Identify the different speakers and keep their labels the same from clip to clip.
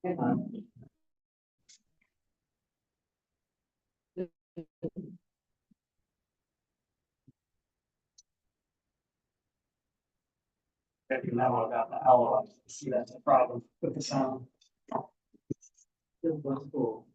Speaker 1: Now about the owl, I see that's a problem with the sound. It was cool.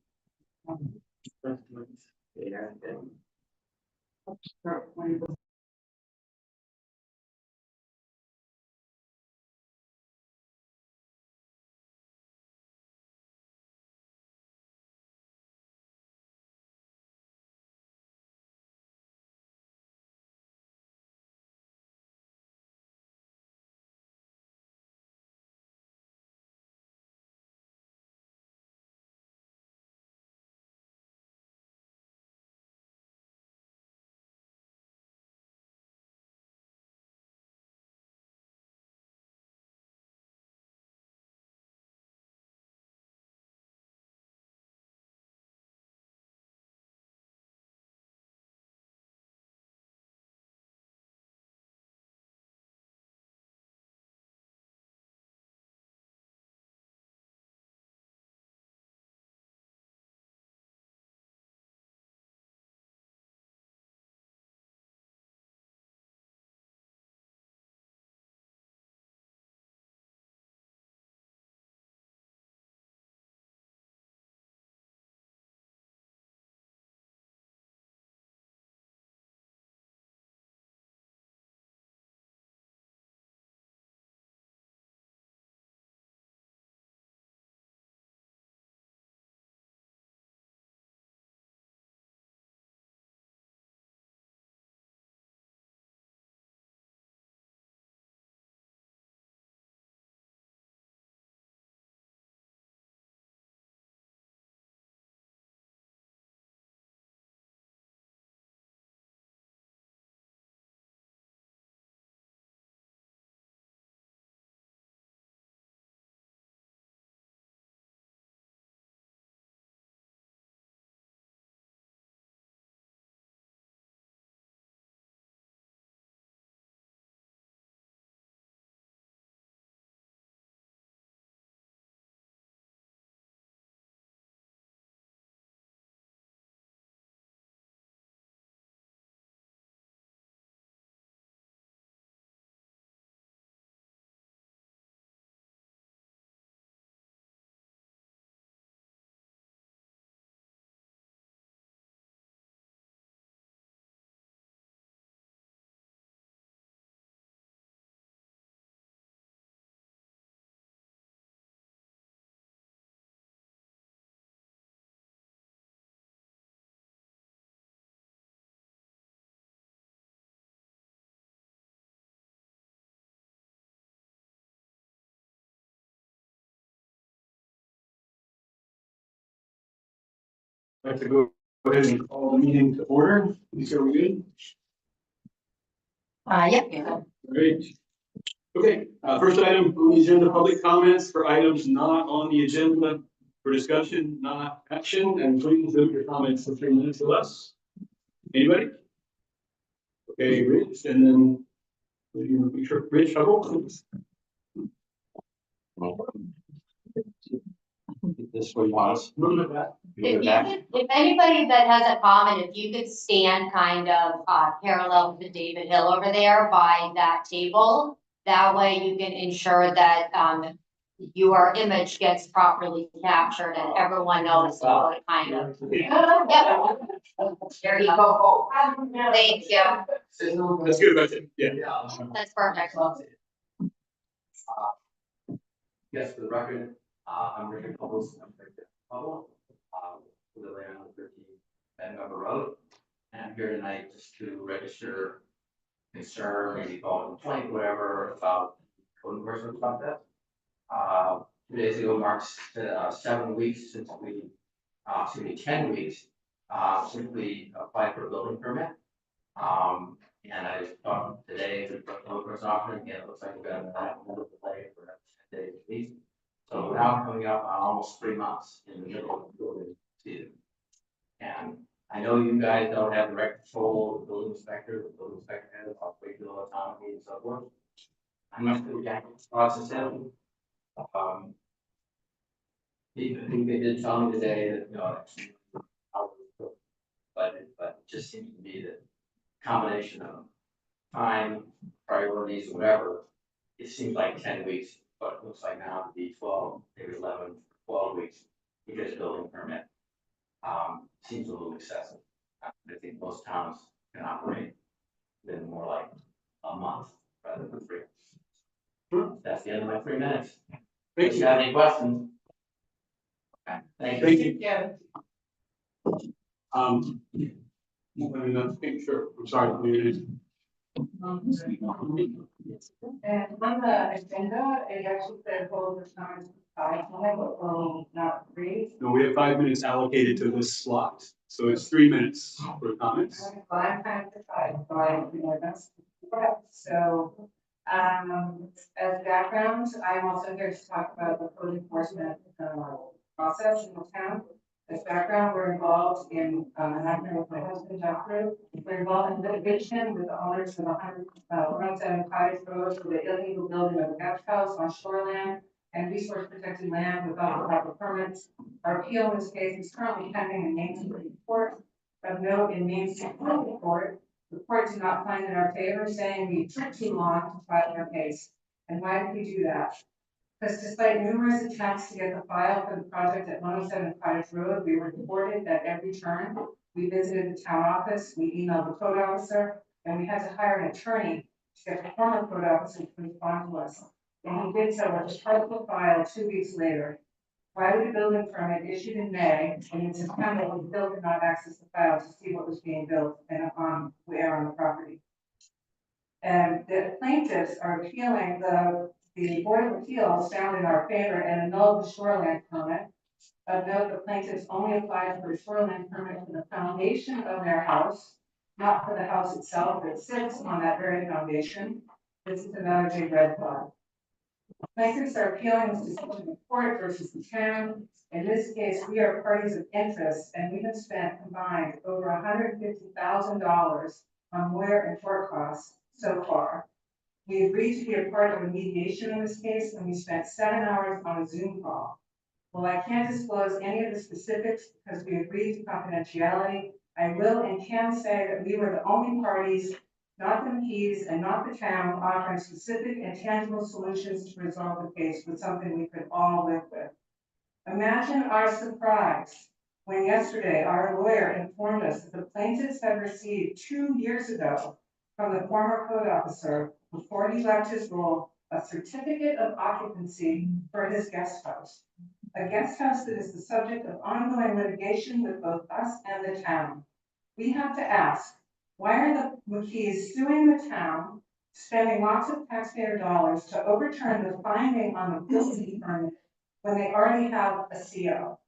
Speaker 1: I'd like to go ahead and call the meeting to order. Is that good?
Speaker 2: Yeah.
Speaker 1: Great. Okay, first item on the agenda, public comments for items not on the agenda for discussion, not action, and please limit your comments to 3 minutes or less. Anybody? Okay, Rich, and then Rich Hubble.
Speaker 3: This way was.
Speaker 2: If anybody that has a comment, if you could stand kind of parallel to David Hill over there by that table, that way you can ensure that your image gets properly captured and everyone knows what kind of. Yep. There you go. Thank you.
Speaker 1: That's good, that's it. Yeah.
Speaker 2: That's perfect.
Speaker 3: Yes, for the record, I'm Richard Hubble, for the land on 13 Vancouver Road. And I'm here tonight just to register concern, maybe call it a complaint, whatever, about code enforcement about that. 2 days ago marks 7 weeks since we, 10 weeks, since we applied for a building permit. And I talked today with the code enforcement officer, and it looks like we're gonna have another delay for 10 days at least. So we're now coming up on almost 3 months in the middle of the building season. And I know you guys don't have direct control of the building inspector has operational autonomy and so forth. I'm not going to get this process in. I think they did tell me today that, but it just seems to be that combination of time, priorities, whatever, it seems like 10 weeks, but it looks like now to be 12, maybe 11, 12 weeks to get a building permit. Seems a little excessive. I think most towns can operate in more like a month rather than 3. That's the end of my 3 minutes.
Speaker 1: Thank
Speaker 3: If you
Speaker 1: you.
Speaker 3: have any questions? Okay, thank you.
Speaker 1: Thank you.
Speaker 4: Yeah.
Speaker 1: Let me not think, sure, I'm sorry.
Speaker 4: And on the agenda, it actually said hold the time 5 minutes, not 3.
Speaker 1: No, we have 5 minutes allocated to this slot, so it's 3 minutes for comments.
Speaker 4: Well, I'm kind of surprised, so I do my best. So, as background, I'm also here to talk about the code enforcement, process in the town. As background, we're involved in, and I'm here with my husband, Jeff Crew. We're involved in litigation with the owners of 107 Cottage Road for the illegal building of a guest house on shoreline and resource protected land without the proper permits. Our appeal in this case is currently pending in Main Street Court. Of note, in Main Street Court, the court did not find in our favor, saying we took too long to file our case. And why did we do that? Because despite numerous attempts to get the file for the project at 107 Cottage Road, we were thwarted at every turn. We visited the town office, we emailed the code officer, and we had to hire an attorney to get the former code officer to respond to us. And he did so with a partial file 2 weeks later. Why would a building permit issued in May and in September, we still did not access the file to see what was being built and where on the property? And the plaintiffs are appealing the Board of Appeals found in our favor and annulled the shoreline permit. Of note, the plaintiffs only applied for a shoreline permit for the foundation of their house, not for the house itself that sits on that very foundation. This is another big red flag. Plaintiffs are appealing this decision in court versus the town. In this case, we are parties of interest and we have spent combined over $150,000 on lawyer and court costs so far. We agreed to be a part of a mediation in this case and we spent 7 hours on a Zoom call. While I can't disclose any of the specifics because we agreed to confidentiality, I will and can say that we were the only parties, not the McKees and not the town, offering specific and tangible solutions to resolve the case with something we could all live with. Imagine our surprise when yesterday our lawyer informed us that the plaintiffs had received 2 years ago from the former code officer, before he left his role, a certificate of occupancy for his guest house. A guest house that is the subject of ongoing litigation with both us and the town. We have to ask, why are the McKees suing the town, spending lots of taxpayer dollars to overturn the finding on the building permit when they already have a CO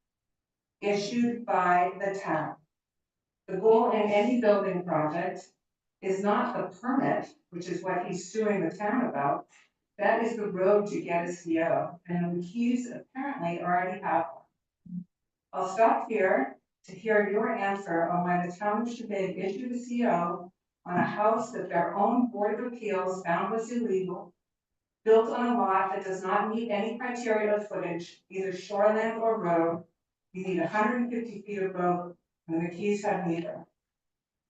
Speaker 4: issued by the town? The goal in any building project is not the permit, which is what he's suing the town about. That is the road to get a CO, and the McKees apparently already have one. I'll stop here to hear your answer on why the town should have issued a CO on a house that their own Board of Appeals found was illegal, built on a lot that does not meet any criteria of footage, either shoreland or road. You need 150 feet of both, and the McKees have neither.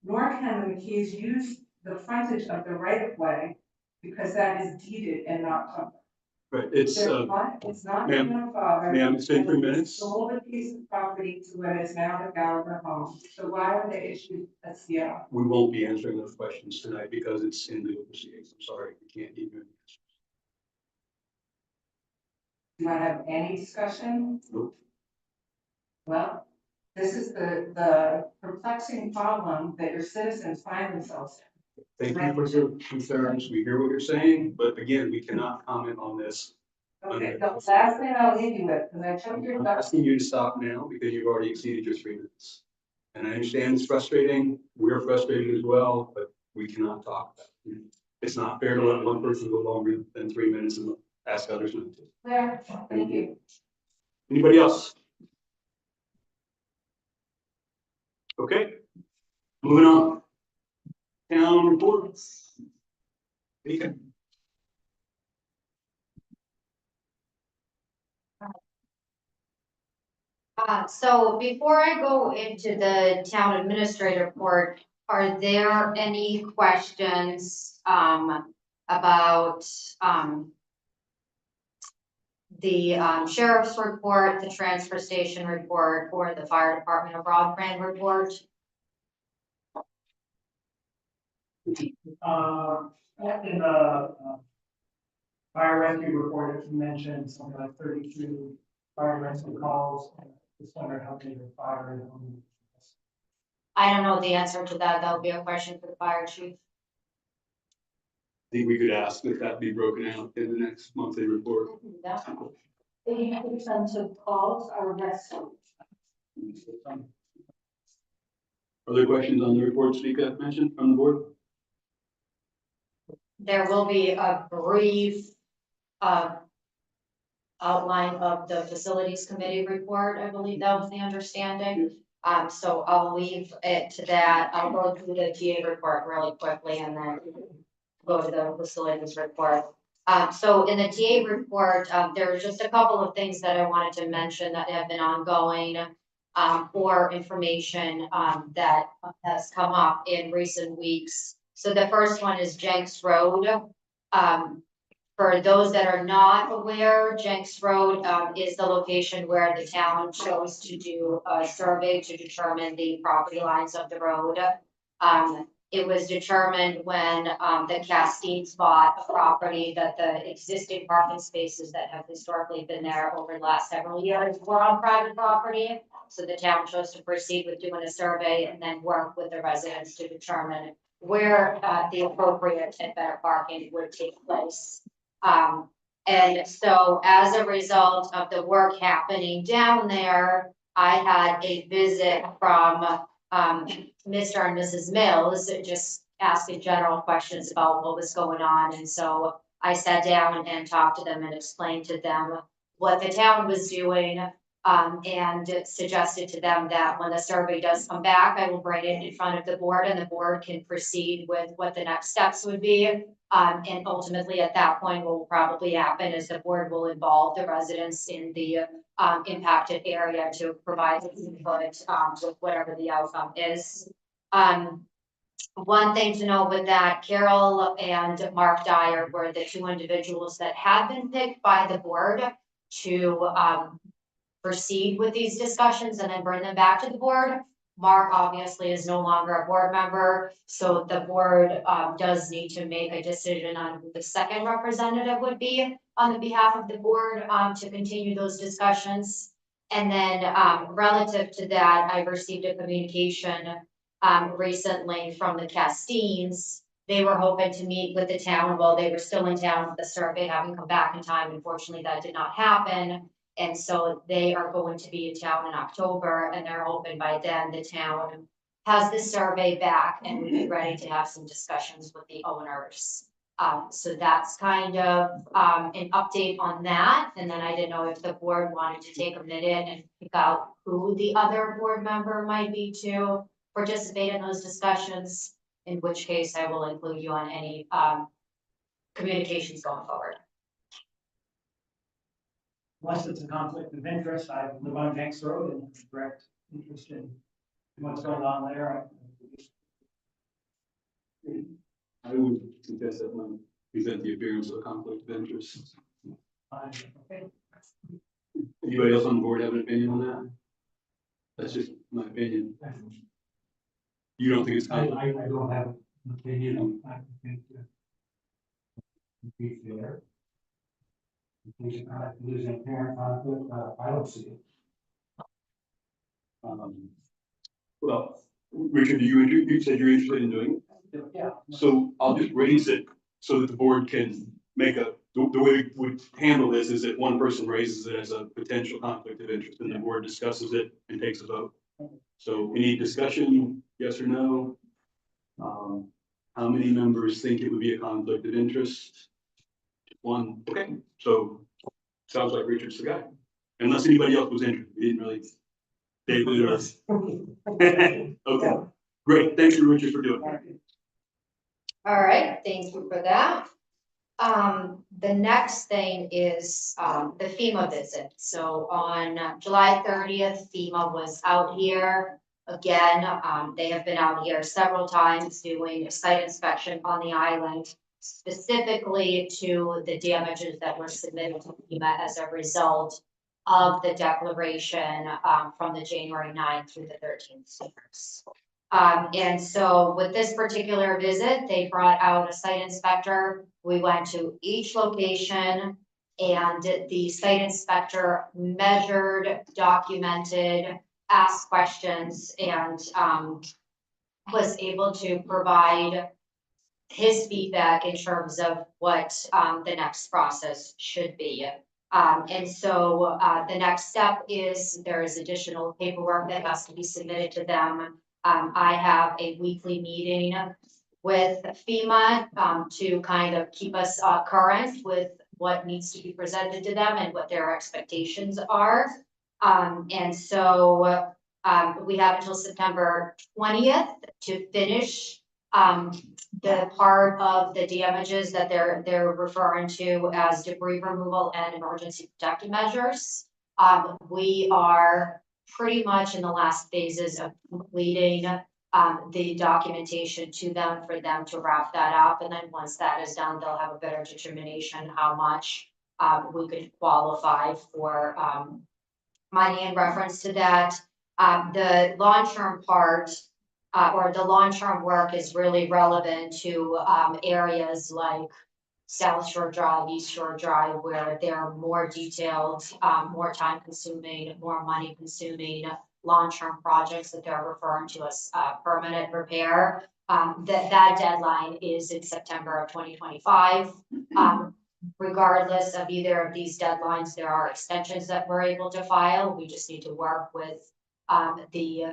Speaker 4: Nor can the McKees use the frontage of the right of way because that is deeded and not public.
Speaker 1: Right, it's
Speaker 4: not
Speaker 1: ma'am,
Speaker 4: my father.
Speaker 1: ma'am, it's been 3 minutes.
Speaker 4: Sold a piece of property to what is now the Gallagher home. So why would they issue a CO?
Speaker 1: We won't be answering those questions tonight because it's in legal proceedings. I'm sorry, we can't give you an answer.
Speaker 4: Do you want to have any discussion?
Speaker 1: Nope.
Speaker 4: Well, this is the perplexing problem that your citizens find themselves in.
Speaker 1: Thank you for your concerns. We hear what you're saying, but again, we cannot comment on this.
Speaker 4: Okay, the last thing I'll leave you with, because I took your
Speaker 1: I'm
Speaker 4: thoughts.
Speaker 1: asking you to stop now because you've already exceeded your 3 minutes. And I understand it's frustrating. We're frustrated as well, but we cannot talk about it. It's not fair to let one person go longer than 3 minutes and ask others not to.
Speaker 4: There, thank you.
Speaker 1: Anybody else? Okay, moving on. Town reports. Mika.
Speaker 2: So before I go into the town administrator report, are there any questions, about, the sheriff's report, the transfer station report, or the fire department of broadband report?
Speaker 5: In the fire rescue report, it mentioned something like 32 fire rescue calls. Just wondering how many were fire.
Speaker 2: I don't know the answer to that. That would be a question for the fire chief.
Speaker 1: I think we could ask that that be broken out in the next monthly report.
Speaker 5: 80% of calls are rescue.
Speaker 1: Other questions on the report Speaker mentioned from the board?
Speaker 2: There will be a brief, outline of the facilities committee report. I believe that was the understanding. So I'll leave it to that. I'll go through the TA report really quickly and then go to the facilities report. So in the TA report, there are just a couple of things that I wanted to mention that have been ongoing, or information, that has come up in recent weeks. So the first one is Jenks Road. For those that are not aware, Jenks Road, is the location where the town chose to do a survey to determine the property lines of the road. It was determined when, the Castines bought a property that the existing parking spaces that have historically been there over the last several years were on private property. So the town chose to proceed with doing a survey and then work with the residents to determine where, the appropriate and better parking would take place. And so as a result of the work happening down there, I had a visit from, Mr. and Mrs. Mills, just asking general questions about what was going on. And so I sat down and talked to them and explained to them what the town was doing. And suggested to them that when the survey does come back, I will bring it in front of the board and the board can proceed with what the next steps would be. And ultimately at that point, what will probably happen is the board will involve the residents in the impacted area to provide input with whatever the outcome is. One thing to note with that, Carol and Mark Dyer were the two individuals that had been picked by the board to proceed with these discussions and then bring them back to the board. Mark obviously is no longer a board member, so the board does need to make a decision on who the second representative would be on the behalf of the board to continue those discussions. And then relative to that, I received a communication recently from the Castines. They were hoping to meet with the town while they were still in town with the survey having come back in time. Unfortunately, that did not happen. And so they are going to be in town in October and they're hoping by then the town has the survey back and we'd be ready to have some discussions with the owners. So that's kind of an update on that. And then I didn't know if the board wanted to take a minute and pick out who the other board member might be to participate in those discussions, in which case I will include you on any communications going forward.
Speaker 5: Unless it's a conflict of interest, I live on Jenks Road and have direct interest in what's going on there.
Speaker 1: I would suggest that might present the appearance of a conflict of interest.
Speaker 5: Okay.
Speaker 1: Anybody else on the board have an opinion on that? That's just my opinion. You don't think it's
Speaker 5: I
Speaker 1: conflict?
Speaker 5: don't have an opinion. I think be fair. There's an apparent conflict. I don't see it.
Speaker 1: Well, Richard, you said you're interested in doing it?
Speaker 5: Yeah.
Speaker 1: So I'll just raise it so that the board can make the way we would handle this is that one person raises it as a potential conflict of interest and the board discusses it and takes a vote. So any discussion, yes or no? How many members think it would be a conflict of interest? One, okay, so sounds like Richard's the guy. Unless anybody else was interested, we didn't really. David or. Okay, great, thanks to Richard for doing it.
Speaker 2: All right, thank you for that. The next thing is, the FEMA visit. So on July 30th, FEMA was out here. Again, they have been out here several times doing a site inspection on the island, specifically to the damages that were submitted to FEMA as a result of the declaration, from the January 9th through the 13th storms. And so with this particular visit, they brought out a site inspector. We went to each location and the site inspector measured, documented, asked questions, and was able to provide his feedback in terms of what the next process should be. And so the next step is there is additional paperwork that has to be submitted to them. I have a weekly meeting with FEMA to kind of keep us current with what needs to be presented to them and what their expectations are. And so we have until September 20th to finish the part of the damages that they're referring to as debris removal and emergency protective measures. We are pretty much in the last phases of completing the documentation to them for them to wrap that up. And then once that is done, they'll have a better determination how much we could qualify for money in reference to that. The long-term part or the long-term work is really relevant to areas like South Shore Drive, East Shore Drive, where they're more detailed, more time consuming, more money consuming, long-term projects that they're referring to as permanent repair. That deadline is in September of 2025. Regardless of either of these deadlines, there are extensions that we're able to file. We just need to work with the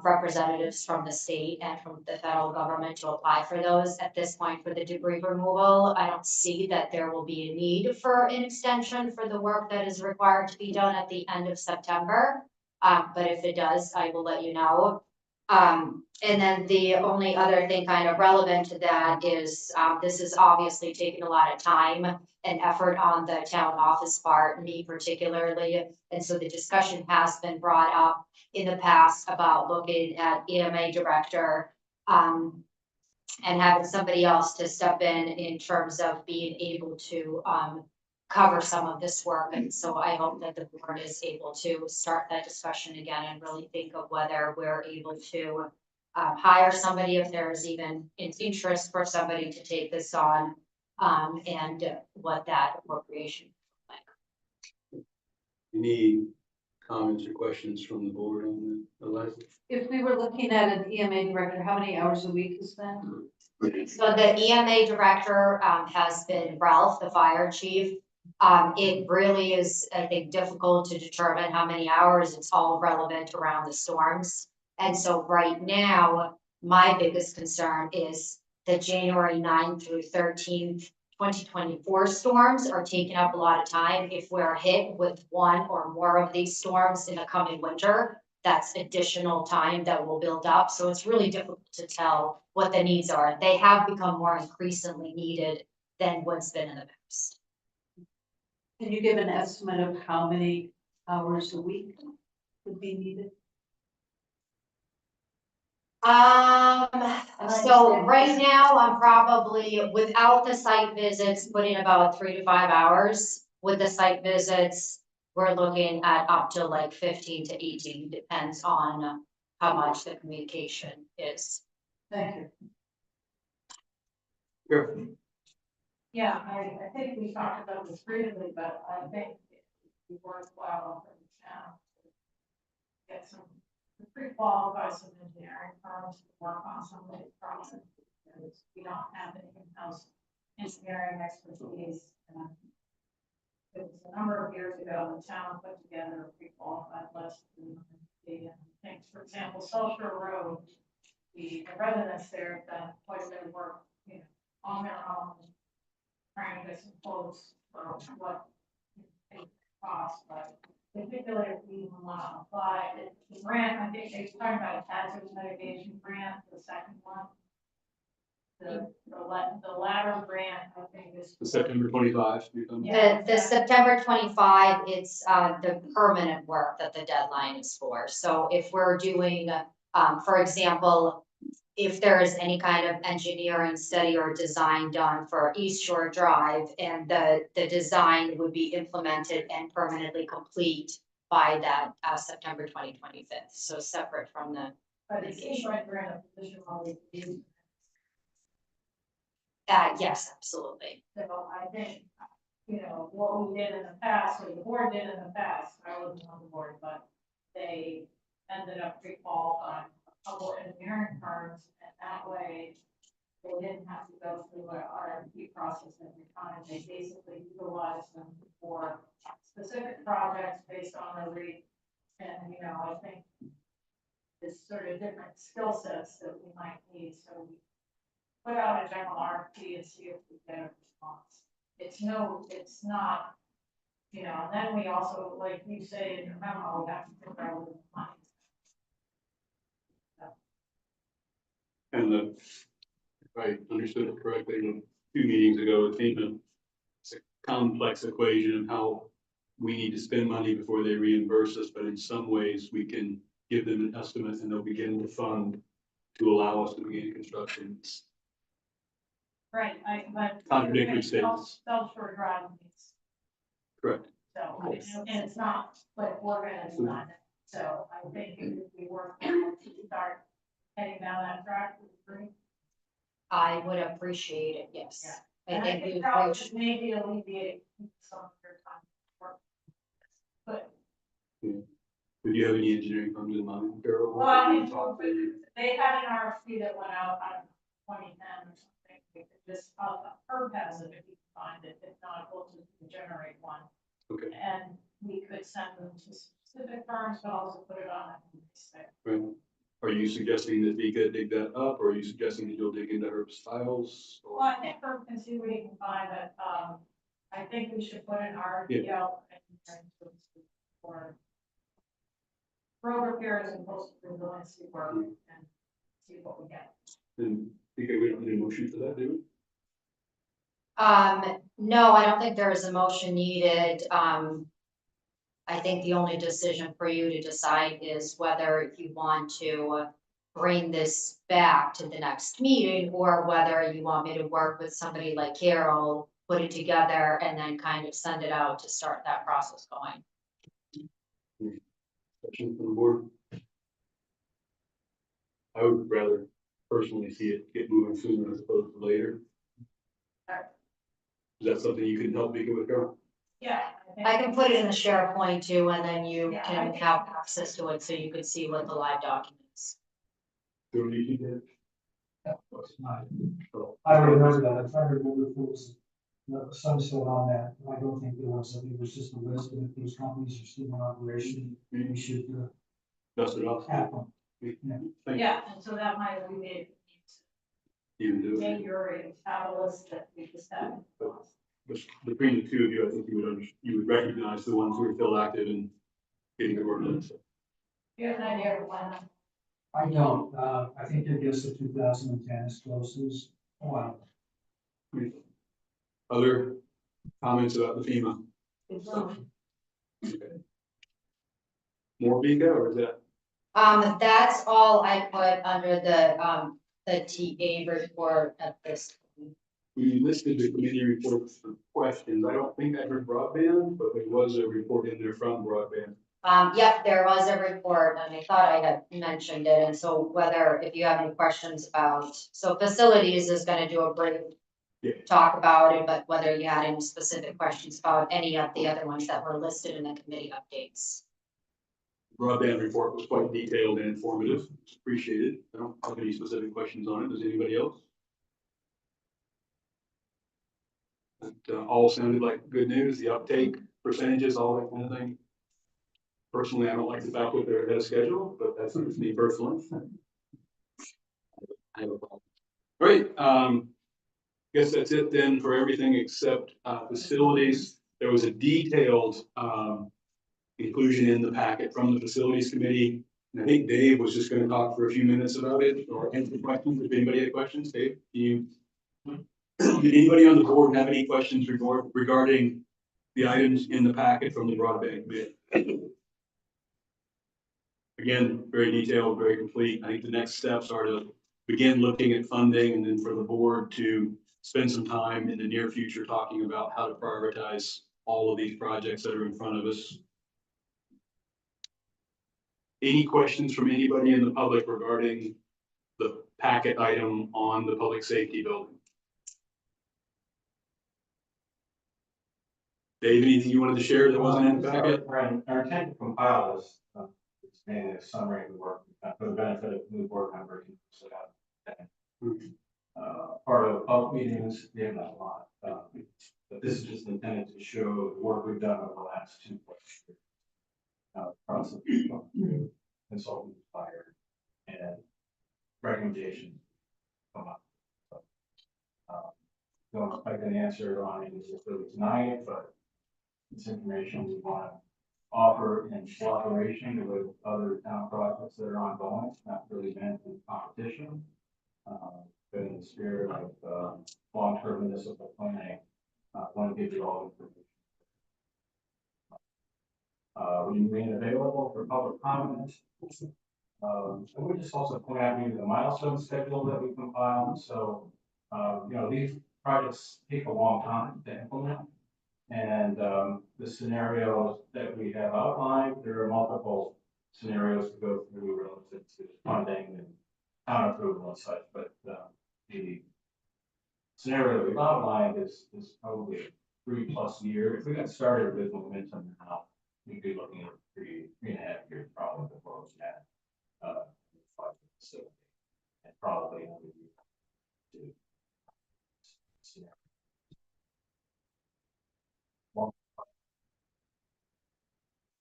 Speaker 2: representatives from the state and from the federal government to apply for those. At this point, for the debris removal, I don't see that there will be a need for an extension for the work that is required to be done at the end of September. But if it does, I will let you know. And then the only other thing kind of relevant to that is this is obviously taking a lot of time and effort on the town office part, me particularly. And so the discussion has been brought up in the past about looking at EMA director and having somebody else to step in terms of being able to cover some of this work. And so I hope that the board is able to start that discussion again and really think of whether we're able to hire somebody, if there is even an interest for somebody to take this on, and what that appropriation looks like.
Speaker 1: Any comments or questions from the board on that, Eliza?
Speaker 6: If we were looking at an EMA director, how many hours a week is that?
Speaker 2: So the EMA director has been Ralph, the fire chief. It really is, I think, difficult to determine how many hours. It's all relevant around the storms. And so right now, my biggest concern is the January 9th through 13th, 2024 storms are taking up a lot of time. If we're hit with one or more of these storms in the coming winter, that's additional time that will build up. So it's really difficult to tell what the needs are. They have become more increasingly needed than what's been in the past.
Speaker 6: Can you give an estimate of how many hours a week would be needed?
Speaker 2: So right now, I'm probably, without the site visits, putting about 3 to 5 hours. With the site visits, we're looking at up to like 15 to 18, depends on how much the communication is.
Speaker 6: Thank you.
Speaker 1: Sure.
Speaker 4: Yeah, I think we talked about this briefly, but I think it'd be worthwhile for the town to get some pre-qualify some engineering firms to work on some of these projects, because we don't have any in-house engineering expertise. It was a number of years ago, the town put together a pre-qualified list. And things, for example, South Shore Road, the residents there have done quite a bit of work, on their own, trying to get some quotes for what it costs, but particularly if we want to apply the grant, I think they're talking about a hazard mitigation grant, the second one. the latter grant, I think is.
Speaker 1: The September 25.
Speaker 2: The September 25, it's, the permanent work that the deadline is for. So if we're doing, for example, if there is any kind of engineering study or design done for East Shore Drive and the design would be implemented and permanently complete by that, September 2025. So separate from the,
Speaker 4: But it seems like we're in a position where we do.
Speaker 2: yes, absolutely.
Speaker 4: So I think, you know, what we did in the past, or the board did in the past, I wasn't on the board, but they ended up pre-qualifying a couple engineering firms, and that way they didn't have to go through an RFP process every time. They basically utilized them for specific projects based on the rate. And, you know, I think there's sort of different skill sets that we might need, so we put out a general RFP and see if we get a response. It's not, you know, and then we also, like you say in your memo, we have to figure out the money.
Speaker 1: And if I understood it correctly, 2 meetings ago, it came it's a complex equation of how we need to spend money before they reimburse us, but in some ways we can give them an estimate and they'll begin to fund to allow us to begin construction.
Speaker 4: Right, but.
Speaker 1: Contradictory statements.
Speaker 4: Self-shore drive needs,
Speaker 1: Correct.
Speaker 4: so, and it's not, like, we're gonna design it, so I think it would be worth it to start heading down that track with the green.
Speaker 2: I would appreciate it, yes.
Speaker 4: Yeah.
Speaker 2: I
Speaker 4: And
Speaker 2: think we've
Speaker 4: probably
Speaker 2: reached,
Speaker 4: maybe alleviate some of your time work. But,
Speaker 1: Do you have any engineering firms in mind, Carol?
Speaker 4: well, I think they had an RFP that went out, I don't know, 2010 or something. We could just, Herb has it if you can find it, if not, we'll just generate one.
Speaker 1: Okay.
Speaker 4: And we could send them to specific firms, but also put it on a spec.
Speaker 1: Right. Are you suggesting that Vika dig that up, or are you suggesting that you'll dig into Herb's files?
Speaker 4: Well, I think Herb can see what he can find, but, I think we should put an RFP out for road repairs and coastal resiliency work and see what we get.
Speaker 1: And Vika, we don't need a motion for that, do we?
Speaker 2: no, I don't think there is a motion needed. I think the only decision for you to decide is whether you want to bring this back to the next meeting or whether you want me to work with somebody like Carol, put it together and then kind of send it out to start that process going.
Speaker 1: Question from the board? I would rather personally see it get moving sooner as opposed to later. Is that something you can help Vika with, Carol?
Speaker 4: Yeah.
Speaker 2: I can put it in the SharePoint too, and then you
Speaker 4: Yeah,
Speaker 2: can have access to it so you can see what the live documents.
Speaker 1: Do you did?
Speaker 5: I remember that, I'm trying to remember if it was some sort on that, I don't think there was, I think it was just a list, and if these companies are still in operation, we should
Speaker 1: Dust it off.
Speaker 5: have them.
Speaker 1: Thank
Speaker 4: Yeah, and so that might alleviate
Speaker 1: you. Do it.
Speaker 4: maybe your catalyst that we just had.
Speaker 1: But between the two of you, I think you would recognize the ones who are still active and getting the work done. So,
Speaker 4: You have an idea of when?
Speaker 5: I don't, I think it gets to 2010 is closest. Wow.
Speaker 1: other comments about the FEMA stuff? Okay. More Vika, or is that?
Speaker 2: That's all I put under the TA report at this.
Speaker 1: We listed the committee reports for questions. I don't think I heard broadband, but there was a report in there from broadband.
Speaker 2: Yep, there was a report and I thought I had mentioned it. And so whether, if you have any questions about, so facilities is gonna do a brief talk about it, but whether you had any specific questions about any of the other ones that were listed in the committee updates.
Speaker 1: Broadband report was quite detailed and informative. It's appreciated. I don't have any specific questions on it. Does anybody else? It all sounded like good news, the uptake percentages, all that kind of thing. Personally, I don't like the fact that they're ahead of schedule, but that's just me personally. I have a problem. Great, guess that's it then for everything except facilities. There was a detailed inclusion in the packet from the facilities committee And I think Dave was just gonna talk for a few minutes about it or answer questions. If anybody had questions, Dave, do you? Did anybody on the board have any questions regarding the items in the packet from the broadband committee? Again, very detailed, very complete. I think the next steps are to begin looking at funding and then for the board to spend some time in the near future talking about how to prioritize all of these projects that are in front of us. Any questions from anybody in the public regarding the packet item on the public safety building? Dave, anything you wanted to share that wasn't in the packet?
Speaker 3: Our intent to compile this, is mainly a summary of the work we've done for the benefit of new board members. So part of the public meetings, we have not a lot, but this is just intended to show the work we've done over the last 2 years. Process, consultant hired, and recommendations come up. So, don't expect an answer on it necessarily tonight, but it's information we want to offer in cooperation with other town projects that are ongoing. It's not really meant in competition, but in the spirit of long-term municipal planning, I want to give you all the information. We remain available for public comment. I would just also point out maybe the milestone schedule that we compiled. So, these projects take a long time to implement. And the scenarios that we have outlined, there are multiple scenarios to go through relative to funding and town approval and such. But the scenario that we've outlined is probably 3+ years. If we got started with momentum now, we'd be looking at 3.5 years probably before we had facility, and probably another year to scenario.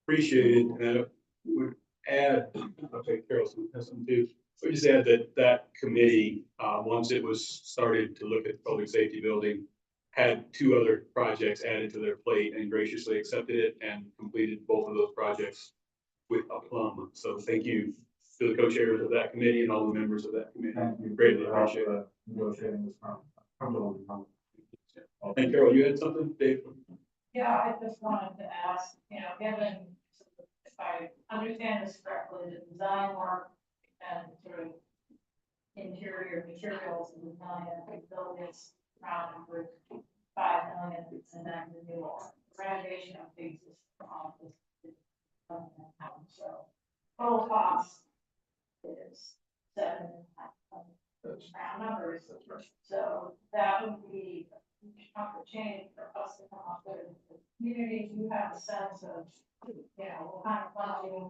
Speaker 1: Appreciate it. And I would add, okay, Carol has some too. We just add that committee, once it was started to look at the public safety building, had 2 other projects added to their plate and graciously accepted it and completed both of those projects with aplomb. So thank you to the co-chairs of that committee and all the members of that committee.
Speaker 3: Thank you.
Speaker 1: Greatly appreciate it.
Speaker 3: Negotiating this from.
Speaker 1: And Carol, you had something, Dave?
Speaker 7: Yeah, I just wanted to ask, given, if I understand this correctly, the design work and sort of interior materials and design of the buildings around for 5 million, and then the new renovation of the existing office. So total cost is 7.5 million. Round numbers. So that would be a chunk of change for us to come up with. The community, do you have a sense of, what kind of funding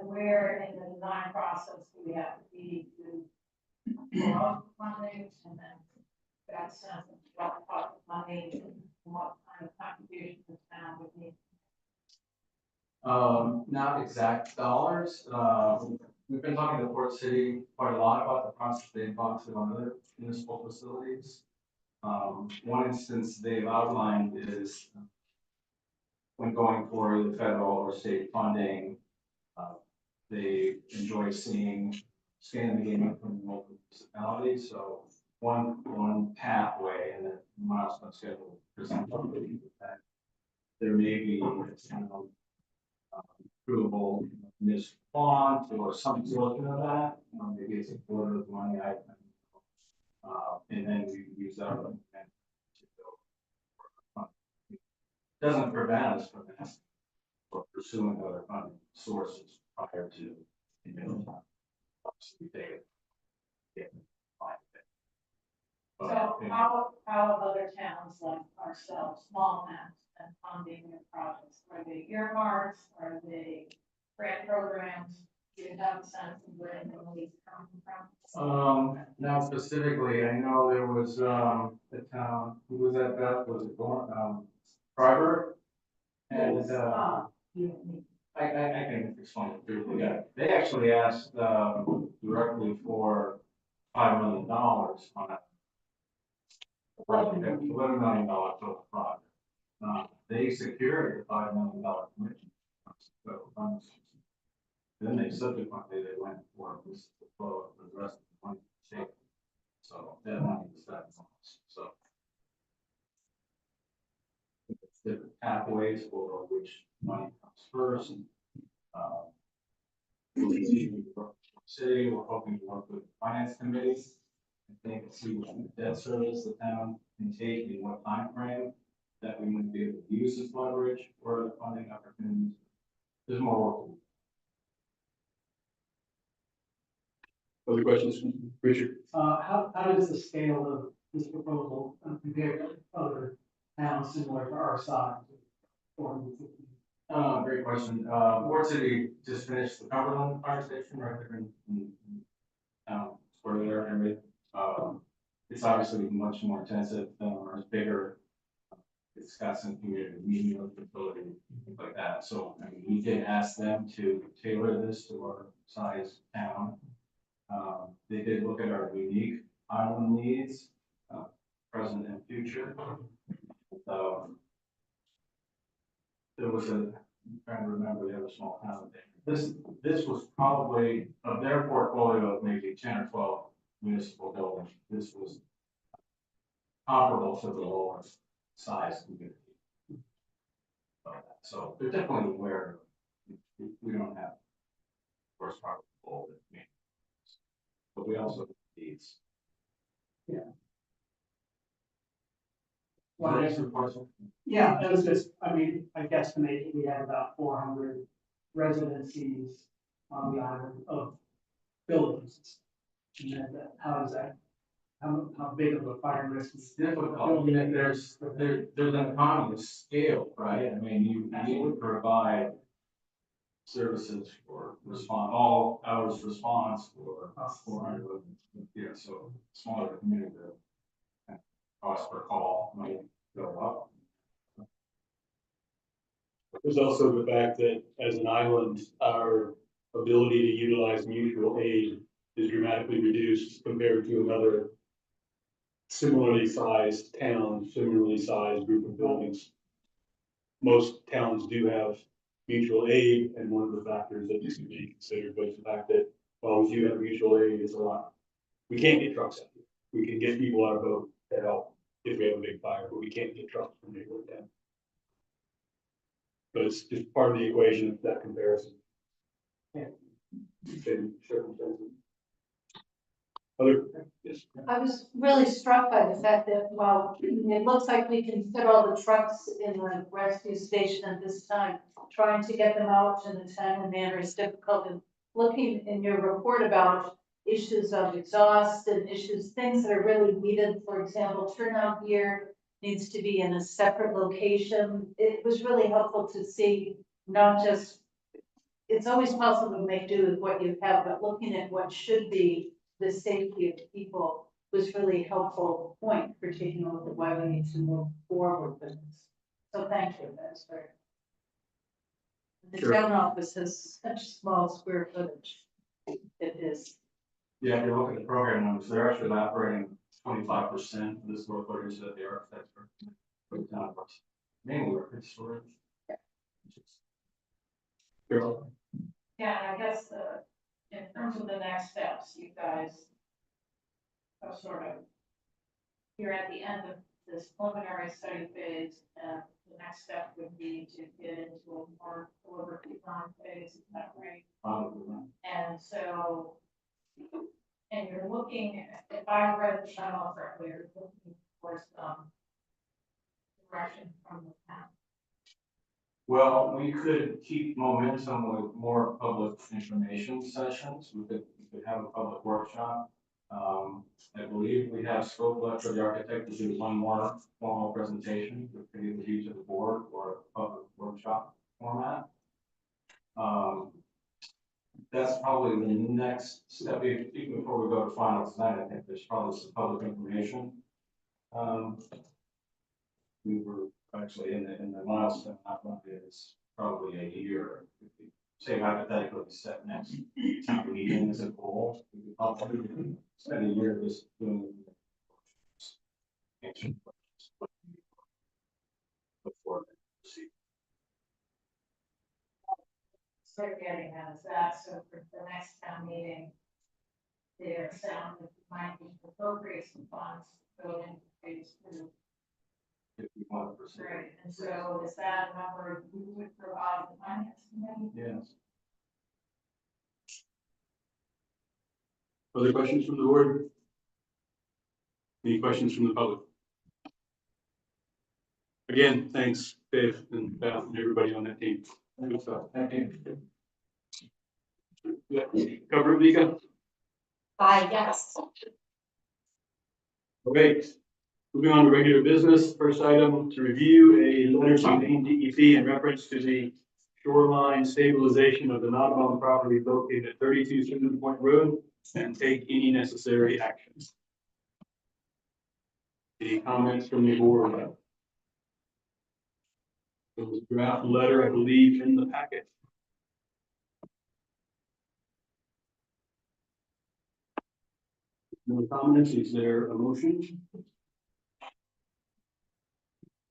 Speaker 7: where in the design process do we have to be to pull out funding, and then that sense of what part of money and what kind of contribution the town would need?
Speaker 3: Not exact dollars. We've been talking to Port City quite a lot about the process they've gone through on other municipal facilities. One instance they've outlined is when going for the federal or state funding, they enjoy seeing skin in the game from the local municipalities. So one pathway and the milestone schedule presumably that there may be approval municipal bond or some sort of that. Maybe it's a quarter of the money I and then we use that to go. Doesn't prevent us from asking or pursuing other funding sources prior to obviously they get
Speaker 7: So how have other towns like ourselves, small towns, and funding their projects? Are they earmarks? Are they grant programs? Do you have a sense of where the money's coming from?
Speaker 3: Not specifically. I know there was the town, who was that, was it going, Freiburg? And I can explain it briefly. Yeah. They actually asked directly for $5 million on a project, $11 million total project. They secured a $5 million commitment. So funds. Then they subsequently, they went for this, for the rest of the money. So that money was that, so. Different pathways for which money comes first. City, we're hoping to work with the finance committees. I think see what debt service the town can take in what time frame that we would be able to use as leverage for the funding opportunities. There's more work.
Speaker 1: Other questions, Richard?
Speaker 5: How does the scale of this proposal compare to other towns similar to our size? 450?
Speaker 3: Great question. Ward City just finished the Cumberland Fire Station right there in square there, area. It's obviously much more intensive than ours, bigger. It's got some community meeting facility, things like that. So, I mean, we did ask them to tailor this to our size town. They did look at our unique island needs, present and future. There was I'm trying to remember the other small town. This was probably of their portfolio of maybe 10 or 12 municipal buildings. This was comparable to the lower size community. So they're definitely aware. We don't have horsepower, but we also have needs.
Speaker 5: Well,
Speaker 3: What is your question?
Speaker 5: Yeah, it was just, I mean, I guesstimate we had about 400 residencies on the island of buildings. And then how is that, how big of a fire risk is?
Speaker 3: It's difficult. I mean, there's an economy of scale, right? I mean, you would provide services for all hours response for 400, yeah, so smaller community. Cost per call might go up.
Speaker 1: There's also the fact that as an island, our ability to utilize mutual aid is dramatically reduced compared to another similarly sized town, similarly sized group of buildings. Most towns do have mutual aid, and one of the factors that needs to be considered was the fact that while we do have mutual aid, it's a lot. We can't get trucks out here. We can get people out of boat to help if we have a big fire, but we can't get trucks from neighborhood town. But it's just part of the equation of that comparison. Yeah. Circumstances. Other, yes.
Speaker 6: I was really struck by the fact that while it looks like we can fit all the trucks in the rescue station at this time, trying to get them out in a timely manner is difficult. And looking in your report about issues of exhaust and things that are really needed, for example, turnout gear needs to be in a separate location. It was really helpful to see not just, it's always possible to make do with what you have, but looking at what should be the safety of people was really helpful point for taking a look at why we need to move forward with this. So thank you, that's very. The
Speaker 1: Sure.
Speaker 6: town office has such small square footage. It is.
Speaker 3: Yeah, if you look at the program numbers, they're actually operating 25% of the square footage that the architects are putting down. Mainly record storage.
Speaker 1: Carol?
Speaker 7: Yeah, and I guess in terms of the next steps, you guys are sort of, you're at the end of this preliminary study phase, and the next step would be to get into a more deliberative design phase, is that right? And so, and you're looking, if I read the channel correctly, you're looking for some direction from the town.
Speaker 3: Well, we could keep momentum with more public information sessions. We could have a public workshop. I believe we have scope left for the architect to do one more formal presentation to either you to the board or a public workshop format. That's probably the next step. Even before we go to final design, I think there's probably some public information. We were actually in the milestone, it's probably a year. Say hypothetically set next town meeting as a goal, we could probably spend a year just doing answering questions before they proceed.
Speaker 7: sort of getting at is that, so for the next town meeting, there sound that it might be appropriate some funds go into phase two.
Speaker 3: If we want to proceed.
Speaker 7: Right, and so is that a number you would provide the finance committee?
Speaker 3: Yes.
Speaker 1: Other questions from the board? Any questions from the public? Again, thanks, Dave and Beth and everybody on that team. Good stuff.
Speaker 3: Thank you.
Speaker 1: Yeah, cover it, Mika?
Speaker 2: Yes.
Speaker 1: Okay, moving on to regular business. First item, to review a letter to Maine DEP in reference to the shoreline stabilization of the Nottingham property located at 32 Center Point Road and take any necessary actions. Any comments from the board? There was a draft letter, I believe, in the packet. No comments, is there a motion?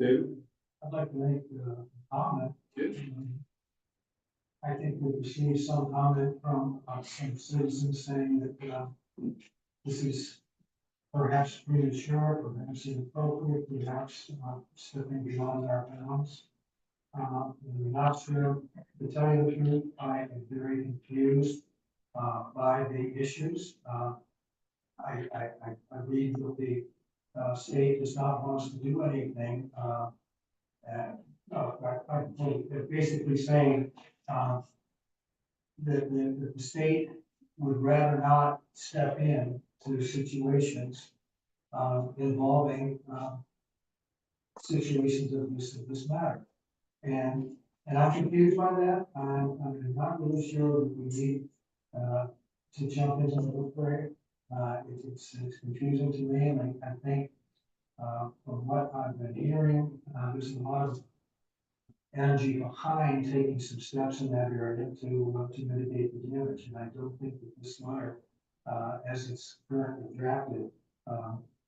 Speaker 1: David?
Speaker 5: I'd like to make a comment.
Speaker 1: Yes.
Speaker 5: I think we received some comment from some citizens saying that this is perhaps premature, perhaps inappropriate, perhaps stepping beyond our bounds. I'm not sure, to tell you the truth, I am very confused by the issues. I read that the state does not want us to do anything. They're basically saying that the state would rather not step in to situations involving situations of this matter. And I'm confused by that. I'm not really sure that we need to jump into the fray. It's confusing to me, and I think from what I've been hearing, there's a lot of energy behind taking some steps in that area to mitigate the damage. And I don't think that this letter, as it's currently drafted,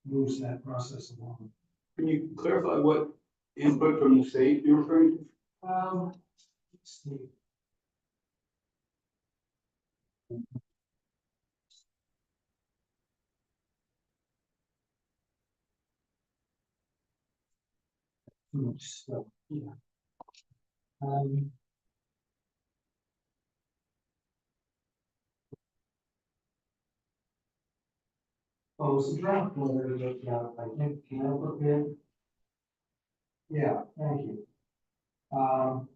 Speaker 5: moves that process along.
Speaker 1: Can you clarify what input from the state you're referring to?
Speaker 5: Let's see. Too much stuff. Yeah. Oh, it's a draft letter that I think, can I look in? Yeah, thank you. Um,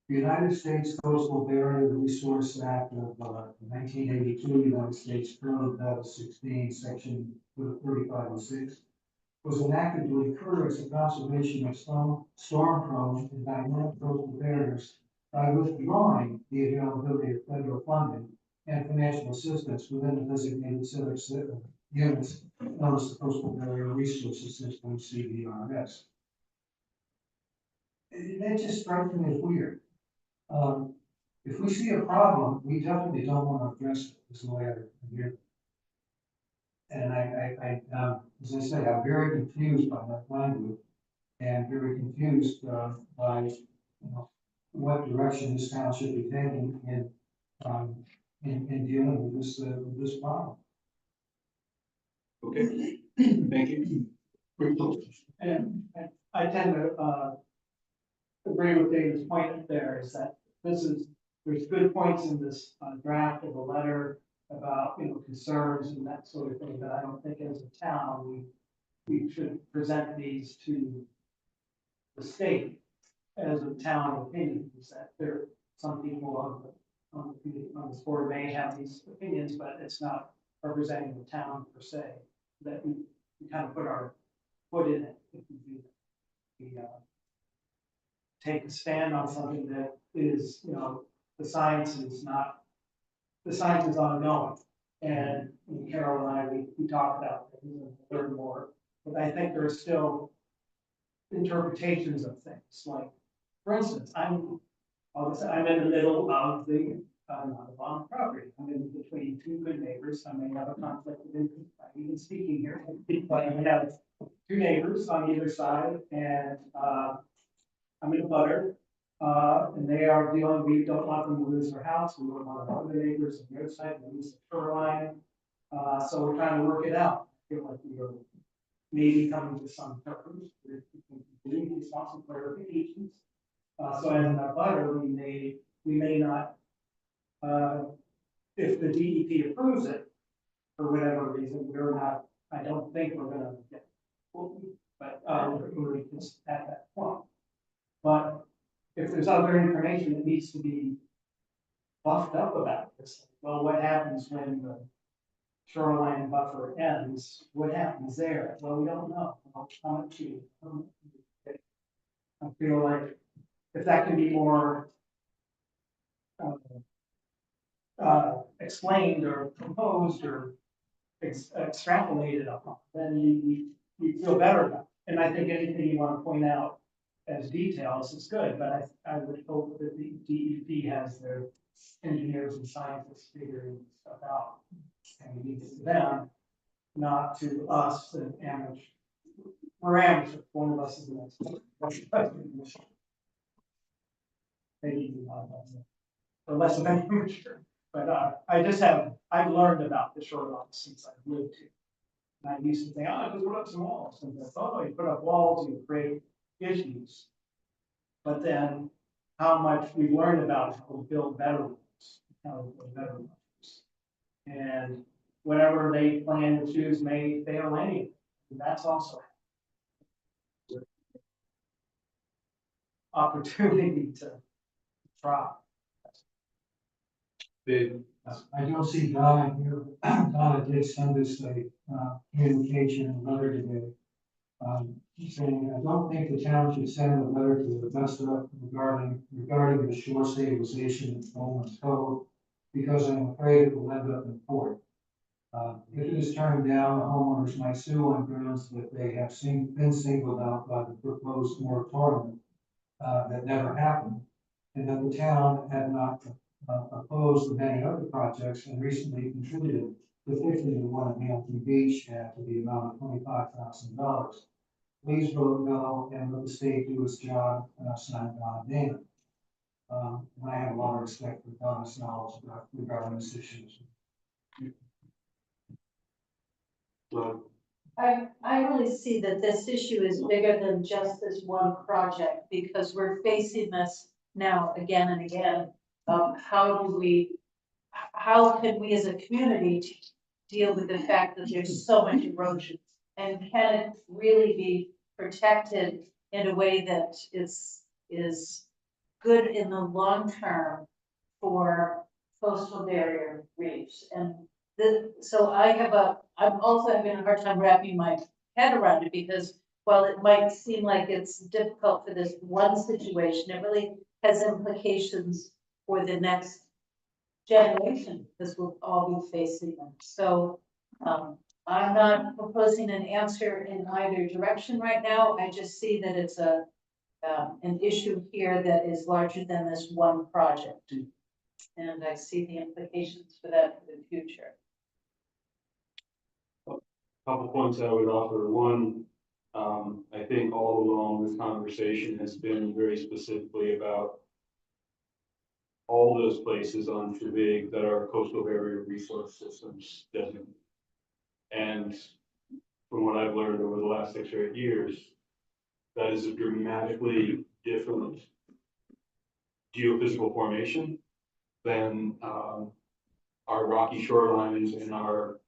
Speaker 5: The United States Coastal Barrier Resource Act of 1982, United States Code Title 16, Section 3506, was enacted to encourage the conservation of storm-prone and dynamic coastal barriers by withdrawing the availability of federal funding and financial assistance within the designated set of units known as the Coastal Barrier Resources System, CBRS. That just strikes me as weird. If we see a problem, we definitely don't want to address it, is the way I hear it. And as I say, I'm very confused by that language and very confused by, what direction this town should be taking in dealing with this problem.
Speaker 1: Okay, thank you.
Speaker 5: And I tend to agree with David's point there, is that there's good points in this draft of a letter about, concerns and that sort of thing, but I don't think as a town, we should present these to the state as a town opinion, is that some people on this board may have these opinions, but it's not representing the town per se, that we kind of put our foot in it if we do that. We take a stand on something that is, the science is unknown. And Carol and I, we talked about things and learn more, but I think there's still interpretations of things, like, for instance, I'm in the middle of the, not a bond property, I'm in between two good neighbors, I may have a conflict of interest, I'm even speaking here, but I have two neighbors on either side, and, I'm in a butter, and they are dealing, we don't want them to lose their house, we don't want our other neighbors on the other side to lose the shoreline. So we're trying to work it out. I feel like we are maybe coming to some terms, we want some clarifications. So as an butter, we may not, if the DEP approves it, for whatever reason, we're not, I don't think we're gonna get, but, we're just at that point. But if there's other information that needs to be buffed up about this, well, what happens when the shoreline buffer ends? What happens there? Well, we don't know. I'll come to you. I feel like if that can be more explained or proposed or extrapolated upon, then you feel better about it. And I think anything you want to point out as details is good, but I would hope that the DEP has their engineers and scientists figuring stuff out. And we leave it to them, not to us and amateur. We're amateur, one of us is an expert. Maybe not, or less of an amateur, but I've learned about the shoreline since I've lived here. And I used to think, oh, just put up some walls, and I thought, oh, you put up walls, you create issues. But then, how much we've learned about how to build better walls, how to build better walls. And whatever they plan to choose may fail anyway. That's also opportunity to try.
Speaker 1: Dave,
Speaker 8: I don't see Donna here. Donna did send us a communication and letter today. Saying, I don't think the town should send a letter to the investor regarding the shore stabilization and Bowman's Cove, because I'm afraid it will end up in court. If it is turned down, the homeowners might sue on grounds that they have been singled out by the proposed moratorium that never happened, and that the town had not opposed the many other projects and recently contributed particularly the one at Hampton Beach to the amount of $25,000. Please vote no and let the state do its job, and I've signed Donna Dana. And I have a lot of respect for Donna's knowledge regarding this issue.
Speaker 1: well,
Speaker 6: I really see that this issue is bigger than just this one project, because we're facing this now again and again. How can we as a community deal with the fact that there's so much erosion? And can it really be protected in a way that is good in the long term for coastal barrier reefs? And so I'm also having a hard time wrapping my head around it, because while it might seem like it's difficult for this one situation, it really has implications for the next generation, because we'll all be facing them. So I'm not proposing an answer in either direction right now. I just see that it's an issue here that is larger than this one project. And I see the implications for that for the future.
Speaker 1: couple points I would offer. One, I think all along this conversation has been very specifically about all those places on Trinidad that are coastal barrier resource systems designated. And from what I've learned over the last 6 or 8 years, that is a dramatically different geophysical formation than our rocky shorelines and our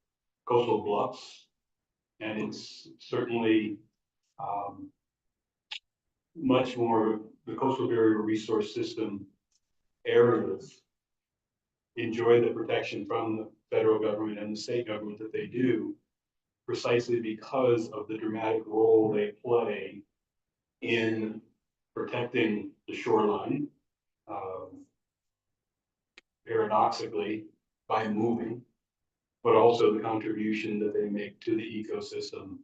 Speaker 1: coastal bluffs. And it's certainly much more the coastal barrier resource system areas enjoy the protection from the federal government and the state government that they do, precisely because of the dramatic role they play in protecting the shoreline, paradoxically, by moving, but also the contribution that they make to the ecosystem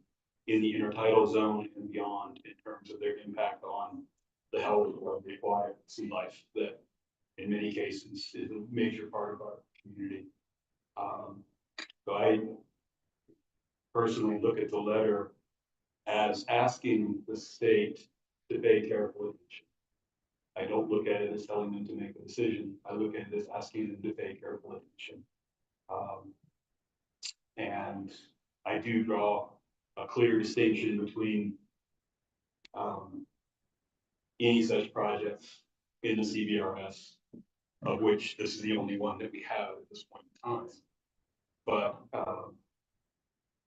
Speaker 1: in the intertidal zone and beyond in terms of their impact on the health of the aquatic sea life that in many cases is a major part of our community. So I personally look at the letter as asking the state to pay careful attention. I don't look at it as telling them to make a decision. I look at it as asking them to pay careful attention. And I do draw a clear distinction between any such projects in the CBRS, of which this is the only one that we have at this point in time. But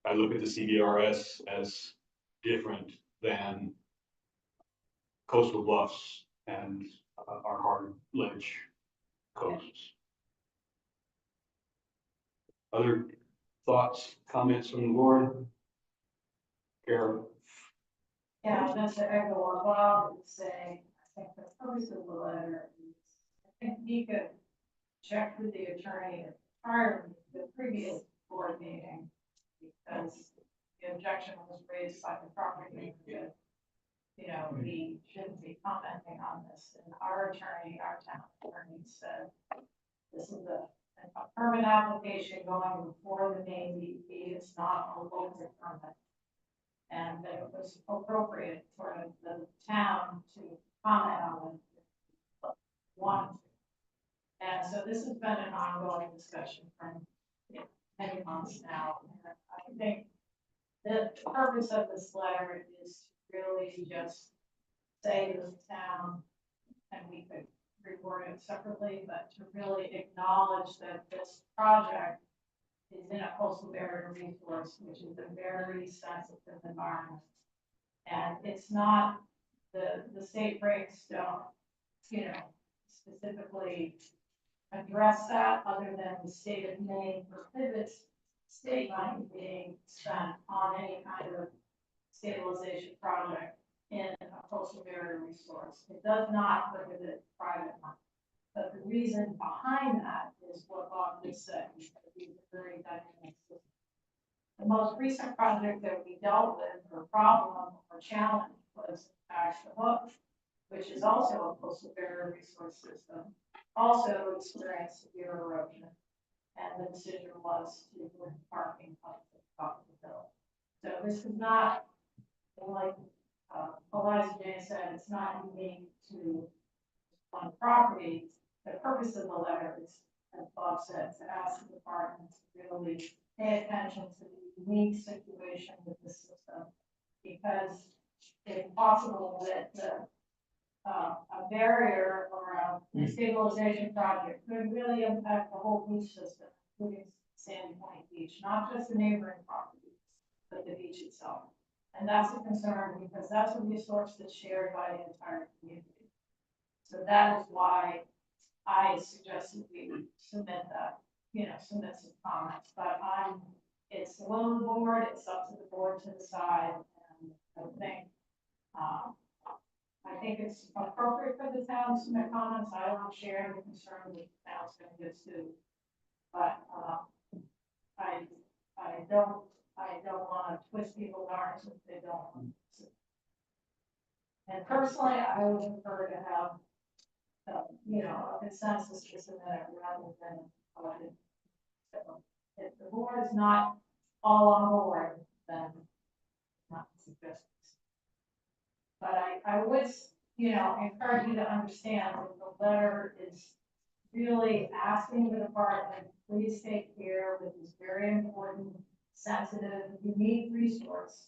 Speaker 1: I look at the CBRS as different than coastal bluffs and our hard ledge coasts. Other thoughts, comments from the board? Carol?
Speaker 7: Yeah, just to echo what Bob was saying, I think the purpose of the letter is, I think he could check with the attorney prior to the previous board meeting, because the objection was raised by the property owner that, you know, we shouldn't be commenting on this. And our attorney, our town attorney said, this is a permit application going before the main DEP, it's not a local permit. And that it was appropriate for the town to comment on it. One. And so this has been an ongoing discussion for many months now. And I think the purpose of this letter is to really just say to the town, and we could reword it separately, but to really acknowledge that this project is in a coastal barrier resource, which is a very sensitive environment. And it's not, the state breaks don't, you know, specifically address that, other than the state of Maine prohibits state money being spent on any kind of stabilization project in a coastal barrier resource. It does not prohibit private money. But the reason behind that is what Bob just said, is that these are very dynamic systems. The most recent project that we dealt with, or problem or challenge, was Ash the Hook, which is also a coastal barrier resource system, also experienced severe erosion. And the decision was to put parking up the top of the hill. So this is not, like Eliza Jane said, it's not unique to one property. The purpose of the letter is, as Bob said, to ask the department to really pay attention to the unique situation with the system, because it's possible that a barrier or a stabilization project could really impact the whole beach system, including Sandy Point Beach, not just the neighboring properties, but the beach itself. And that's a concern, because that's a resource that's shared by the entire community. So that is why I suggested we would submit that, you know, submit some comments, but it's the will of the board, it's up to the board to decide, and I think it's appropriate for the town to submit comments. I don't share the concern that the town's gonna get sued. But, I don't wanna twist people's arms if they don't want to. And personally, I would prefer to have you know, a consensus is in there rather than elected. So if the board is not all on board, then not suggestions. But I would, you know, encourage you to understand that the letter is really asking the department, please take care with this very important, sensitive, unique resource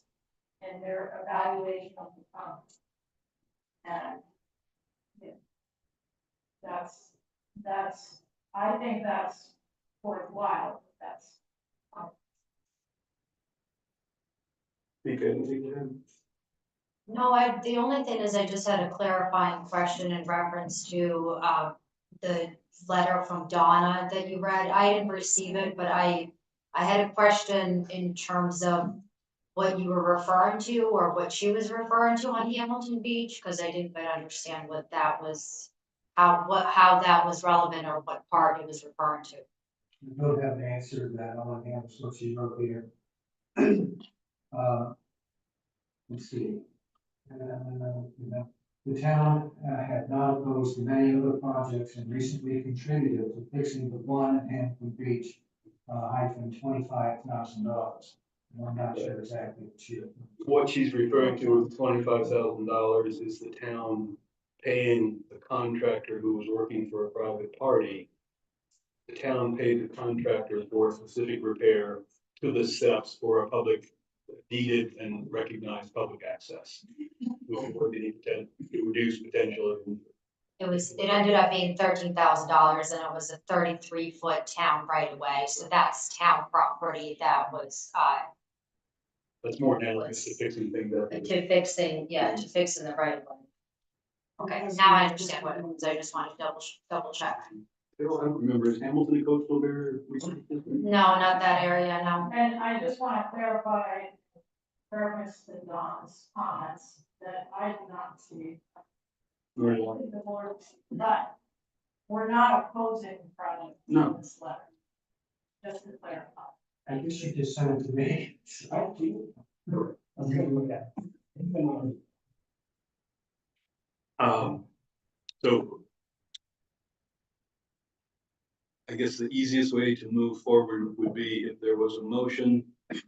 Speaker 7: in their evaluation of the fund. And I think that's worthwhile. That's.
Speaker 2: No, the only thing is I just had a clarifying question in reference to, the letter from Donna that you read. I didn't receive it, but I had a question in terms of what you were referring to or what she was referring to on Hamilton Beach, because I didn't quite understand what that was, how that was relevant or what part it was referring to.
Speaker 8: I don't have an answer to that, all I have is what she wrote here. let's see. The town had not opposed to many other projects and recently contributed to fixing the one at Hampton Beach, $25,000. I'm not sure exactly what she.
Speaker 1: What she's referring to with $25,000 is the town paying the contractor who was working for a private party. The town paid the contractor for a specific repair to the steps for a public deeded and recognized public access. Which would reduce potential.
Speaker 2: It ended up being $13,000 and it was a 33-foot town right of way, so that's town property that was,
Speaker 1: That's more analogous to fixing things up.
Speaker 2: to fixing the right of way. Okay, now I understand what it was, I just wanted to double check.
Speaker 1: I don't remember, is Hamilton a coastal area?
Speaker 2: No, not that area, no.
Speaker 7: And I just want to clarify, Mr. Don's comments, that I did not see.
Speaker 1: Right.
Speaker 7: The board, but we're not opposing the project
Speaker 1: No.
Speaker 7: in this letter. Just to clarify.
Speaker 8: I guess you just sent it to me. I'm gonna look at it.
Speaker 1: So I guess the easiest way to move forward would be if there was a motion. If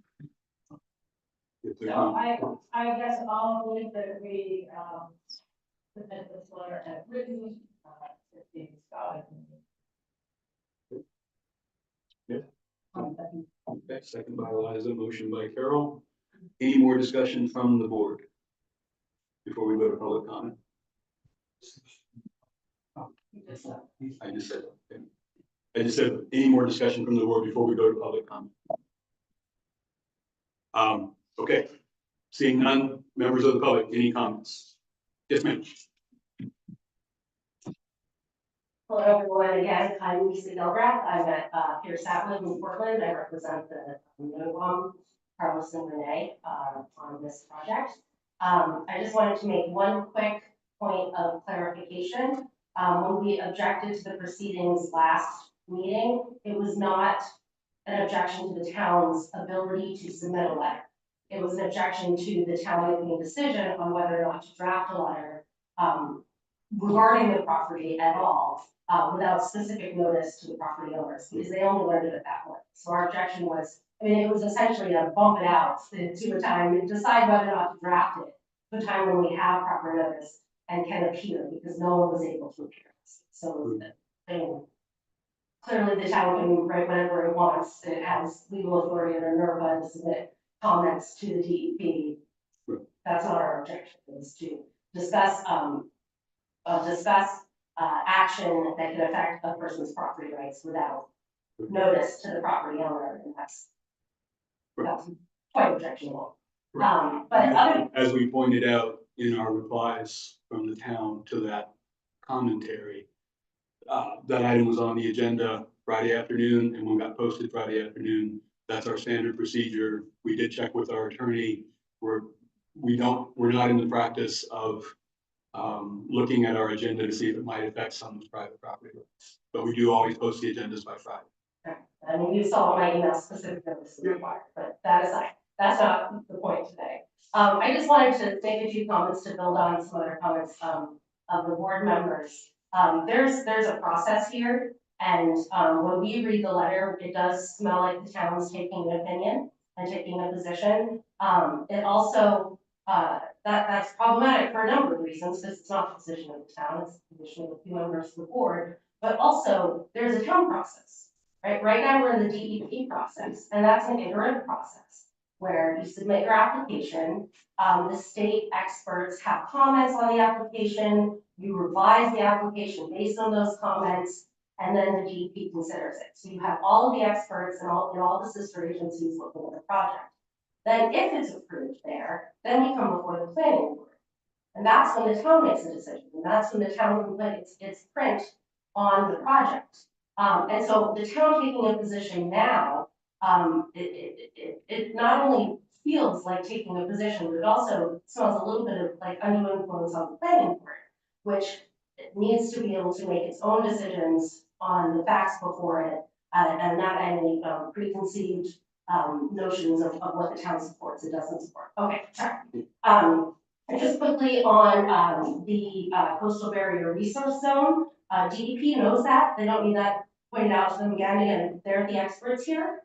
Speaker 1: there's
Speaker 7: So
Speaker 1: no-
Speaker 7: I guess I'll move that we, submit this letter as written, if the Scott.
Speaker 1: Okay, second by Eliza, motion by Carol. Any more discussion from the board? Before we go to public comment? I just said, okay. I just said, any more discussion from the board before we go to public comment? Okay, seeing none, members of the public, any comments? Yes, ma'am.
Speaker 9: Hello, everyone. Again, I'm Lisa Gilrath. I'm at Pierce Atwood in Portland. I represent the Noam, Carlos and Renee on this project. I just wanted to make one quick point of clarification. When we objected to the proceedings last meeting, it was not an objection to the town's ability to submit a letter. It was an objection to the town making a decision on whether or not to draft a letter regarding the property at all, without specific notice to the property owners, because they only learned it at that point. So our objection was, I mean, it was essentially a bump it out to a time and decide whether or not to draft it, to a time when we have proper notice and can appear, because no one was able to appear. So, I mean, clearly the town can write whatever it wants. It has legal authority under NERPA to submit comments to the DEP. That's not our objection, is to discuss, action that can affect a person's property rights without notice to the property owner, and that's quite objectionable. But other,
Speaker 1: As we pointed out in our replies from the town to that commentary, that item was on the agenda Friday afternoon and when got posted Friday afternoon. That's our standard procedure. We did check with our attorney. We're not in the practice of looking at our agenda to see if it might affect someone's private property rights. But we do always post the agendas by Friday.
Speaker 9: I mean, you saw my email specifically, this is required, but that aside, that's not the point today. I just wanted to make a few comments to build on some other comments of the board members. There's a process here, and when we read the letter, it does smell like the town's taking an opinion and taking a position. It also, that's problematic for a number of reasons, because it's not the position of the town, it's the position of a few members of the board, but also there's a town process. Right now, we're in the DEP process, and that's an iterative process where you submit your application. The state experts have comments on the application. You revise the application based on those comments, and then the DEP considers it. So you have all of the experts and all the sister agencies looking at the project. Then, if it's approved there, then we come before the planning board, and that's when the town makes a decision, and that's when the town can put its print on the project. And so the town taking a position now, it not only feels like taking a position, but it also smells a little bit of like undue influence on the planning board, which needs to be able to make its own decisions on the facts before it, and not any preconceived notions of what the town supports and doesn't support. Okay, sorry. And just quickly on, the coastal barrier resource zone, DEP knows that, they don't need that pointed out to them again, and they're the experts here.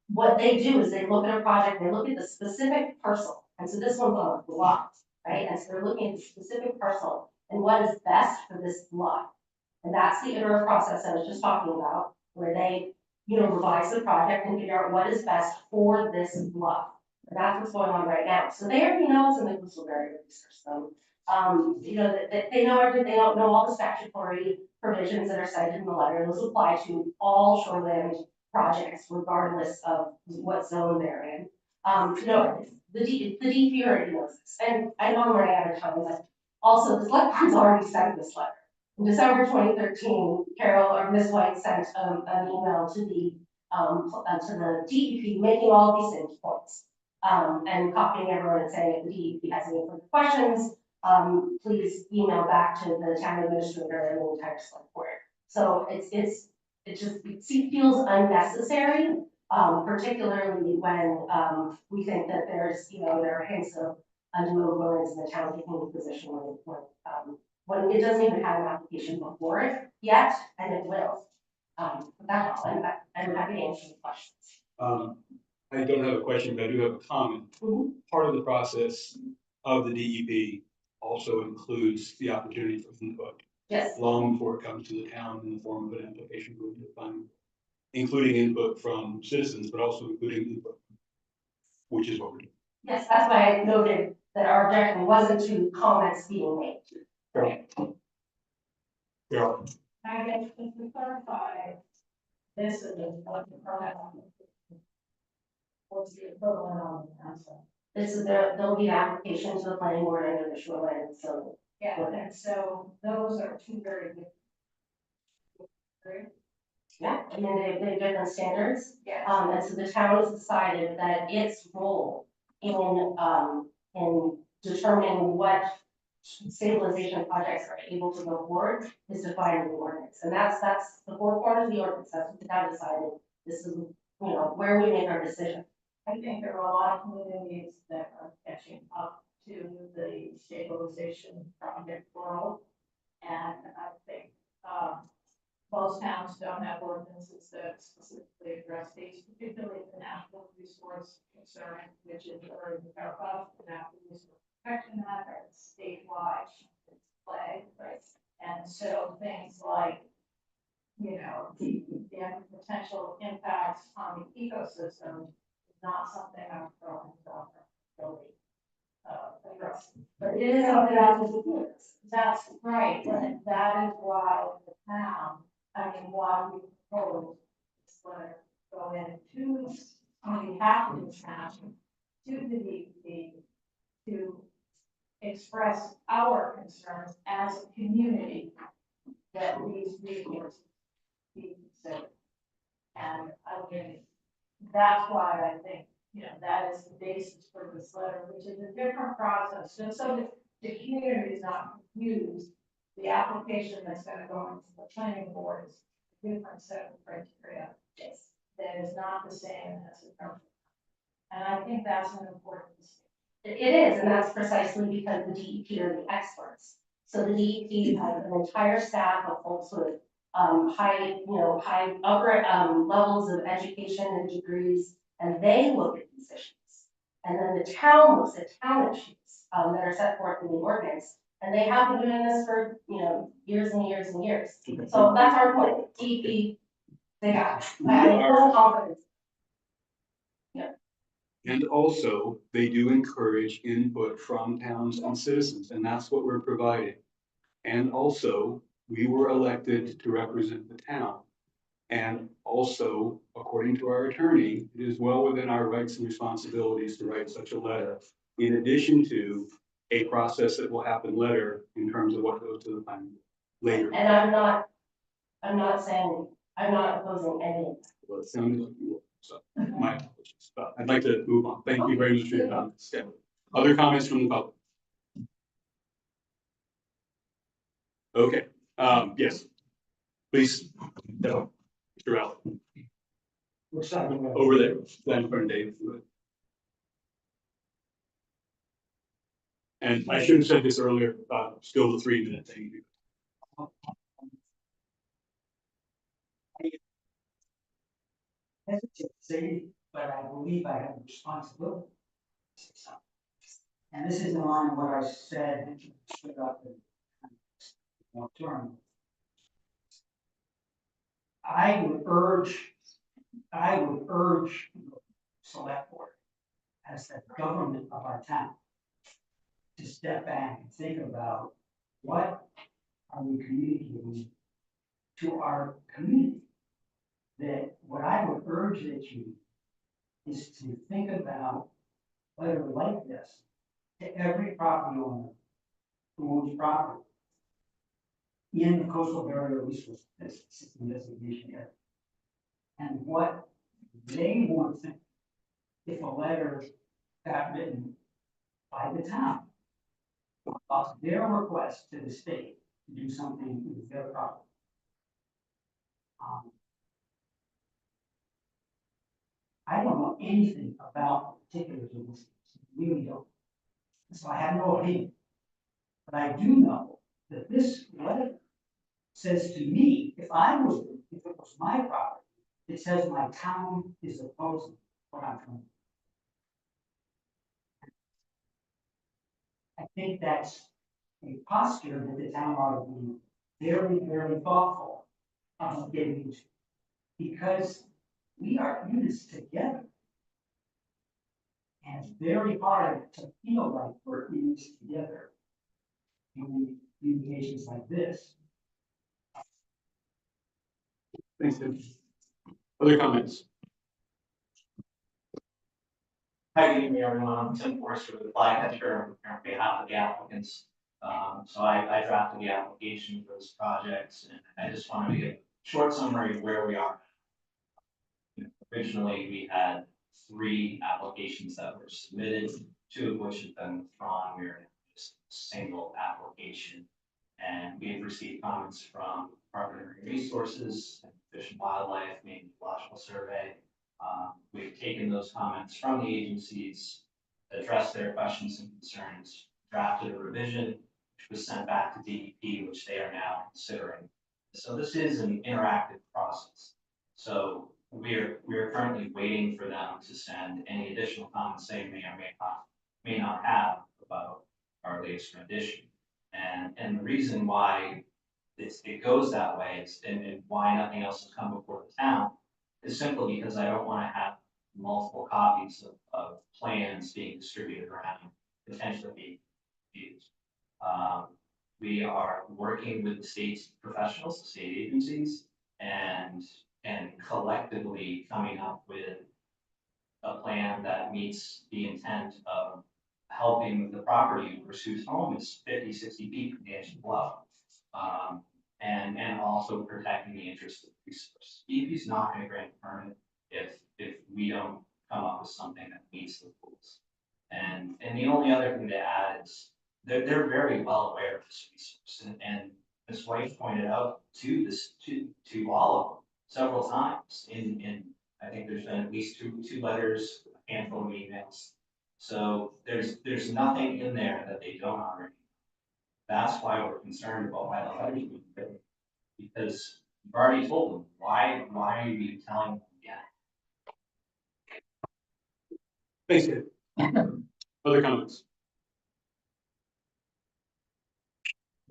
Speaker 9: What they do is they look at a project, they look at the specific parcel, and so this one's on a block, right? And so they're looking at the specific parcel and what is best for this block. And that's the iterative process I was just talking about, where they, revise the project and figure out what is best for this block. And that's what's going on right now. So they already know it's in the coastal barrier research zone. That they know everything, they don't know all the statutory provisions that are cited in the letter. Those apply to all shoreland projects, regardless of what zone they're in. The DEP already knows this, and I know I'm running out of time, but also the select board's already sent this letter. In December 2013, Carol or Ms. White sent an email to the DEP making all these same points. And copying everyone and saying if the DEP has any further questions, please email back to the town administrator and the entire select board. So it feels unnecessary, particularly when we think that there are hints of undue influence in the town taking a position when it doesn't even have an application before it yet, and it will. That's all, I'm happy to answer the questions.
Speaker 1: I don't have a question, but I do have a comment. Part of the process of the DEP also includes the opportunity for input.
Speaker 9: Yes.
Speaker 1: Long before it comes to the town in the form of an application for the fund, including input from citizens, but also including input, which is what we're doing.
Speaker 9: Yes, that's why I noted that our objection wasn't to comments being made. Right.
Speaker 1: Yeah.
Speaker 7: I guess just to clarify, this is what the permit. What's the equivalent on the council?
Speaker 9: There'll be an application to the planning board under the shoreline, so.
Speaker 7: Yeah, and so those are two very different.
Speaker 9: Yeah, I mean, they have different standards.
Speaker 7: Yeah.
Speaker 9: And so the town has decided that its role in determining what stabilization projects are able to go forward is defined in the ordinance. And that's the four corners of the ordinance. That's what the town decided. This is, where we make our decision.
Speaker 7: I think there are a lot of communities that are catching up to the stabilization project world. And I think, most towns don't have ordinances that specifically address these, particularly the natural resource concern, which is already about the natural resource protection act, or statewide play, right? And so things like, the potential impacts on the ecosystem is not something I'm throwing out really address. But it is something that is, that's right, and that is why the town, why we propose this letter go in on behalf of the town to the DEP to express our concerns as a community that these resources be considered. And that's why I think, that is the basis for this letter, which is a different process, just so that the community is not confused. The application that's going to go into the planning board is a different set of criteria. Yes. That is not the same as a permit. And I think that's an important distinction.
Speaker 9: It is, and that's precisely because the DEP are the experts. So the DEP has an entire staff of folks with high upper levels of education and degrees, and they look at these issues. And then the town looks at town issues that are set forth in the ordinance, and they have been doing this for years and years and years. So that's our point. DEP, they got it. I have full confidence.
Speaker 1: And also, they do encourage input from towns and citizens, and that's what we're providing. And also, we were elected to represent the town. And also, according to our attorney, it is well within our rights and responsibilities to write such a letter, in addition to a process that will happen later in terms of what goes to the planning later.
Speaker 9: And I'm not opposing any of that.
Speaker 1: Well, it sounded like you were, so my apologies, but I'd like to move on. Thank you very much for your comments. Yeah. Other comments from the public? Okay, yes, please, no, Mr. Allen.
Speaker 8: Which side of the way?
Speaker 1: Over there, then for Dave. And I should have said this earlier, still the 3-minute thing.
Speaker 8: Hesitate to say, but I believe I have a responsibility. to say something. And this is in line with what I said about the term. I would urge the select board as the government of our town to step back and think about what are we communicating to our community? That what I would urge that you is to think about a letter like this to every property owner who owns property in the coastal barrier resource system designation area. And what they want to think if a letter got written by the town about their request to the state to do something with their property. I don't know anything about the particulars of this, really don't. So I have no opinion. But I do know that this letter says to me, if it was my property, it says my town is opposing what I'm trying. I think that's a posture that the town ought to be very, very thoughtful about getting into. Because we are in this together. And it's very hard to feel like we're in this together in communications like this.
Speaker 1: Thanks, Tim. Other comments?
Speaker 3: Hi, good evening, everyone. I'm Tim Forrester with the Flag Catcher on behalf of the applicants. So I drafted the application for this project, and I just wanted to give a short summary of where we are. Originally, we had 3 applications that were submitted, 2 of which have been withdrawn. We are in just a single application. And we've received comments from Department of Marine Resources, Fish and Wildlife, Maine Geological Survey. We've taken those comments from the agencies, addressed their questions and concerns, drafted a revision, which was sent back to DEP, which they are now considering. So this is an interactive process. So we're currently waiting for them to send any additional comments they may or may not have about our latest rendition. And the reason why it goes that way and why nothing else has come before the town is simply because I don't want to have multiple copies of plans being distributed around, potentially being used. We are working with the state's professionals, the state agencies, and collectively coming up with a plan that meets the intent of helping the property owners whose home is 50, 60 feet from the edge of the bluff. And also protecting the interest of the resource. DEP is not going to grant a permit if we don't come up with something that meets the rules. And the only other thing to add is they're very well aware of this resource. And Ms. White pointed out to all of them several times in I think there's been at least two letters, a handful of emails. So there's nothing in there that they don't already. That's why we're concerned about why the letters were written, because you've already told them. Why are you telling them again?
Speaker 1: Thanks, Dave. Other comments?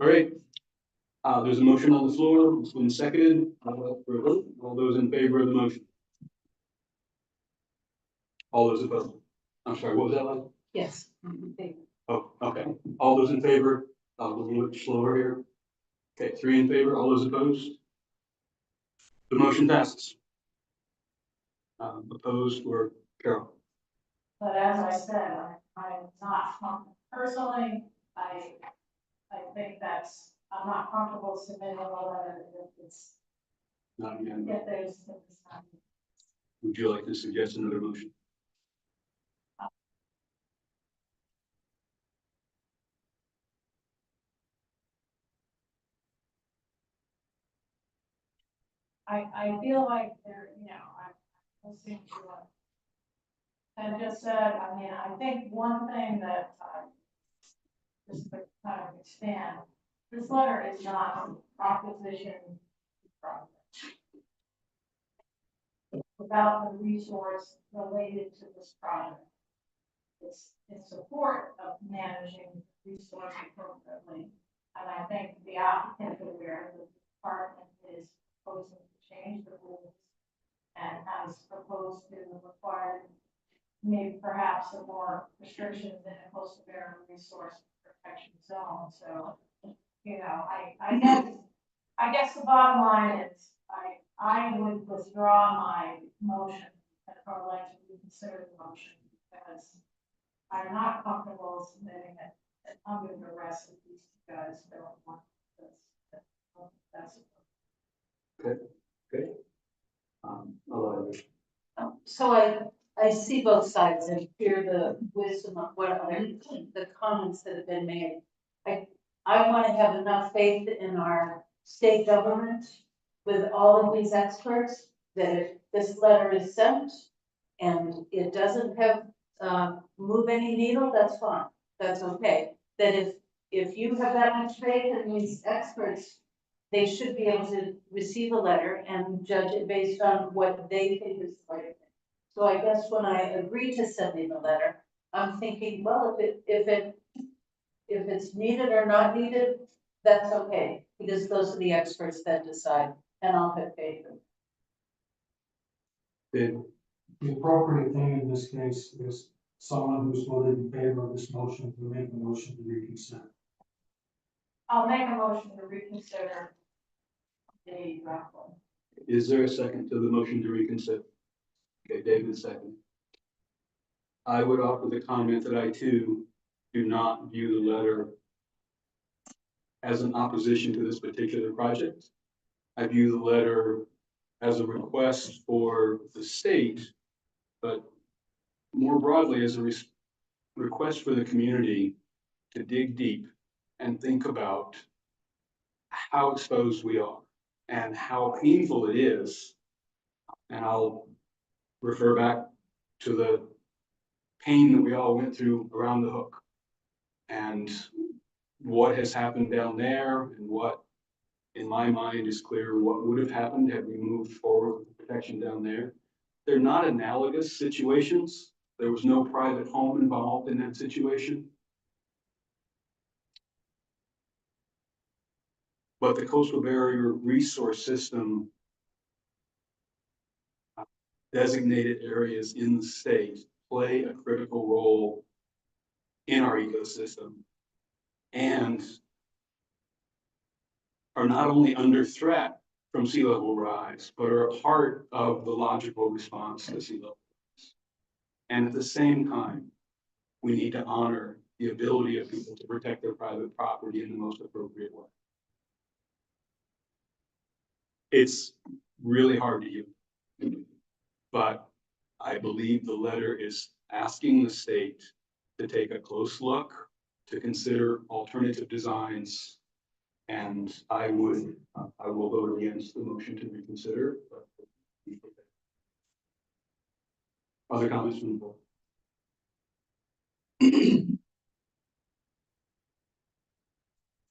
Speaker 1: All right. There's a motion on the floor. It's been seconded. For a vote. All those in favor of the motion? All those opposed? I'm sorry, what was that like?
Speaker 6: Yes.
Speaker 1: Oh, okay. All those in favor? A little bit slower here. Okay, 3 in favor. All those opposed? The motion passes. Opposed were Carol.
Speaker 7: But as I said, I'm not, personally, I think I'm not comfortable submitting a letter if it's,
Speaker 1: Not again.
Speaker 7: if there's.
Speaker 1: Would you like to suggest another motion?
Speaker 7: I feel like there, listening to what Ted just said, I mean, I think one thing that, just to kind of expand, this letter is not opposition project. About the resource related to this project. It's in support of managing resource appropriately. And I think the applicant is aware that the department is proposing to change the rules and has proposed to require maybe perhaps some more restrictions in a coastal area resource protection zone. So, you know, I guess the bottom line is I would withdraw my motion and I would like to reconsider the motion because I'm not comfortable submitting it and under the rest of these two guys don't want this. That's
Speaker 1: Okay. I'll,
Speaker 6: So I see both sides and hear the wisdom of the comments that have been made. I want to have enough faith in our state government with all of these experts that if this letter is sent and it doesn't have, move any needle, that's fine, that's okay. That if you have that much faith in these experts, they should be able to receive a letter and judge it based on what they think is the right thing. So I guess when I agree to sending the letter, I'm thinking, well, if it's needed or not needed, that's okay, because those are the experts that decide, and I'll have faith in them.
Speaker 8: The appropriate thing in this case is someone who's voted in favor of this motion to make a motion to reconsider.
Speaker 7: I'll make a motion to reconsider the draft one.
Speaker 1: Is there a second to the motion to reconsider? Okay, David, second. I would offer the comment that I too do not view the letter as an opposition to this particular project. I view the letter as a request for the state, but more broadly as a request for the community to dig deep and think about how exposed we are and how painful it is. And I'll refer back to the pain that we all went through around the hook and what has happened down there and what, in my mind, is clear what would have happened had we moved forward with the protection down there. They're not analogous situations. There was no private home involved in that situation. But the coastal barrier resource system designated areas in the state play a critical role in our ecosystem and are not only under threat from sea level rise, but are a part of the logical response to sea level rise. And at the same time, we need to honor the ability of people to protect their private property in the most appropriate way. It's really hard to hear, but I believe the letter is asking the state to take a close look, to consider alternative designs, and I will vote against the motion to reconsider. But other comments from the board?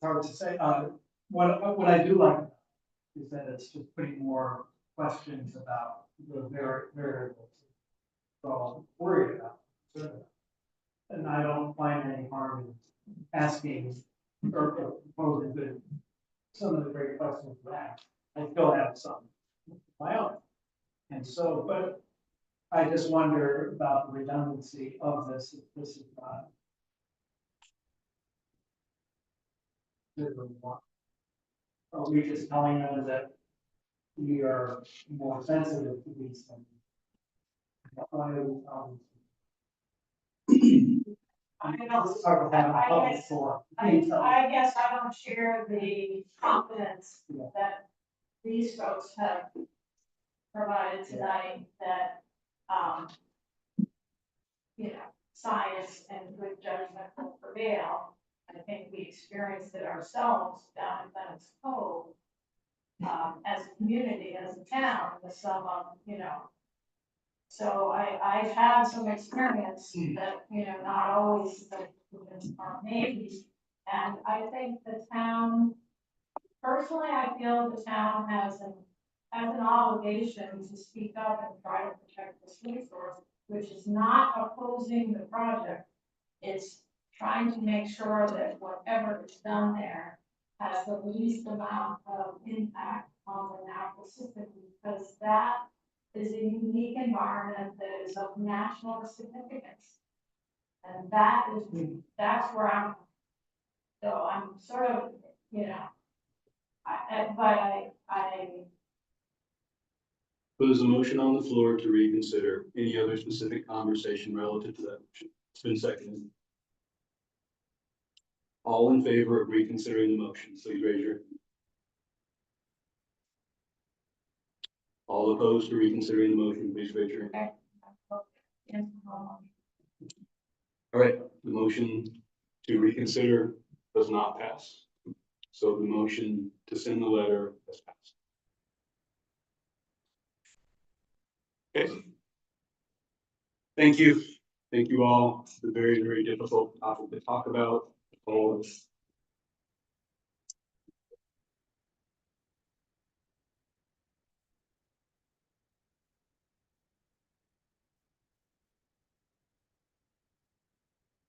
Speaker 5: Hard to say, what I do like is that it's just putting more questions about the variables. So I'm worried about. And I don't find any harm in asking or proposing that some of the great questions you asked. I still have some of my own. And so, but I just wonder about the redundancy of this, if this is not. Are we just telling them that we are more sensitive to these things? Why are we telling them?
Speaker 7: I
Speaker 5: Let's
Speaker 7: don't,
Speaker 5: start with having a
Speaker 7: I
Speaker 5: public
Speaker 7: guess-
Speaker 5: forum.
Speaker 7: I guess I don't share the confidence
Speaker 5: Yeah.
Speaker 7: that these folks have provided tonight that, you know, science and good judgment will prevail. I think we experienced it ourselves down in Venice Cove, as a community, as a town, with some of, you know, So I've had some experience that, not always are maybe. And I think the town, personally, I feel the town has an obligation to speak up and try to protect this resource, which is not opposing the project. It's trying to make sure that whatever is done there has the least amount of impact on the natural system, because that is a unique environment that is of national significance. And that's where I'm sort of, I
Speaker 1: So there's a motion on the floor to reconsider. Any other specific conversation relative to that motion? It's been seconded. All in favor of reconsidering the motion, please raise your hand. All opposed to reconsidering the motion, please raise your hand. All right, the motion to reconsider does not pass. So the motion to send the letter has passed. Okay. Thank you. Thank you all. It's a very, very difficult topic to talk about. All of this.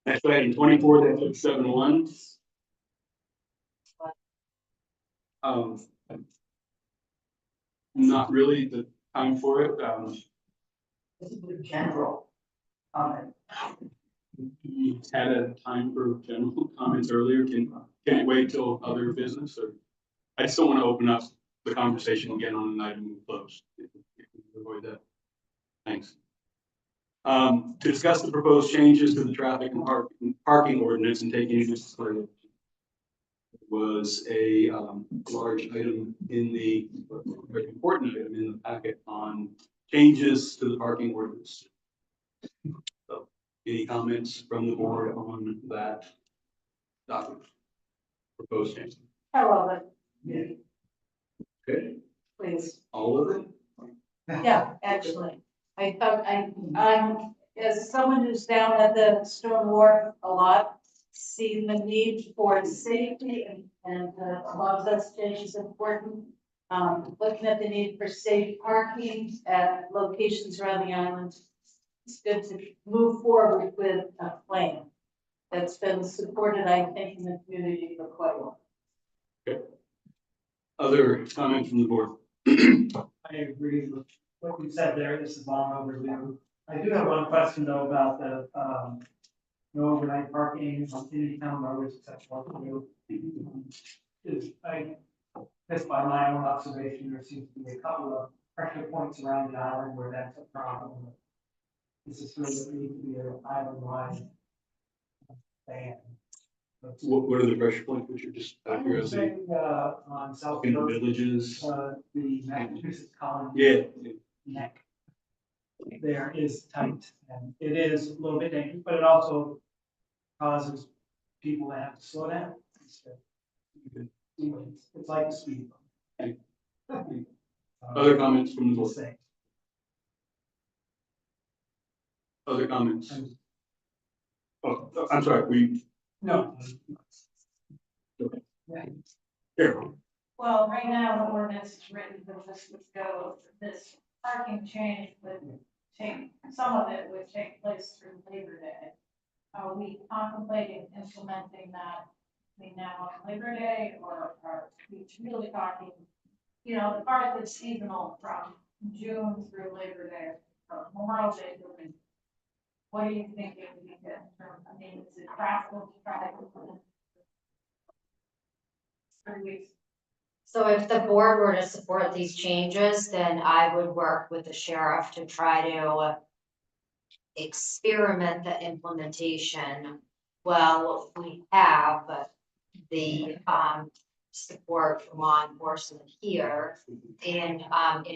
Speaker 1: Next item 24-71. Not really the time for it.
Speaker 5: This is the general comment.
Speaker 1: You had a time for general comments earlier. Can it wait till other business, or I just don't want to open up the conversation again on an item we closed. If we can avoid that. Thanks. To discuss the proposed changes to the traffic and parking ordinance and take any discipline was a large item in the, very important item in the packet on changes to the parking ordinance. So, any comments from the board on that document? Proposed change?
Speaker 6: I love it,
Speaker 1: Okay,
Speaker 6: please.
Speaker 1: all of it?
Speaker 6: Yeah, actually, I thought, I'm, as someone who's down at the Stone Wharf a lot, see the need for safety and a lot of that change is important. Looking at the need for safe parking at locations around the island, it's good to move forward with a plan that's been supported, I think, in the community for quite a while.
Speaker 1: Other comments from the board?
Speaker 5: I agree with what you said there. This is long overdue. I do have one question though about the, no overnight parking on city town roads, such what to do. Just by my own observation, there seems to be a couple of pressure points around the island where that's a problem. This is really need to be an island-wide ban.
Speaker 1: What are the pressure points, which are just out
Speaker 5: I
Speaker 1: of
Speaker 5: would
Speaker 1: curiosity?
Speaker 5: say, on South
Speaker 1: In the
Speaker 5: Coast,
Speaker 1: villages?
Speaker 5: the Massachusetts colony.
Speaker 1: Yeah,
Speaker 5: Neck there is tight, and it is a little bit dangerous, but it also causes people to have to slow down. It's like a speed bump.
Speaker 1: other comments from the board?
Speaker 5: Just saying.
Speaker 1: Other comments? Oh, I'm sorry,
Speaker 5: No.
Speaker 1: here.
Speaker 7: Well, right now, the ordinance is written that this would go, this parking change would take, some of it would take place through Labor Day. Are we contemplating implementing that between now and Labor Day, or are we really talking, the part that's seasonal from June through Labor Day, or Memorial Day through? What do you think it would be good in terms, is it practical to try to implement 3 weeks?
Speaker 2: So if the board were to support these changes, then I would work with the sheriff to try to experiment the implementation. Well, we have the support from law enforcement here in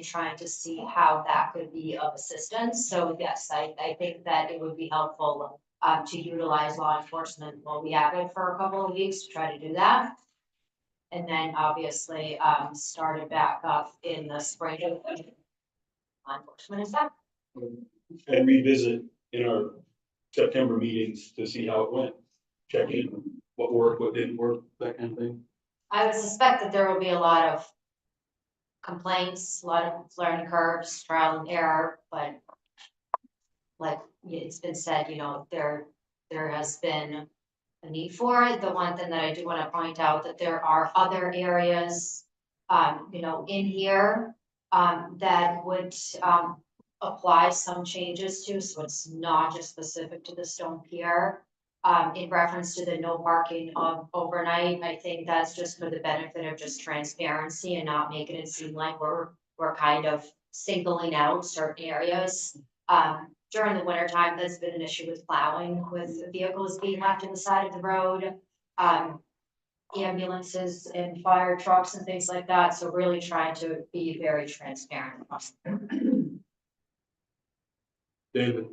Speaker 2: trying to see how that could be of assistance. So yes, I think that it would be helpful to utilize law enforcement while we have it for a couple of weeks to try to do that. And then obviously, start it back up in the spring. Law enforcement is back.
Speaker 1: and revisit in our September meetings to see how it went. Check in, what worked, what didn't work, that kind of thing.
Speaker 2: I would suspect that there will be a lot of complaints, a lot of learning curves, trial and error, but like it's been said, you know, there has been a need for it. The one thing that I do want to point out that there are other areas, you know, in here, that would, apply some changes to, so it's not just specific to the Stone Pier. In reference to the no parking overnight, I think that's just for the benefit of just transparency and not making it seem like we're kind of singling out certain areas. During the winter time, there's been an issue with plowing, with vehicles being left on the side of the road. Ambulances and fire trucks and things like that, so really trying to be very transparent.
Speaker 1: David,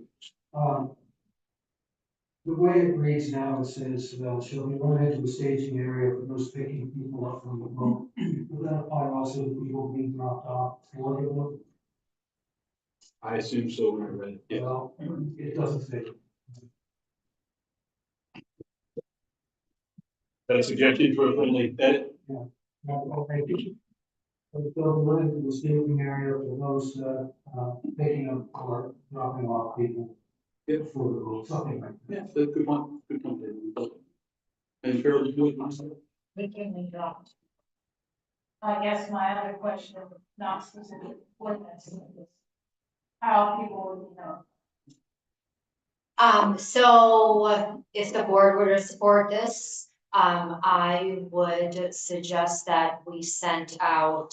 Speaker 8: The way it reads now, it says, shall be run into a staging area for those picking people up from the boat. Will that apply also to people being dropped off for the boat?
Speaker 1: I assume so when I read it. Yeah.
Speaker 8: Well, it doesn't say.
Speaker 1: That a suggestion for a friendly edit?
Speaker 8: No, okay. So they'll run into the staging area for those, picking up or dropping off people.
Speaker 1: Yeah.
Speaker 8: For the boat, something like that.
Speaker 1: Yeah, that's a good one, David. And Carol, you do it myself?
Speaker 7: We can be dropped. I guess my other question, not specific ordinance, is how people would know.
Speaker 2: So if the board were to support this, I would suggest that we sent out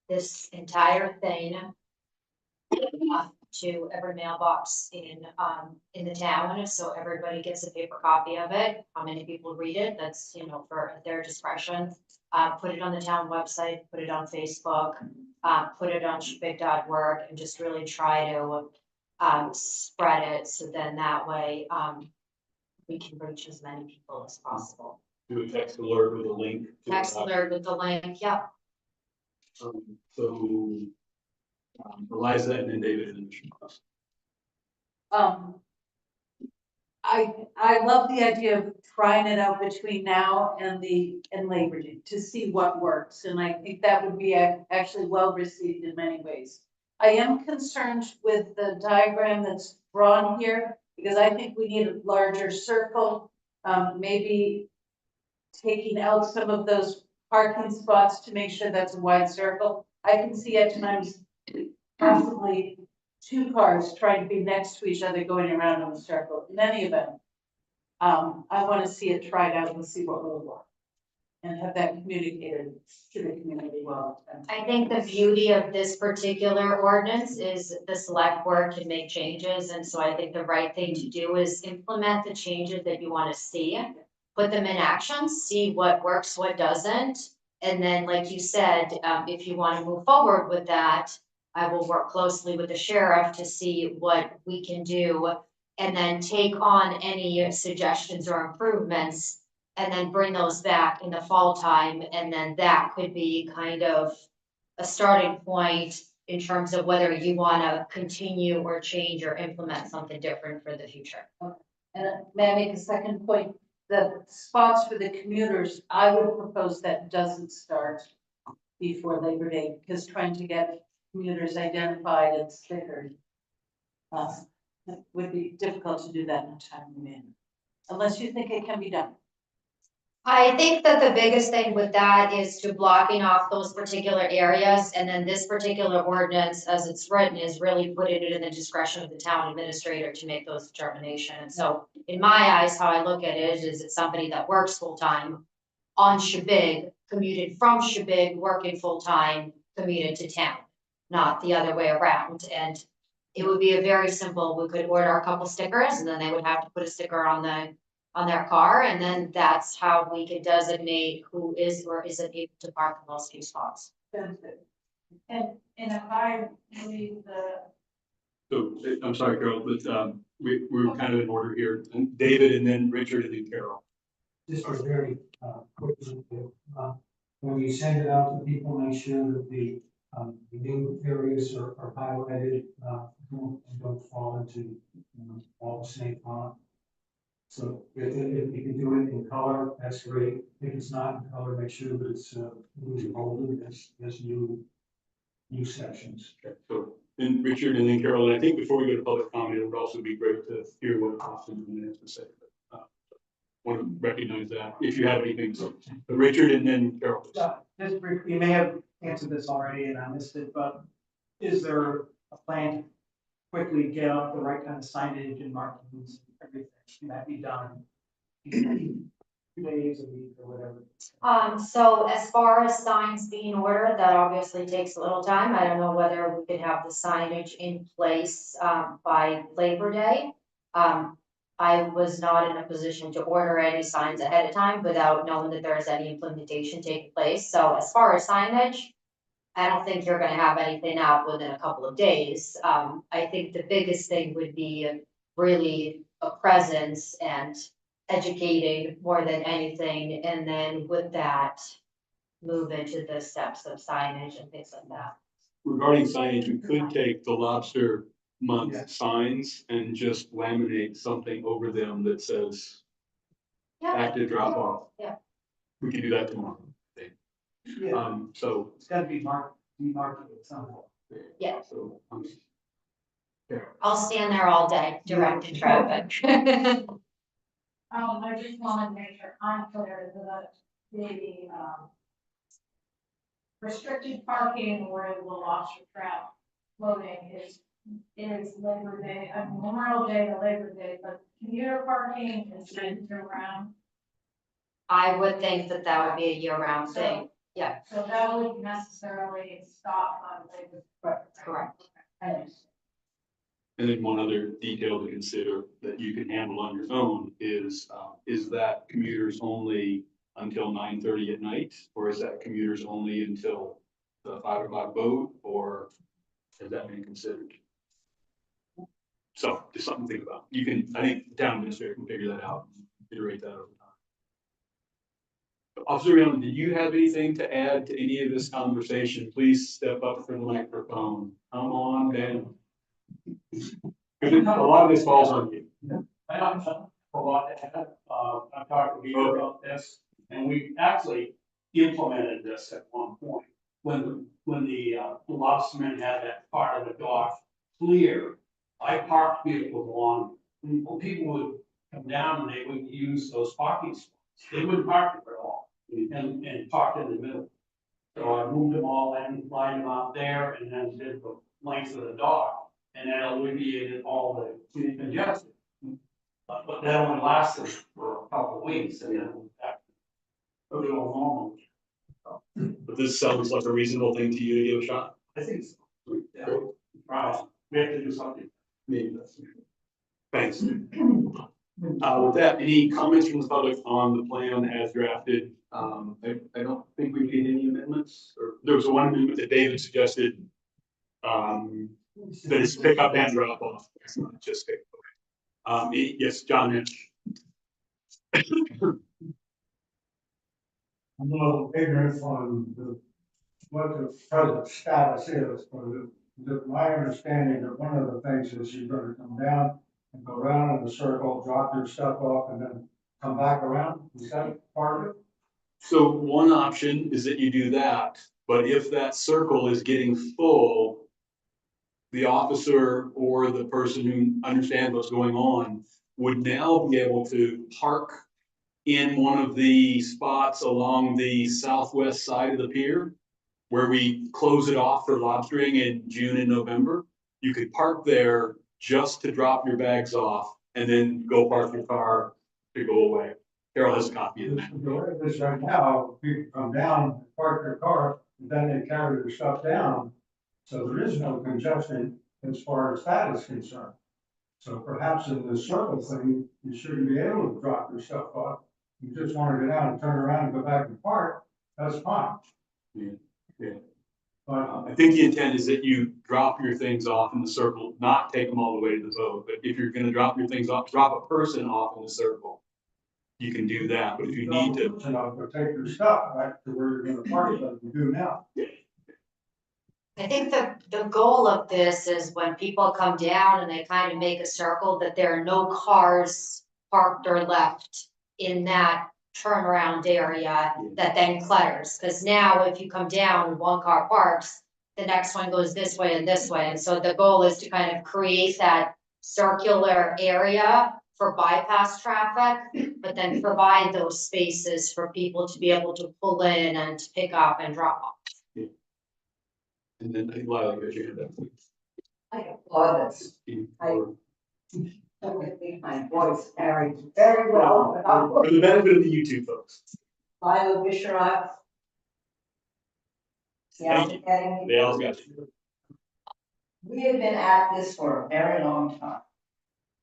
Speaker 2: this entire thing to every mailbox in the town, so everybody gets a paper copy of it. How many people read it, that's, you know, for their discretion. Put it on the town website, put it on Facebook, put it on shebig.org, and just really try to spread it, so then that way, we can reach as many people as possible.
Speaker 1: Do a text alert with a link. to the
Speaker 2: Text alert with the link, yep.
Speaker 1: So, Eliza and then David and
Speaker 6: I love the idea of trying it out between now and Labor Day to see what works, and I think that would be actually well received in many ways. I am concerned with the diagram that's drawn here, because I think we need a larger circle, maybe taking out some of those parking spots to make sure that's a wide circle. I can see at times possibly two cars trying to be next to each other going around in a circle. In any event, I want to see it tried out and see what will work, and have that communicated to the community well.
Speaker 2: I think the beauty of this particular ordinance is the select board can make changes, and so I think the right thing to do is implement the changes that you want to see. Put them in action, see what works, what doesn't, and then, like you said, if you want to move forward with that, I will work closely with the sheriff to see what we can do, and then take on any suggestions or improvements, and then bring those back in the fall time, and then that could be kind of a starting point in terms of whether you want to continue or change or implement something different for the future.
Speaker 6: And may I make a second point? The spots for the commuters, I would propose that doesn't start before Labor Day, because trying to get commuters identified and stickered would be difficult to do that in a timely manner, unless you think it can be done.
Speaker 2: I think that the biggest thing with that is to blocking off those particular areas, and then this particular ordinance, as it's written, is really putting it in the discretion of the town administrator to make those determinations. So in my eyes, how I look at it is it's somebody that works full-time on Shebig, commuted from Shebig, working full-time, commuted to town, not the other way around. And it would be a very simple, we could order a couple stickers, and then they would have to put a sticker on their car, and then that's how we could designate who is or isn't able to park in those few spots.
Speaker 7: And if I read the,
Speaker 1: So, I'm sorry, Carol, but, we're kind of in order here, and David and then Richard and then Carol.
Speaker 8: Just a very quick, when you send it out to people, make sure that the The new areas are highlighted, and don't fall into, all the same font. So if you can do it in color, that's great. If it's not in color, make sure that it's bolded as new sections.
Speaker 1: Okay, so, and Richard and then Carol, and I think before we go to public comment, it would also be great to hear what Austin has to say. Want to recognize that, if you have anything, so, but Richard and then Carol.
Speaker 5: Just briefly, you may have answered this already and I missed it, but is there a plan to quickly get up the right kind of signage and markings and everything? Can that be done? 2 days, a week, or whatever?
Speaker 2: So as far as signs being ordered, that obviously takes a little time. I don't know whether we could have the signage in place, by Labor Day. I was not in a position to order any signs ahead of time without knowing that there's any implementation taking place. So as far as signage, I don't think you're gonna have anything out within a couple of days. I think the biggest thing would be really a presence and educating more than anything, and then with that, move into the steps of signage and things like that.
Speaker 1: Regarding signage, we could take the Lobster
Speaker 5: Yeah.
Speaker 1: Month signs and just laminate something over them that says
Speaker 2: Yeah,
Speaker 1: active drop off.
Speaker 2: Yeah.
Speaker 1: We could do that tomorrow, I think.
Speaker 5: Yeah,
Speaker 1: So,
Speaker 5: it's gotta be demarcated somehow.
Speaker 2: Yeah.
Speaker 1: so,
Speaker 2: I'll stand there all day directing traffic.
Speaker 7: I just wanted to make sure I'm clear that the, restricted parking where the lobster trap loading is Labor Day, Memorial Day to Labor Day, but commuter parking is year round.
Speaker 2: I would think that that would be a year-round thing. Yeah.
Speaker 7: So that wouldn't necessarily stop on Labor Day.
Speaker 2: Correct.
Speaker 1: and then one other detail to consider that you can handle on your own is that commuters only until 9:30 at night? Or is that commuters only until the 5 o'clock vote, or has that been considered? So, just something to think about. You can, I think the town administrator can figure that out, and iterate that over time. Officer Allen, did you have anything to add to any of this conversation? Please step up to the microphone. Come on, Dan. Because a lot of this falls on you.
Speaker 10: I don't know a lot to add. I talked to Peter about this, and we actually implemented this at one point. When the lobstermen had that part of the dock clear, I parked vehicles along, and people would come down and they would use those parking spots. They wouldn't park there at all, and park in the middle. So I moved them all in, lined them out there, and then did the length of the dock, and that alleviated all the congestion. But that only lasted for a couple of weeks, and then it was back to normal.
Speaker 1: But this sounds like a reasonable thing to you to give a shot.
Speaker 10: I think so. Yeah. Right. We have to do something.
Speaker 1: Maybe that's. Thanks. With that, any comments from the public on the plan as drafted? I don't think we made any amendments, or there was one amendment that David suggested. That is pick up and drop off. It's not just pick. Yes, John.
Speaker 8: I'm a little ignorant on what the present status is, but my understanding that one of the things is you're gonna come down and go around in a circle, drop your stuff off, and then come back around. Is that part of it?
Speaker 1: So one option is that you do that, but if that circle is getting full, the officer or the person who understands what's going on would now be able to park in one of the spots along the southwest side of the pier, where we close it off for lobstering in June and November. You could park there just to drop your bags off and then go park your car to go away. Carol has a copy of that.
Speaker 8: The way it is right now, people come down, park their car, and then they carry their stuff down. So there is no congestion as far as that is concerned. So perhaps in the circle thing, you shouldn't be able to drop your stuff off. You just want to get out and turn around and go back and park, that's fine.
Speaker 1: Yeah.
Speaker 8: But
Speaker 1: I think the intent is that you drop your things off in the circle, not take them all the way to the boat. But if you're gonna drop your things off, drop a person off in the circle. You can do that, but if you need to.
Speaker 8: But take your stuff back to where you're gonna park, like you do now.
Speaker 2: I think the goal of this is when people come down and they kind of make a circle, that there are no cars parked or left in that turnaround area that then clutters. Cause now if you come down and one car parks, the next one goes this way and this way. And so the goal is to kind of create that circular area for bypass traffic, but then provide those spaces for people to be able to pull in and to pick up and drop off.
Speaker 1: And then I think Lila, you got your hand up.
Speaker 11: I applaud this. Don't think my voice carries very well.
Speaker 1: For the benefit of the YouTube folks.
Speaker 11: Lila Bisharoff.
Speaker 1: Thank you. They all got you.
Speaker 11: We have been at this for a very long time.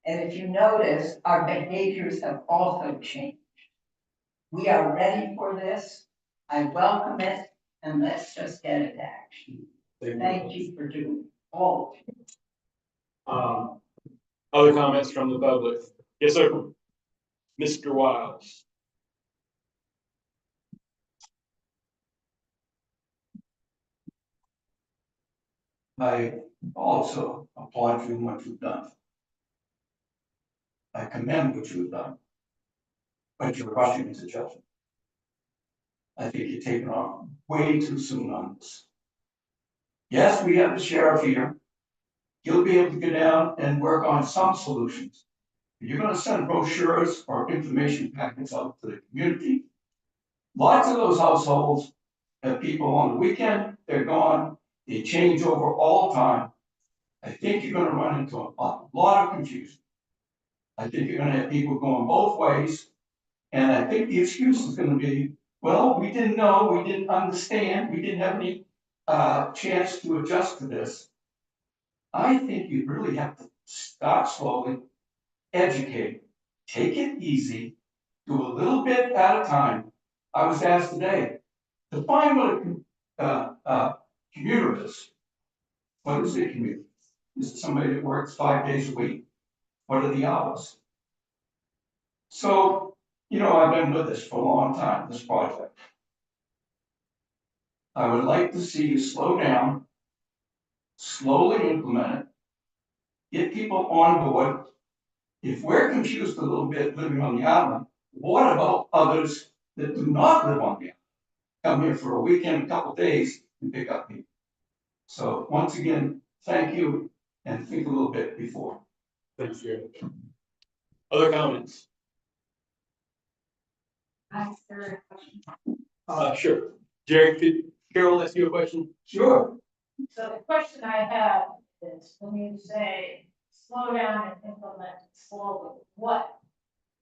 Speaker 11: And if you notice, our behaviors have also changed. We are ready for this. I welcome it, and let's just get it to action. Thank you for doing all of it.
Speaker 1: Other comments from the public? Yes, sir. Mr. Wiles.
Speaker 12: I also applaud you on what you've done. I commend what you've done. But you're rushing into judgment. I think you're taking off way too soon on this. Yes, we have the sheriff here. He'll be able to get down and work on some solutions. You're gonna send brochures or information packets out to the community. Lots of those households have people on the weekend, they're gone, they change over all the time. I think you're gonna run into a lot of confusion. I think you're gonna have people going both ways. And I think the excuse is gonna be, well, we didn't know, we didn't understand, we didn't have any chance to adjust to this. I think you really have to start slowly, educate, take it easy, do a little bit at a time. I was asked today, define what a commuter is. What is a commuter? Is it somebody that works 5 days a week? What are the hours? So, you know, I've been with this for a long time, this project. I would like to see you slow down, slowly implement it, get people on board. If we're confused a little bit living on the island, what about others that do not live on the island? Come here for a weekend, a couple of days, and pick up people. So once again, thank you, and think a little bit before.
Speaker 1: Thanks, Jerry. Other comments? Sure. Jerry, could Carol ask you a question?
Speaker 12: Sure.
Speaker 7: So the question I have is, when you say slow down and implement slowly, what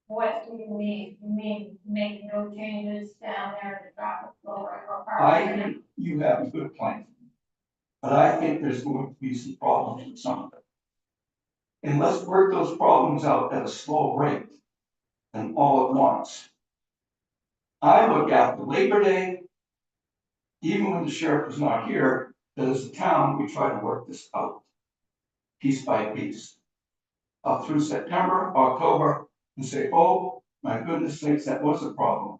Speaker 7: do you mean? You mean make no changes down there to traffic flow or
Speaker 12: I
Speaker 7: parking?
Speaker 12: think you have a good plan, but I think there's going to be some problems with some of it. And let's work those problems out at a slow rate and all at once. I look after Labor Day, even when the sheriff is not here, that as a town, we try to work this out piece by piece. Up through September, October, and say, oh, my goodness sakes, that was a problem.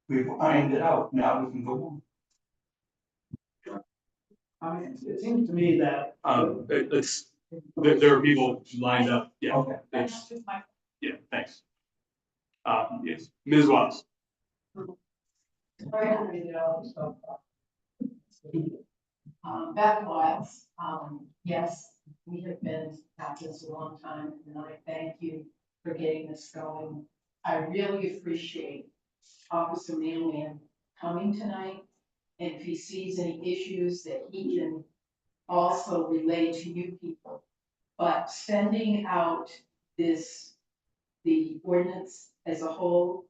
Speaker 12: We've ironed it out, now we can go on.
Speaker 5: I mean, it seems to me that,
Speaker 1: There are people lined up. Yeah.
Speaker 12: Okay.
Speaker 1: Thanks.
Speaker 7: That's just my
Speaker 1: Yeah, thanks. Yes, Ms. Wiles.
Speaker 6: Beth Wiles, yes, we have been at this a long time, and I thank you for getting this going. I really appreciate Officer Manley coming tonight, and if he sees any issues that he can also relay to you people. But sending out the ordinance as a whole,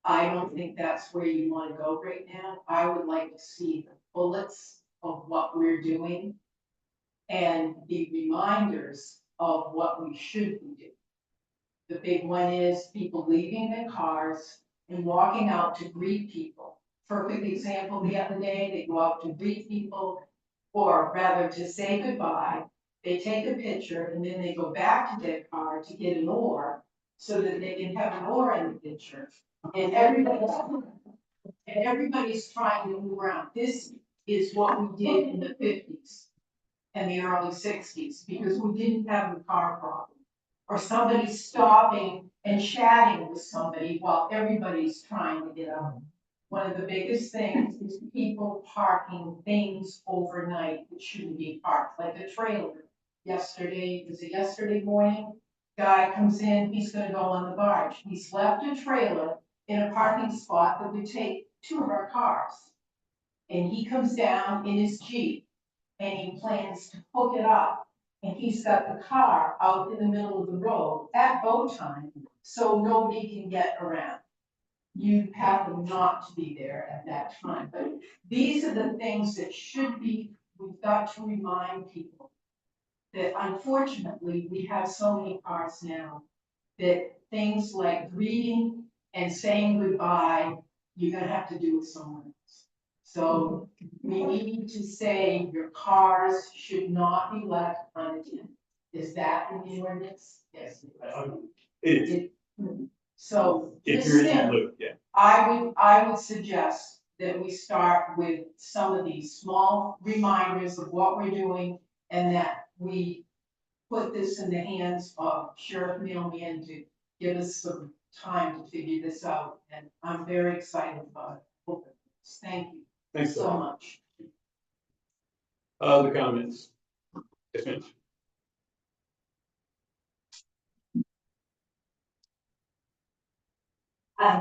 Speaker 6: I don't think that's where you want to go right now. I would like to see the bullets of what we're doing and the reminders of what we should be doing. The big one is people leaving their cars and walking out to greet people. Perfect example, the other day, they go out to greet people, or rather to say goodbye. They take a picture and then they go back to their car to get an oar so that they can have an oar in the picture. And everybody's trying to move around. This is what we did in the 50s and the early 60s, because we didn't have the car problem. Or somebody stopping and chatting with somebody while everybody's trying to get out. One of the biggest things is people parking things overnight that shouldn't be parked, like a trailer. Yesterday morning? Guy comes in, he's gonna go on the barge. He's left a trailer in a parking spot that would take 2 of our cars. And he comes down in his Jeep and he plans to hook it up. And he's got the car out in the middle of the road at boat time, so nobody can get around. You happen not to be there at that time, but these are the things that should be, we've got to remind people that unfortunately, we have so many cars now that things like greeting and saying goodbye, you're gonna have to do with someone else. So we need to say your cars should not be left unattended. Is that in the ordinance? Yes.
Speaker 1: It is,
Speaker 6: So
Speaker 1: if
Speaker 6: this
Speaker 1: you're in that
Speaker 6: thing,
Speaker 1: loop, yeah.
Speaker 6: I would suggest that we start with some of these small reminders of what we're doing and that we put this in the hands of Sheriff Mailman to give us some time to figure this out. And I'm very excited about it. Thank you
Speaker 1: Thanks
Speaker 6: so
Speaker 1: so
Speaker 6: much.
Speaker 1: Other comments? Yes, ma'am.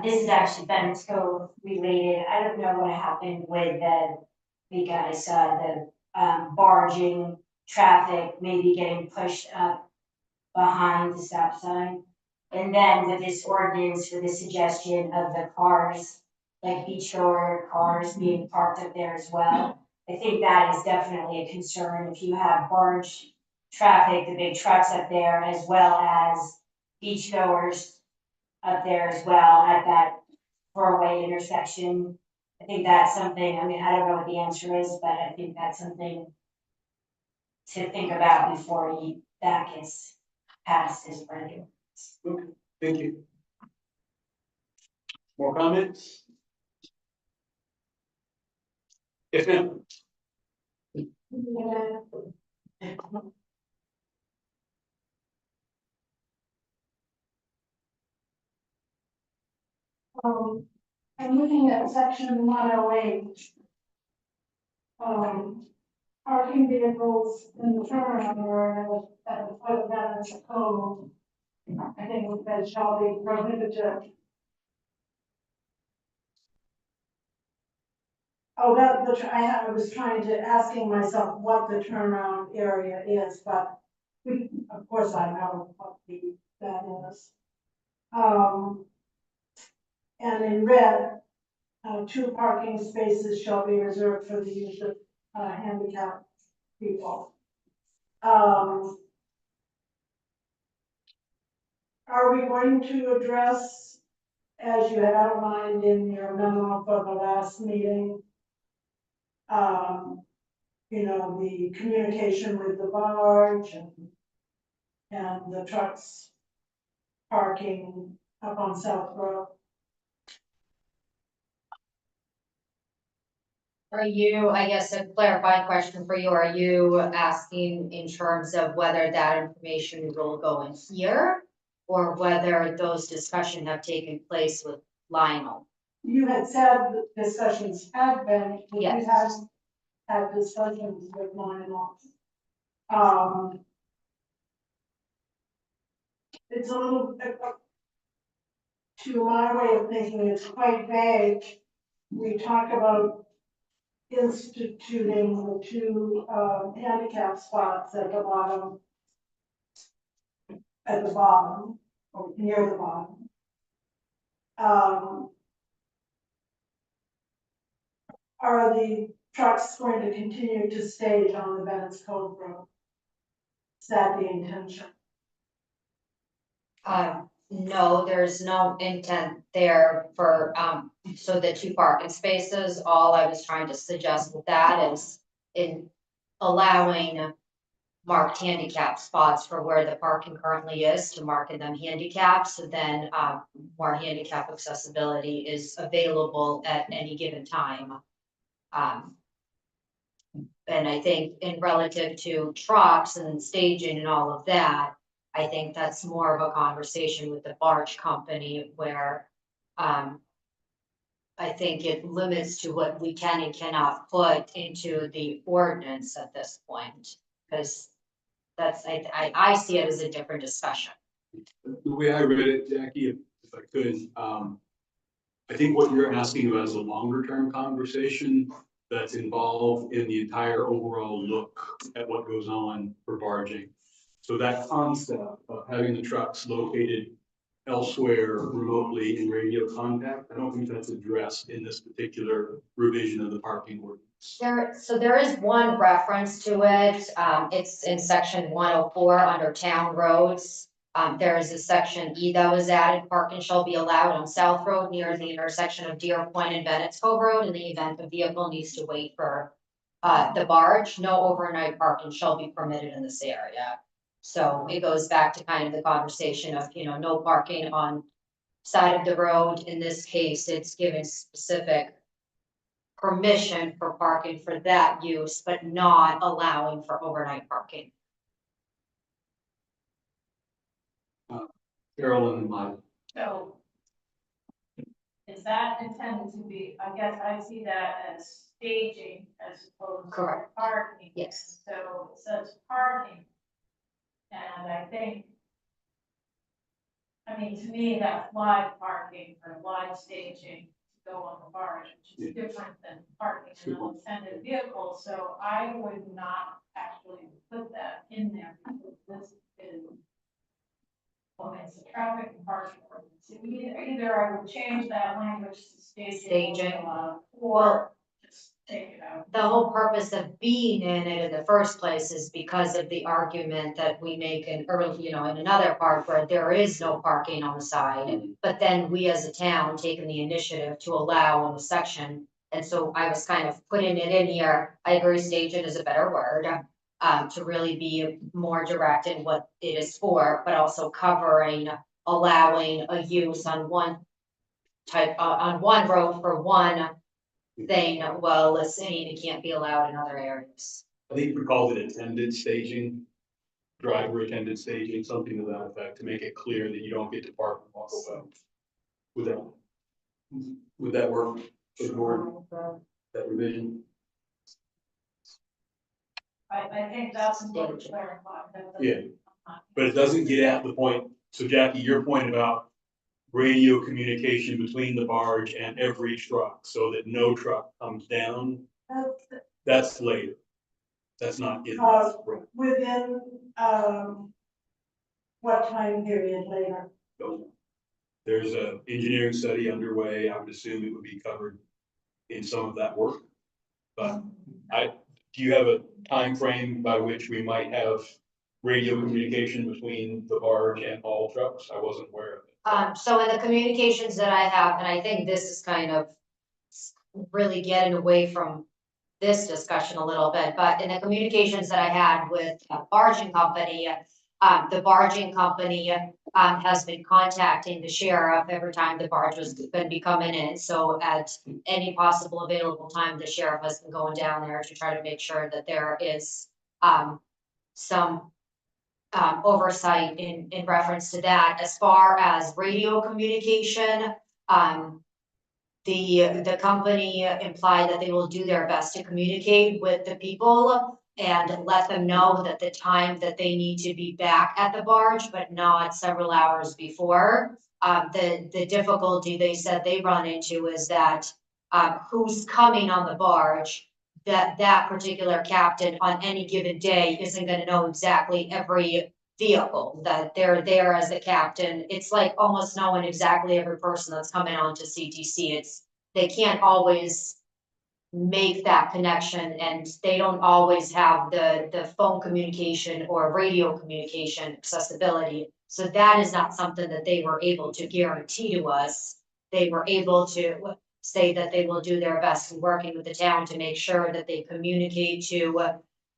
Speaker 13: This is actually Bennett's Cove related. I don't know what happened with the guys, the barging traffic, maybe getting pushed up behind the stop sign. And then with this ordinance for the suggestion of the cars, like beachgoer cars being parked up there as well. I think that is definitely a concern if you have barge traffic, the big trucks up there, as well as beachgoers up there as well at that four-way intersection. I think that's something, I mean, I don't know what the answer is, but I think that's something to think about before that gets passed as regular.
Speaker 1: Okay, thank you. More comments? Yes, ma'am.
Speaker 6: I'm looking at section 108. Parking vehicles in the turnaround area at the foot of that code. I think it says shall be prohibited. Oh, I was trying to asking myself what the turnaround area is, but of course I know what that is. And in red, 2 parking spaces shall be reserved for the use of handicapped people. Are we going to address, as you had outlined in your memo for the last meeting, the communication with the barge and the trucks parking up on South Road?
Speaker 2: Are you, I guess a clarifying question for you, are you asking in terms of whether that information will go in here? Or whether those discussions have taken place with Lionel?
Speaker 6: You had said that discussions had been, but you
Speaker 2: Yes.
Speaker 6: had discussions with Lionel. It's a little, to my way of thinking, it's quite vague. We talk about instituting the 2 handicap spots at the bottom, or near the bottom. Are the trucks going to continue to stage on the Bennett's Cove Road? Is that the intention?
Speaker 2: No, there's no intent there for, so the 2 parking spaces, all I was trying to suggest with that is in allowing marked handicap spots for where the parking currently is to mark them handicapped, so then, more handicap accessibility is available at any given time. And I think in relative to trucks and staging and all of that, I think that's more of a conversation with the barge company where, I think it limits to what we can and cannot put into the ordinance at this point. Cause that's, I see it as a different discussion.
Speaker 1: The way I read it, Jackie, if I could, I think what you're asking about is a longer term conversation that's involved in the entire overall look at what goes on for barging. So that concept of having the trucks located elsewhere remotely in radio contact, I don't think that's addressed in this particular revision of the parking ordinance.
Speaker 2: So there is one reference to it, it's in section 104 under town roads. There is a section E that was added, parking shall be allowed on South Road near the intersection of Deer Point and Bennett's Cove Road in the event the vehicle needs to wait for the barge. No overnight parking shall be permitted in this area. So it goes back to kind of the conversation of, no parking on side of the road. In this case, it's given specific permission for parking for that use, but not allowing for overnight parking.
Speaker 1: Carolyn and Mike.
Speaker 7: So is that intended to be, I guess I see that as staging as opposed to
Speaker 2: Correct.
Speaker 7: parking.
Speaker 2: Yes.
Speaker 7: So it says parking. And I think, to me, that's live parking or live staging to go on the barge, which is different than parking in an unattended vehicle. So I would not actually put that in there because this is, well, it's a traffic and parking ordinance. So either I would change that language to staging. Or just take it out.
Speaker 2: The whole purpose of being in it in the first place is because of the argument that we make in early, in another part where there is no parking on the side. But then we as a town taking the initiative to allow on the section. And so I was kind of putting it in here. I agree, staging is a better word. To really be more direct in what it is for, but also covering, allowing a use on one type, on one road for one thing, well, listening, it can't be allowed in other areas.
Speaker 1: I think we called it attended staging, driver attended staging, something to that effect, to make it clear that you don't get to park and walk away. Would that work for the board, that revision?
Speaker 7: I think that's important to clarify.
Speaker 1: Yeah, but it doesn't get at the point, so Jackie, your point about radio communication between the barge and every truck, so that no truck comes down, that's later. That's not in this.
Speaker 6: Within, what time period later?
Speaker 1: There's a engineering study underway, I would assume it would be covered in some of that work. But do you have a time frame by which we might have radio communication between the barge and all trucks? I wasn't aware of it.
Speaker 2: So in the communications that I have, and I think this is kind of really getting away from this discussion a little bit, but in the communications that I had with a barging company, the barging company has been contacting the sheriff every time the barge was going to be coming in. So at any possible available time, the sheriff has been going down there to try to make sure that there is some oversight in reference to that. As far as radio communication, the company implied that they will do their best to communicate with the people and let them know that the time that they need to be back at the barge, but not several hours before. The difficulty they said they run into is that who's coming on the barge, that particular captain on any given day isn't gonna know exactly every vehicle, that they're there as the captain. It's like almost knowing exactly every person that's coming on to CTC. They can't always make that connection, and they don't always have the phone communication or radio communication accessibility. So that is not something that they were able to guarantee to us. They were able to say that they will do their best in working with the town to make sure that they communicate to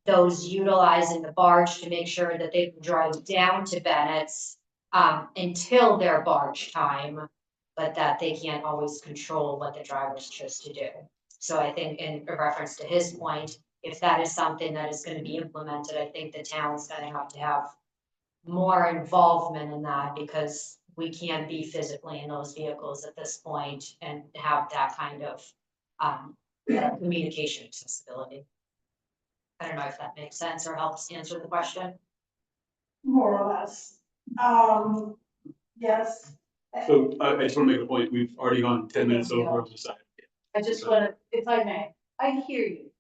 Speaker 2: those utilizing the barge to make sure that they can drive down to Bennett's until their barge time, but that they can't always control what the drivers choose to do. So I think in reference to his point, if that is something that is gonna be implemented, I think the town's gonna have to have more involvement in that, because we can't be physically in those vehicles at this point and have that kind of communication accessibility. I don't know if that makes sense or helps answer the question.
Speaker 6: More or less. Yes,
Speaker 1: So I just want to make a point. We've already gone 10 minutes over on the side.
Speaker 6: I just wanna, if I may, I hear you.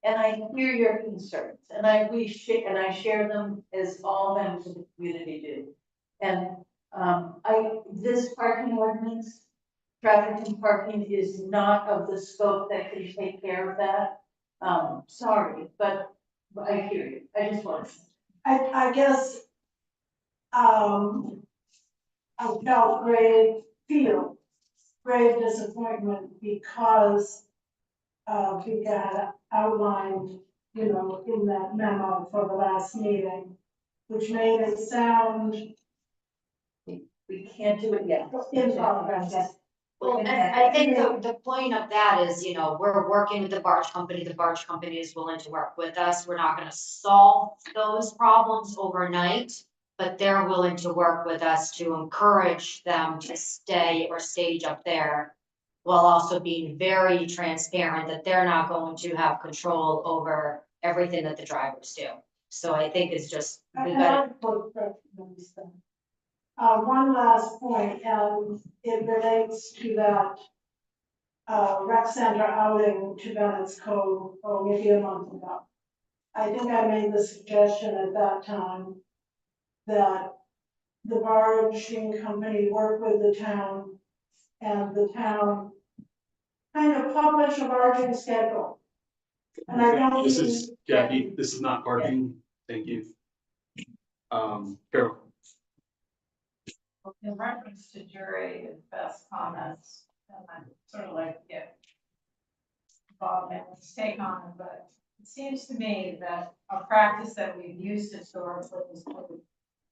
Speaker 6: And I hear your concerns, and I share them as all members of the community do. And, this parking ordinance, traffic and parking is not of the scope that can take care of that. Sorry, but I hear you, I just want to. I guess, I feel grave disappointment because we got outlined, in that memo for the last meeting, which made it sound. We can't do it yet. In progress.
Speaker 2: Well, and I think the point of that is, we're working with the barge company is willing to work with us, we're not gonna solve those problems overnight. But they're willing to work with us to encourage them to stay or stage up there. While also being very transparent that they're not going to have control over everything that the drivers do. So I think it's just, we gotta.
Speaker 6: One last point, and it relates to that rec center outing to Bennett's Cove, maybe a month ago. I think I made the suggestion at that time that the barging company work with the town, and the town kind of publish a barging schedule. And I don't.
Speaker 1: This is Jackie, this is not parking. Thank you. Carol.
Speaker 7: In reference to jury and best comments, and I'm sort of like, yeah, Bob made a mistake on it, but it seems to me that a practice that we've used historically is to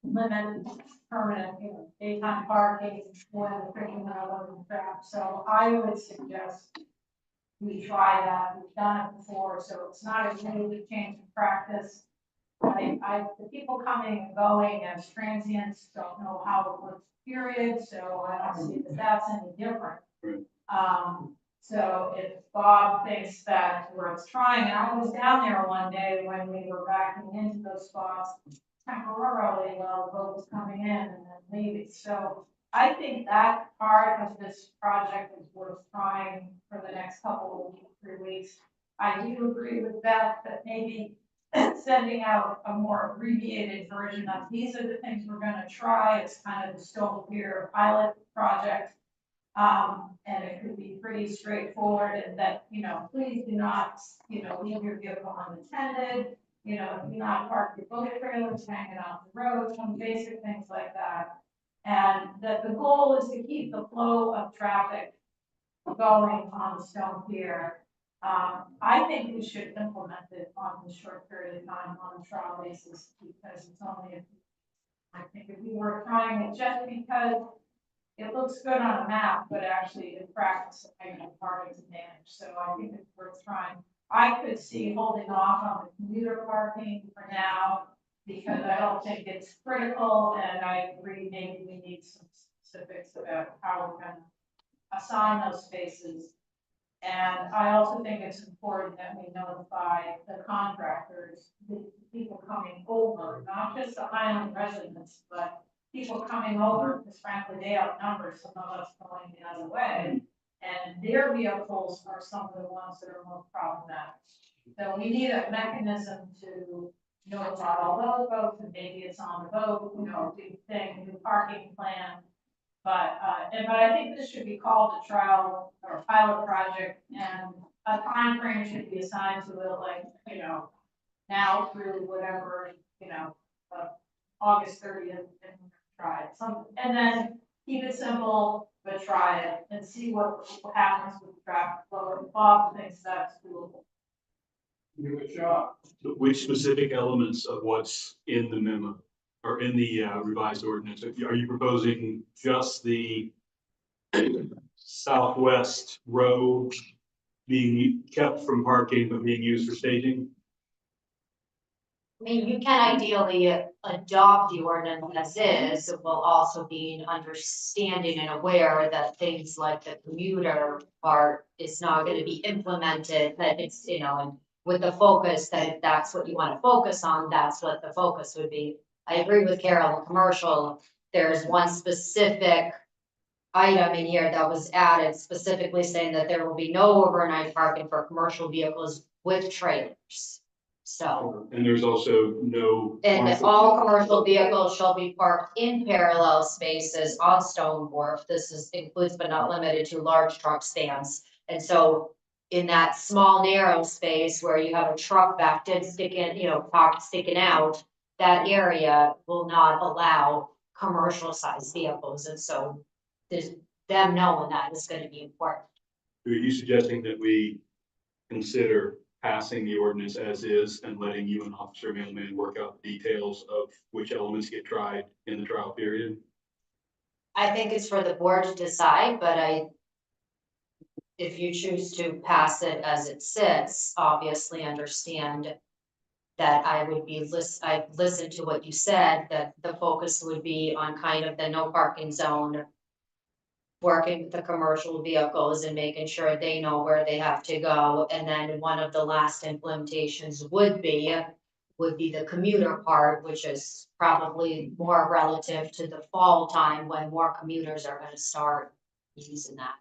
Speaker 7: limit permanent, daytime parking when the freaking out on the trap. So I would suggest we try that. We've done it before, so it's not a really change in practice. The people coming and going as transients don't know how it works, period, so I don't see that that's any different. So if Bob thinks that we're trying, and I was down there one day when we were backing into those spots temporarily while the boat was coming in and then leaving. So I think that part of this project is worth trying for the next couple of 3 weeks. I do agree with Beth that maybe sending out a more abbreviated version of these are the things we're gonna try. It's kind of the scope here, pilot project. And it could be pretty straightforward, and that, please do not, leave your vehicle unattended. Do not park your boat trailers hanging out the road, some basic things like that. And that the goal is to keep the flow of traffic going on the Stone Pier. I think we should implement it on a short period of time on a trial basis, because it's only, I think if we were trying it just because it looks good on a map, but actually in practice, it may be part of the advantage. So I think it's worth trying. I could see holding off on the commuter parking for now, because I don't think it's critical, and I agree, maybe we need some specifics about how we're gonna assign those spaces. And I also think it's important that we notify the contractors, the people coming over, not just the island residents, but people coming over, because frankly, they outnumber some of us going the other way. And their vehicles are some of the ones that are most problematic. So we need a mechanism to notify all those folks, and maybe it's on the boat, big thing, new parking plan. But I think this should be called a trial or pilot project, and a time frame should be assigned to it, like, now through whatever, August 30th, and try it. And then keep it simple, but try it and see what happens with the traffic flow. If Bob thinks that's doable.
Speaker 10: Give it a shot.
Speaker 1: Which specific elements of what's in the memo or in the revised ordinance? Are you proposing just the southwest row being kept from parking but being used for staging?
Speaker 2: I mean, you can ideally adopt the ordinance as is, while also being understanding and aware that things like the commuter part is not gonna be implemented, that it's, you know, and with the focus that if that's what you wanna focus on, that's what the focus would be. I agree with Carol, commercial, there's one specific item in here that was added specifically saying that there will be no overnight parking for commercial vehicles with trailers. So,
Speaker 1: And there's also no.
Speaker 2: and that all commercial vehicles shall be parked in parallel spaces on Stone Wharf. This is includes but not limited to large truck stands. And so in that small narrow space where you have a truck backed in, sticking, you know, parked sticking out, that area will not allow commercial sized vehicles. And so there's them knowing that is gonna be important.
Speaker 1: Are you suggesting that we consider passing the ordinance as is and letting you and Officer Mailman work out the details of which elements get tried in the trial period?
Speaker 2: I think it's for the board to decide, but if you choose to pass it as it sits, obviously understand that I would be I've listened to what you said, that the focus would be on kind of the no parking zone, working with the commercial vehicles and making sure they know where they have to go. And then one of the last implementations would be the commuter part, which is probably more relative to the fall time when more commuters are gonna start using that.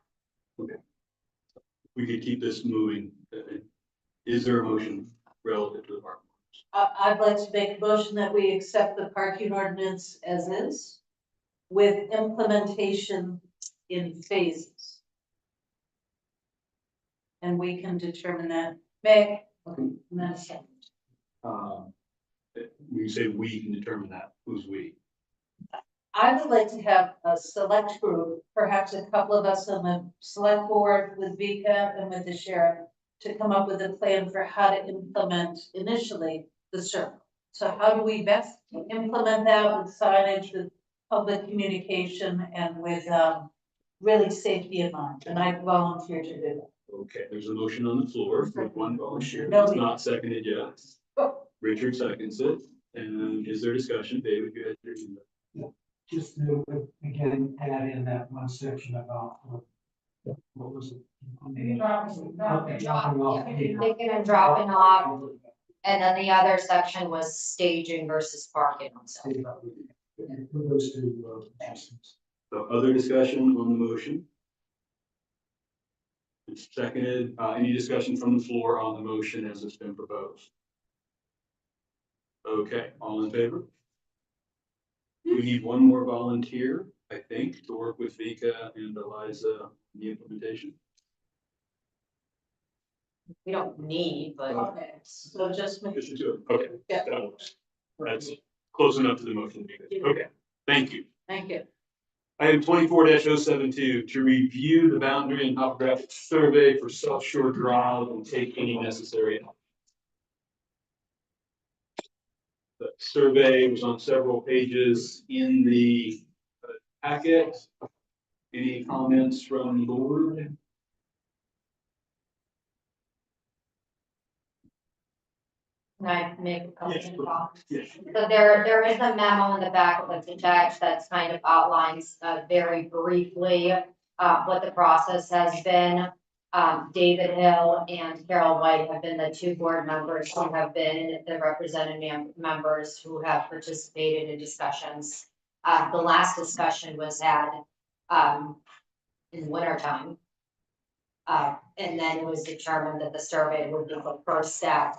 Speaker 1: We could keep this moving. Is there a motion relative to the park?
Speaker 6: I'd like to make a motion that we accept the parking ordinance as is with implementation in phases. And we can determine that. Meg? Okay. And then a second.
Speaker 1: When you say we can determine that, who's we?
Speaker 6: I would like to have a select group, perhaps a couple of us on the select board with Vika and with the sheriff, to come up with a plan for how to implement initially the circle. So how do we best implement that with signage, with public communication, and with really safety in mind? And I volunteer to do that.
Speaker 1: Okay, there's a motion on the floor with one volunteer.
Speaker 6: No.
Speaker 1: It's not seconded yet. Richard seconds it. And is there discussion? David, go ahead.
Speaker 8: Just to, again, add in that one section about, what was it? Dropping off people.
Speaker 2: Picking and dropping off, and then the other section was staging versus parking on site.
Speaker 8: And put those two, actions.
Speaker 1: So other discussion on the motion? It's seconded. Any discussion from the floor on the motion as it's been proposed? Okay, all in favor? We need one more volunteer, I think, to work with Vika and Eliza in the implementation.
Speaker 2: We don't need, but.
Speaker 6: Okay, so just make.
Speaker 1: Just to do it. Okay,
Speaker 6: Yeah.
Speaker 1: that works. That's close enough to the motion. Okay, thank you.
Speaker 6: Thank you.
Speaker 1: Item 24-072, to review the boundary and topographic survey for South Shore Drive and take any necessary action. The survey was on several pages in the packet. Any comments from the board?
Speaker 2: Can I make a couple
Speaker 1: Yes,
Speaker 2: of comments?
Speaker 1: Yes.
Speaker 2: So there is a memo in the back of the text that's kind of outlines very briefly what the process has been. David Hill and Carol White have been the two board members who have been the representative members who have participated in discussions. The last discussion was had in winter time. And then it was determined that the survey would be the first step.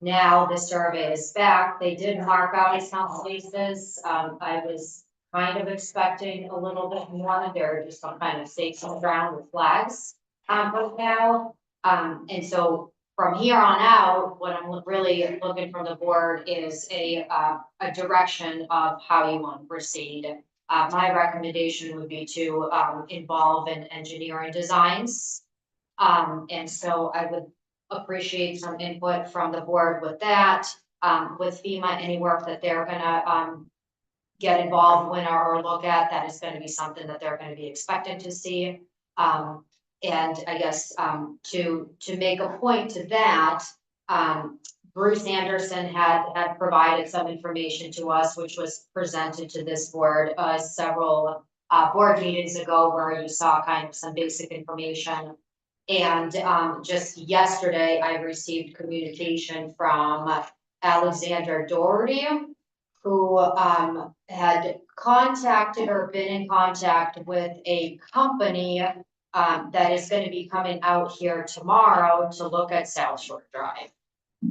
Speaker 2: Now the survey is back. They did mark out some places. I was kind of expecting a little bit more. There are just some kind of stakes on the ground with flags. But now, and so from here on out, what I'm really looking from the board is a direction of how you want to proceed. My recommendation would be to involve in engineering designs. And so I would appreciate some input from the board with that. With FEMA, any work that they're gonna get involved in or look at, that is gonna be something that they're gonna be expected to see. And I guess to make a point to that, Bruce Anderson had provided some information to us, which was presented to this board, several, board meetings ago where you saw kind of some basic information. And, just yesterday, I received communication from Alexander Doherty, who, had contacted or been in contact with a company, that is gonna be coming out here tomorrow to look at South Shore Drive.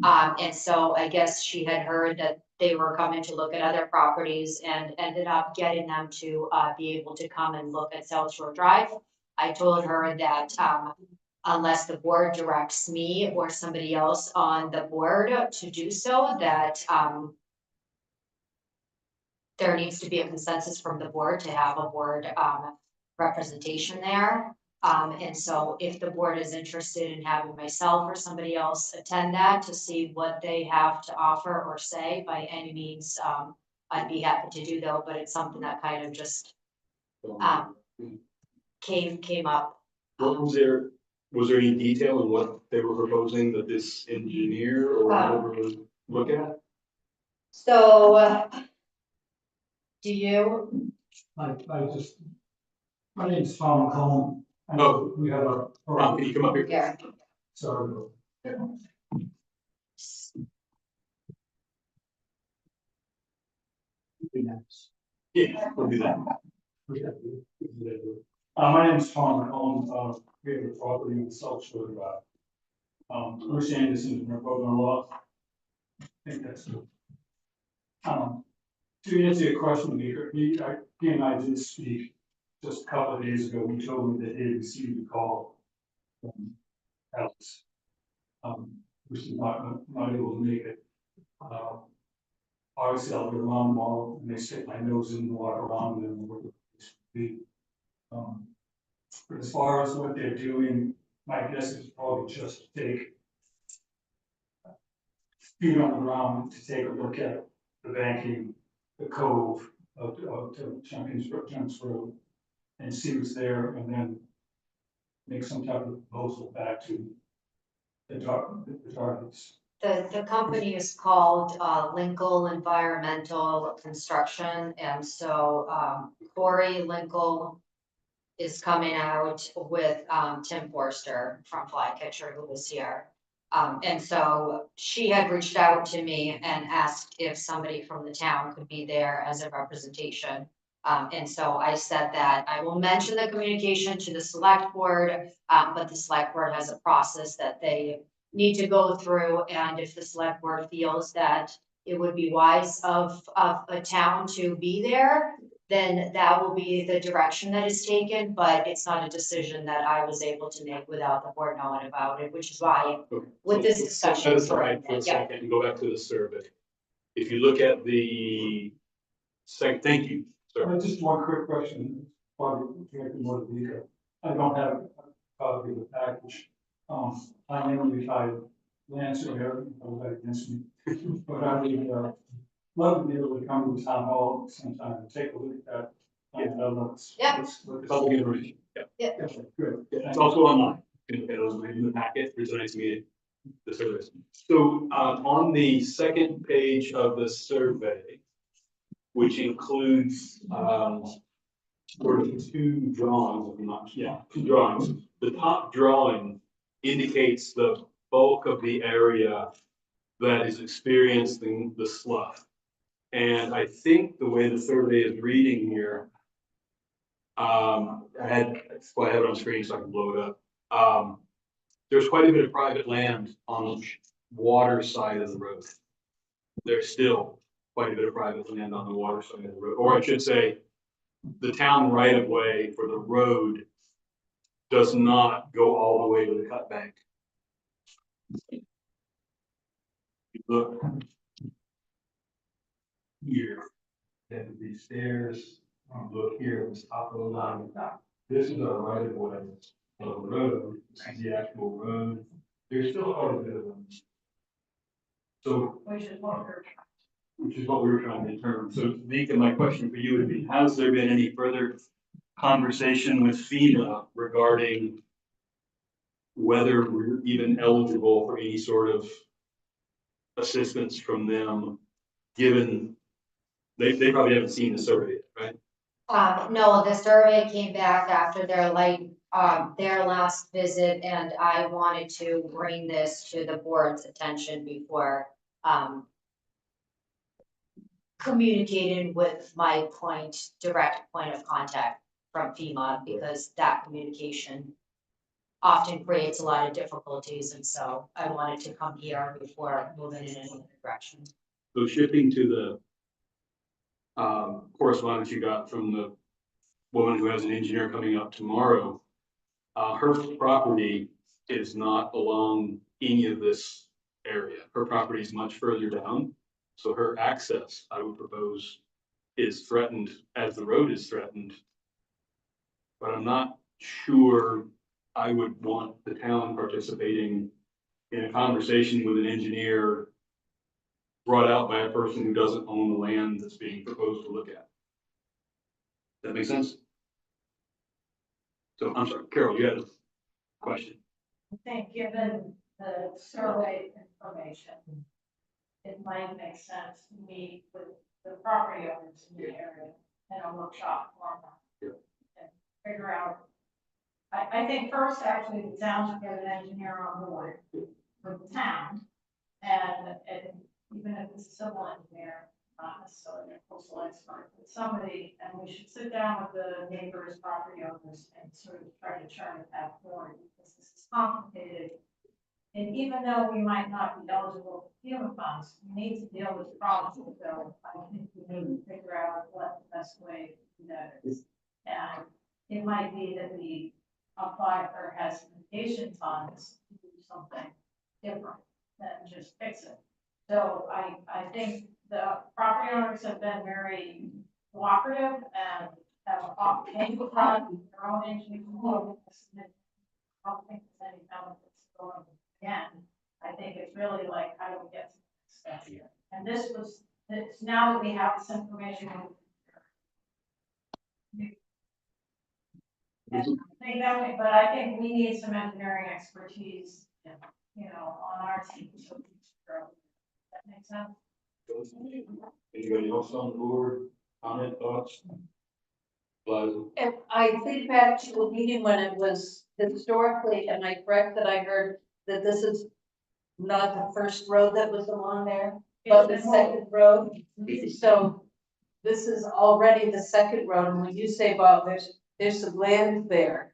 Speaker 2: And so I guess she had heard that they were coming to look at other properties and ended up getting them to, be able to come and look at South Shore Drive. I told her that, unless the board directs me or somebody else on the board to do so, that, there needs to be a consensus from the board to have a board, representation there. And so if the board is interested in having myself or somebody else attend that to see what they have to offer or say, by any means, I'd be happy to do though, but it's something that kind of just, came up.
Speaker 1: What was there any detail in what they were proposing that this engineer or whatever would look at?
Speaker 2: So, do you,
Speaker 8: I just, my name's Tom Cohen. I know we have a.
Speaker 1: Ron, can you come up here?
Speaker 2: yeah,
Speaker 8: Sorry.
Speaker 1: Yeah, we'll do that.
Speaker 8: My name's Tom, I own, we have a property in South Shore Drive. Bruce Anderson is my brother-in-law. I think that's good. To answer your question, he and I did speak just a couple of days ago. He told me that he had received a call from Alex. Which is not able to make it. Obviously, I'll be around tomorrow and they stick my nose in and walk around and look at the. But as far as what they're doing, my guess is probably just to take feet on the ground to take a look at the banking, the cove of Junkins Road and see what's there and then make some type of proposal back to the targets.
Speaker 2: the company is called, Linkle Environmental Construction, and so, Corey Linkle is coming out with, Tim Forster from Flycatcher, who was here. And so she had reached out to me and asked if somebody from the town could be there as a representation. And so I said that I will mention the communication to the select board, but the select board has a process that they need to go through, and if the select board feels that it would be wise of a town to be there, then that will be the direction that is taken, but it's not a decision that I was able to make without the board knowing about it, which is why with this discussion.
Speaker 1: Set aside for a second and go back to the survey. If you look at the thank you, sir.
Speaker 8: Just one quick question, probably more detail. I don't have a copy of the package. I am a retired land surveyor, against me, but I would love to be able to come to town hall sometime and take a look at that.
Speaker 2: Yeah.
Speaker 1: Public information. Yeah.
Speaker 2: Yeah.
Speaker 8: Good.
Speaker 1: Yeah, it's also online. You can look at those in the packet for tonight's meeting. The survey. So on the second page of the survey, which includes sort of two drawings, two drawings. The top drawing indicates the bulk of the area that is experiencing the slough. And I think the way the survey is reading here, I have it on screen so I can blow it up. There's quite a bit of private land on the water side of the road. There's still quite a bit of private land on the water side of the road, or I should say, the town right of way for the road does not go all the way to the cut bank. Look here, there would be stairs. Look here, this top of the line. This is our right of way of the road. This is the actual road. There's still quite a bit of them. So, which is what we were trying to determine. So, Vika, my question for you would be: has there been any further conversation with FEMA regarding whether we're even eligible for any sort of assistance from them, given they probably haven't seen the survey, right?
Speaker 2: No, the survey came back after their last visit, and I wanted to bring this to the board's attention before, communicating with my direct point of contact from FEMA, because that communication often creates a lot of difficulties, and so I wanted to come here before moving in any other direction.
Speaker 1: So shifting to the correspondence you got from the woman who has an engineer coming up tomorrow, her property is not along any of this area. Her property is much further down. So her access, I would propose, is threatened as the road is threatened. But I'm not sure I would want the town participating in a conversation with an engineer brought out by a person who doesn't own the land that's being proposed to look at. That make sense? So I'm sorry, Carol, you had a question.
Speaker 7: I think given the survey information, it might make sense to meet with the property owners in the area in a workshop format.
Speaker 1: Yeah.
Speaker 7: And figure out, I think first actually the town should get an engineer on board for the town. And even if it's a civil engineer, not necessarily a coastal expert, but somebody, and we should sit down with the neighbors, property owners, and sort of try to chart a path forward, because this is complicated. And even though we might not be eligible for FEMA funds, we need to deal with the problem, so I think we need to figure out what the best way to do that is. And it might be that we apply for hesitation funds to do something different than just fix it. So I think the property owners have been very cooperative and have obtained from their own engineering. I don't think there's any benefits going again. I think it's really like, how do we get to the next step? And it's now that we have this information. And I think that way, but I think we need some engineering expertise, you know, on our team. So that makes sense.
Speaker 1: Anybody else on the board? Comment, thoughts? Liza?
Speaker 6: If I think back to the meeting when it was historically, am I correct that I heard that this is not the first road that was along there, but the second road? So this is already the second road, and when you say, Bob, there's some land there,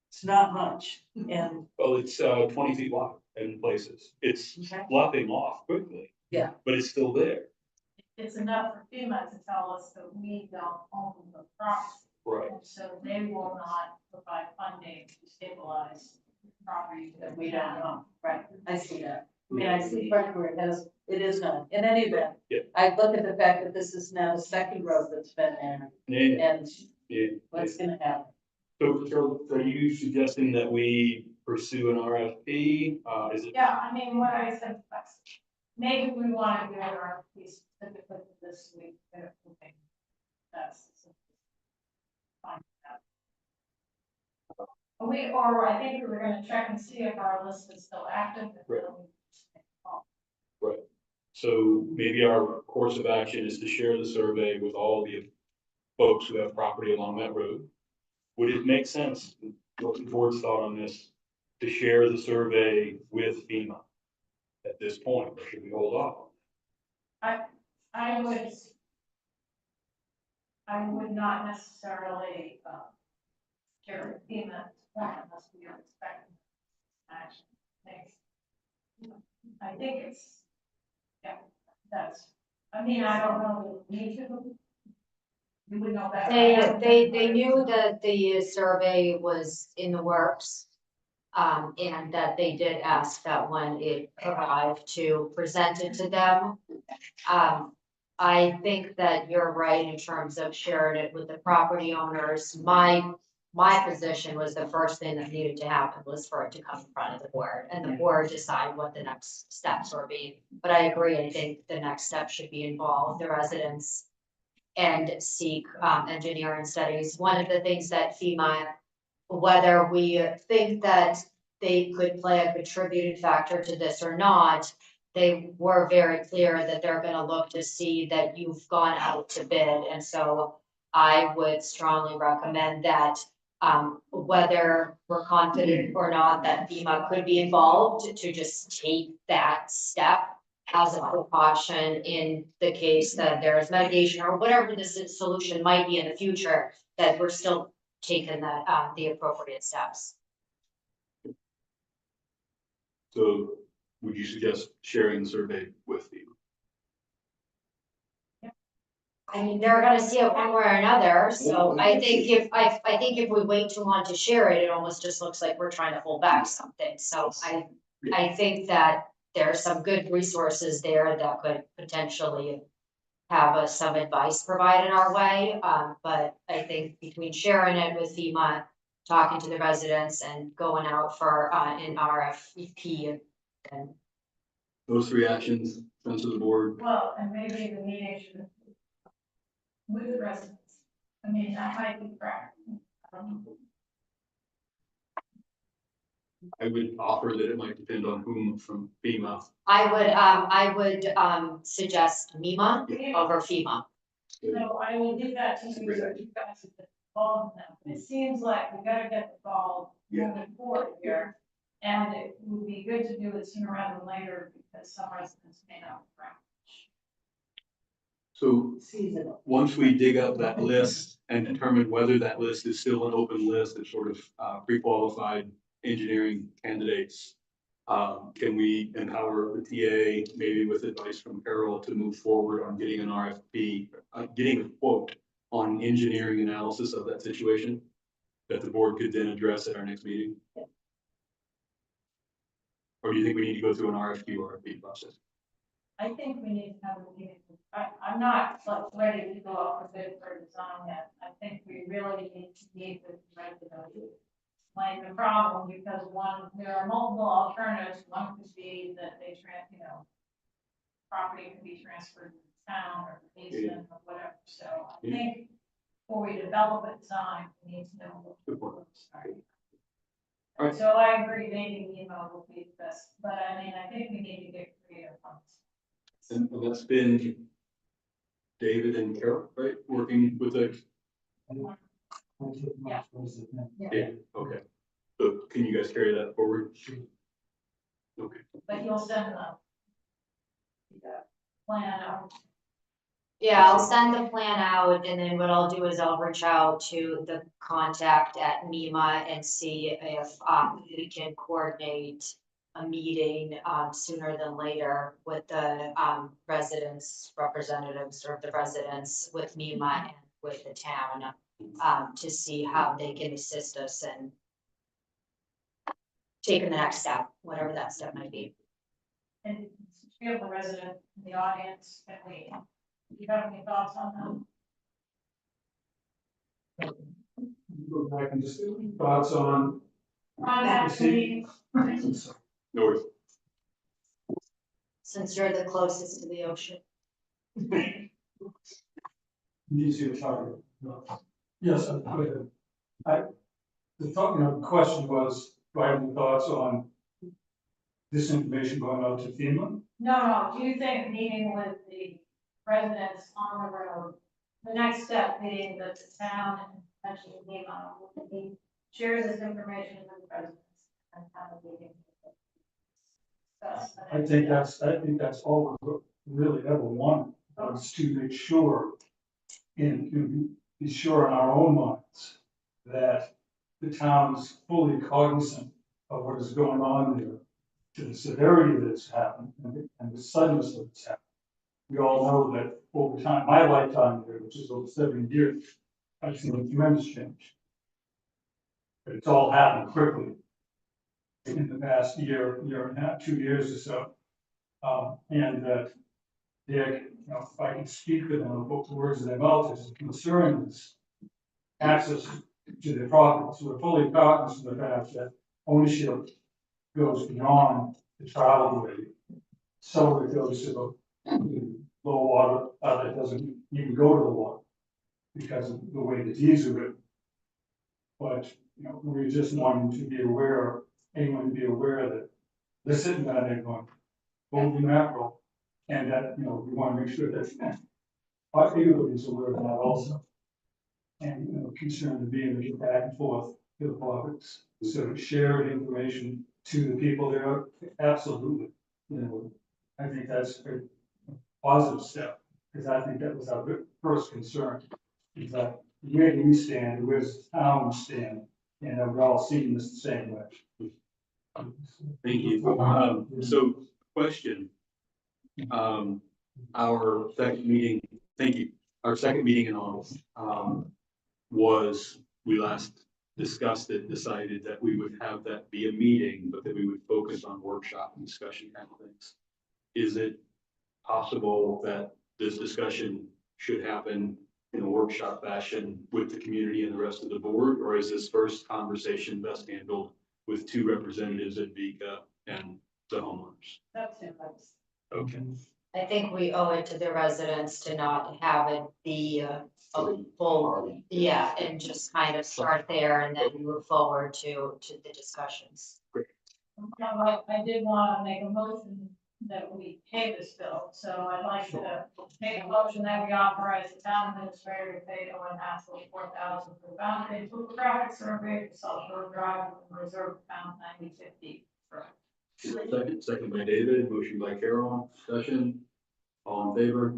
Speaker 6: it's not much, and.
Speaker 1: Well, it's 20 feet wide in places. It's sloughing off quickly.
Speaker 6: Yeah.
Speaker 1: But it's still there.
Speaker 7: It's enough for FEMA to tell us that we don't own the property.
Speaker 1: Right.
Speaker 7: And so they will not provide funding to stabilize property
Speaker 6: That we don't know, right, I see that. I mean, I see part where it is not, in any event.
Speaker 1: Yeah.
Speaker 6: I look at the fact that this is now the second road that's been there,
Speaker 1: Yeah.
Speaker 6: and
Speaker 1: Yeah.
Speaker 6: what's gonna happen?
Speaker 1: So are you suggesting that we pursue an RFP? Is it?
Speaker 7: Yeah, I mean, what I said, maybe we want to do an RFP specifically for this week. That's fine. Or I think we were gonna check and see if our list is still active.
Speaker 1: Right. Right. So maybe our course of action is to share the survey with all the folks who have property along that road. Would it make sense, what's the board's thought on this, to share the survey with FEMA at this point, or should we hold off?
Speaker 7: I would not necessarily, share with FEMA unless we are expecting action. Thanks. I think it's, yeah, I mean, I don't know, we need to. We would know better.
Speaker 2: They knew that the survey was in the works. And that they did ask that when it arrived to present it to them. I think that you're right in terms of sharing it with the property owners. My position was the first thing that needed to happen was for it to come in front of the board and the board decide what the next steps would be. But I agree, I think the next step should be involve the residents and seek engineering studies. One of the things that FEMA, whether we think that they could play a contributing factor to this or not, they were very clear that they're gonna look to see that you've gone out to bid, and so I would strongly recommend that, whether we're confident or not that FEMA could be involved, to just take that step as a precaution in the case that there is mitigation or whatever the solution might be in the future, that we're still taking the appropriate steps.
Speaker 1: So would you suggest sharing the survey with you?
Speaker 2: I mean, they're gonna see it one way or another, so I think if we wait too long to share it, it almost just looks like we're trying to hold back something, so I think that there are some good resources there that could potentially have us some advice provided our way, but I think between sharing it with FEMA, talking to the residents and going out for an RFP, and
Speaker 1: Those three actions, sense of the board.
Speaker 7: Well, and maybe the meeting should with the residents. I mean, that might be practical.
Speaker 1: I would offer that it might depend on whom from FEMA.
Speaker 2: I would suggest MEMA over FEMA.
Speaker 7: So I will give that to you, so you guys have involved in them. It seems like we gotta get the ball moving forward here. And it would be good to do it sooner rather than later, because some residents may not.
Speaker 1: So
Speaker 6: Seasonal.
Speaker 1: once we dig up that list and determine whether that list is still an open list of sort of pre-qualified engineering candidates, can we empower the TA, maybe with advice from Carol, to move forward on getting an RFP, getting a quote on engineering analysis of that situation that the board could then address at our next meeting? Or do you think we need to go through an RFP process?
Speaker 7: I think we need to have a meeting. I'm not like ready to go out for bid for design yet. I think we really need to meet with residents. Like the problem, because there are multiple alternatives. One could be that property could be transferred to the town or the easement or whatever. So I think before we develop a design, we need to know what.
Speaker 1: All right.
Speaker 7: So I agree, maybe email will be the best, but I mean, I think we need to get creative on this.
Speaker 1: And that's been David and Carol, right, working with the.
Speaker 7: Yeah.
Speaker 1: Yeah, okay. So can you guys carry that forward? Okay.
Speaker 7: But you'll send the plan out.
Speaker 2: Yeah, I'll send the plan out, and then what I'll do is I'll reach out to the contact at MEMA and see if we can coordinate a meeting sooner than later with the residents, representatives or the residents with MEMA and with the town to see how they can assist us in taking the next step, whatever that step might be.
Speaker 7: And we have a resident in the audience, and do you have any thoughts on that?
Speaker 8: Go back and just thoughts on.
Speaker 7: On that meeting?
Speaker 1: No worries.
Speaker 2: Since you're the closest to the ocean.
Speaker 8: Easier target. Yes, go ahead. The question was, do I have any thoughts on this information going out to FEMA?
Speaker 7: No, do you think meeting with the residents on the road, the next step being that the town and potentially FEMA shares this information with the residents and have a meeting?
Speaker 8: I think that's all we really ever want, was to make sure, and to be sure in our own minds, that the town is fully cognizant of what is going on there, to the severity that's happened and the suddenness of it's happened. We all know that over time, my lifetime here, which is over 70 years, I've seen a tremendous change. But it's all happened quickly in the past year and a half, 2 years or so. And that Dick, if I can speak for them, put the words in their mouth, is concern is access to their property. So we're fully cognizant of the fact that ownership goes beyond the travel way. Some of it goes to the low water, that doesn't even go to the water because of the way the deeds are written. But, we just want to be aware, anyone to be aware that they're sitting down there going, Holy mackerel. And that, you know, we want to make sure that our neighborhood is aware of that also. And, you know, concerned to be able to get back and forth to the province, so share information to the people there, absolutely. You know, I think that's a positive step, because I think that was our first concern, is that where do we stand, where's the town stand, and we're all seeing this the same way.
Speaker 1: Thank you. So question. Our second meeting, thank you. Our second meeting in August, was, we last discussed it, decided that we would have that be a meeting, but that we would focus on workshop and discussion kind of things. Is it possible that this discussion should happen in a workshop fashion with the community and the rest of the board? Or is this first conversation best handled with two representatives at Vika and the homeowners?
Speaker 7: That's it, that's.
Speaker 1: Okay.
Speaker 2: I think we owe it to the residents to not have it be a full, yeah, and just kind of start there and then move forward to the discussions.
Speaker 7: I did want to make a motion that we pay this bill, so I'd like to make a motion that we authorize the town administrator to pay Owen Haskell $4,000 for the boundary topographic survey for South Shore Drive and reserve account 9050.
Speaker 1: Second by David, motion by Carol, discussion, all in favor?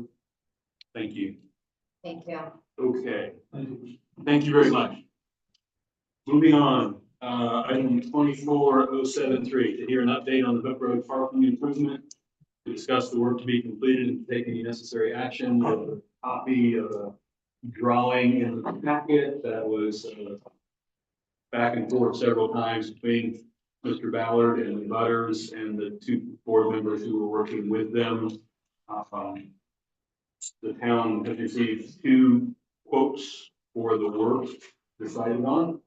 Speaker 1: Thank you.
Speaker 2: Thank you.
Speaker 1: Okay, thank you very much. Moving on, item 24073, to hear an update on the Hook Road parking improvement, to discuss the work to be completed and to take any necessary action. With a copy of a drawing in the packet that was back and forth several times between Mr. Ballard and the butters and the two board members who were working with them. The town has received 2 quotes for the work decided on.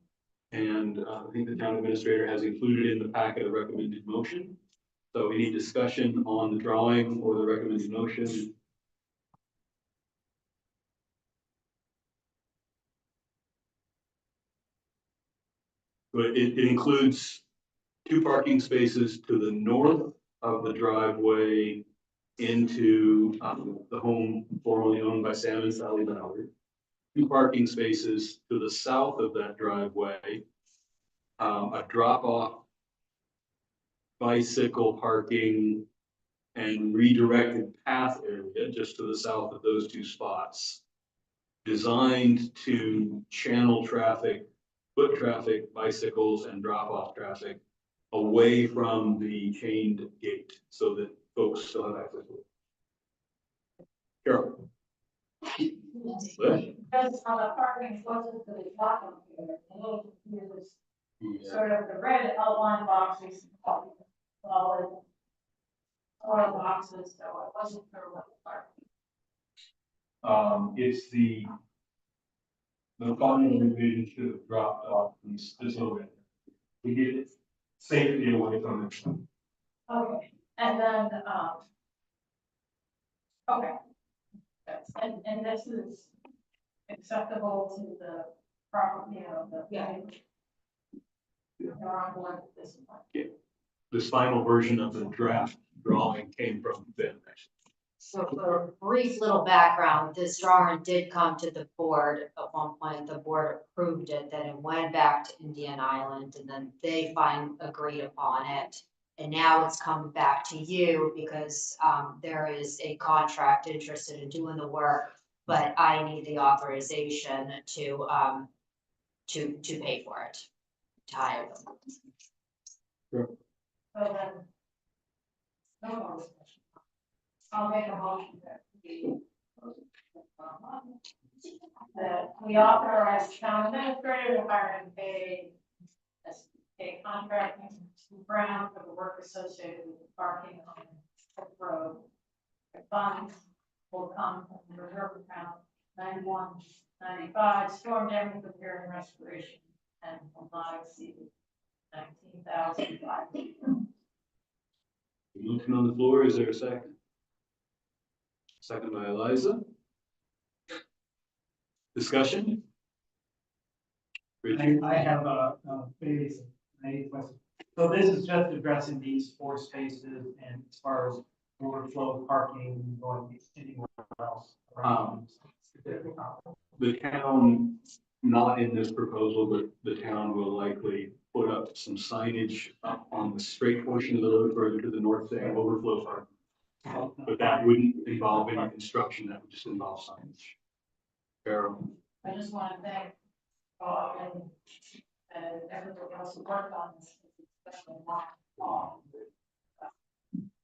Speaker 1: And I think the town administrator has included in the packet a recommended motion. So any discussion on the drawing or the recommended motion? But it includes 2 parking spaces to the north of the driveway into the home formerly owned by Sam and Sally Ballard. 2 parking spaces to the south of that driveway, a drop-off bicycle parking and redirected path area just to the south of those 2 spots, designed to channel traffic, foot traffic, bicycles, and drop-off traffic away from the chained gate so that folks still have access to it. Carol.
Speaker 7: Because on the parking closest to the bottom here, there's sort of the red outline boxes, solid boxes, so I wasn't sure what the parking.
Speaker 8: It's the final revision should have dropped off this over. We did it safely away from it.
Speaker 7: Okay, and then, okay. That's, and this is acceptable to the property, you know, the.
Speaker 2: Yeah.
Speaker 7: They're on board with this one.
Speaker 1: This final version of the draft drawing came from them, actually.
Speaker 2: So for a brief little background, this drawing did come to the board at one point. The board approved it, then it went back to Indian Island, and then they agreed upon it. And now it's come back to you because there is a contract interested in doing the work, but I need the authorization to pay for it, to hire them.
Speaker 1: Sure.
Speaker 7: So then. No more discussion. I'll make a motion that we authorize town administrator to hire and pay a contract to Brown for the work associated with the parking on the road. The funds will come from the reserve account 9195 storm damage repair and restoration and will not exceed 19,500.
Speaker 1: Motion on the floor, is there a second? Second by Eliza. Discussion?
Speaker 5: I have a question. So this is just addressing these 4 spaces, and as far as overflow parking going anywhere else around.
Speaker 1: The town, not in this proposal, but the town will likely put up some signage up on the straight portion of the road further to the north saying overflow park. But that wouldn't involve any construction, that would just involve signage. Carol?
Speaker 7: I just want to thank Bob and everybody else who worked on this, especially Bob.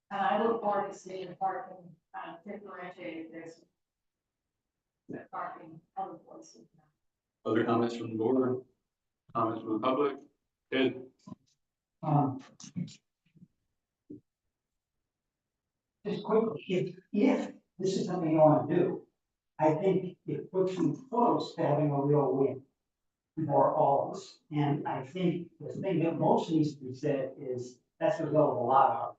Speaker 7: And I look forward to seeing the parking kind of differentiated this. That parking other places.
Speaker 1: Other comments from the board? Comments from the public? Ed?
Speaker 8: Just quickly, if this is something you want to do, I think it puts you close to having a real win for all of us. And I think the thing that most needs to be said is that's a result of a lot of hard work.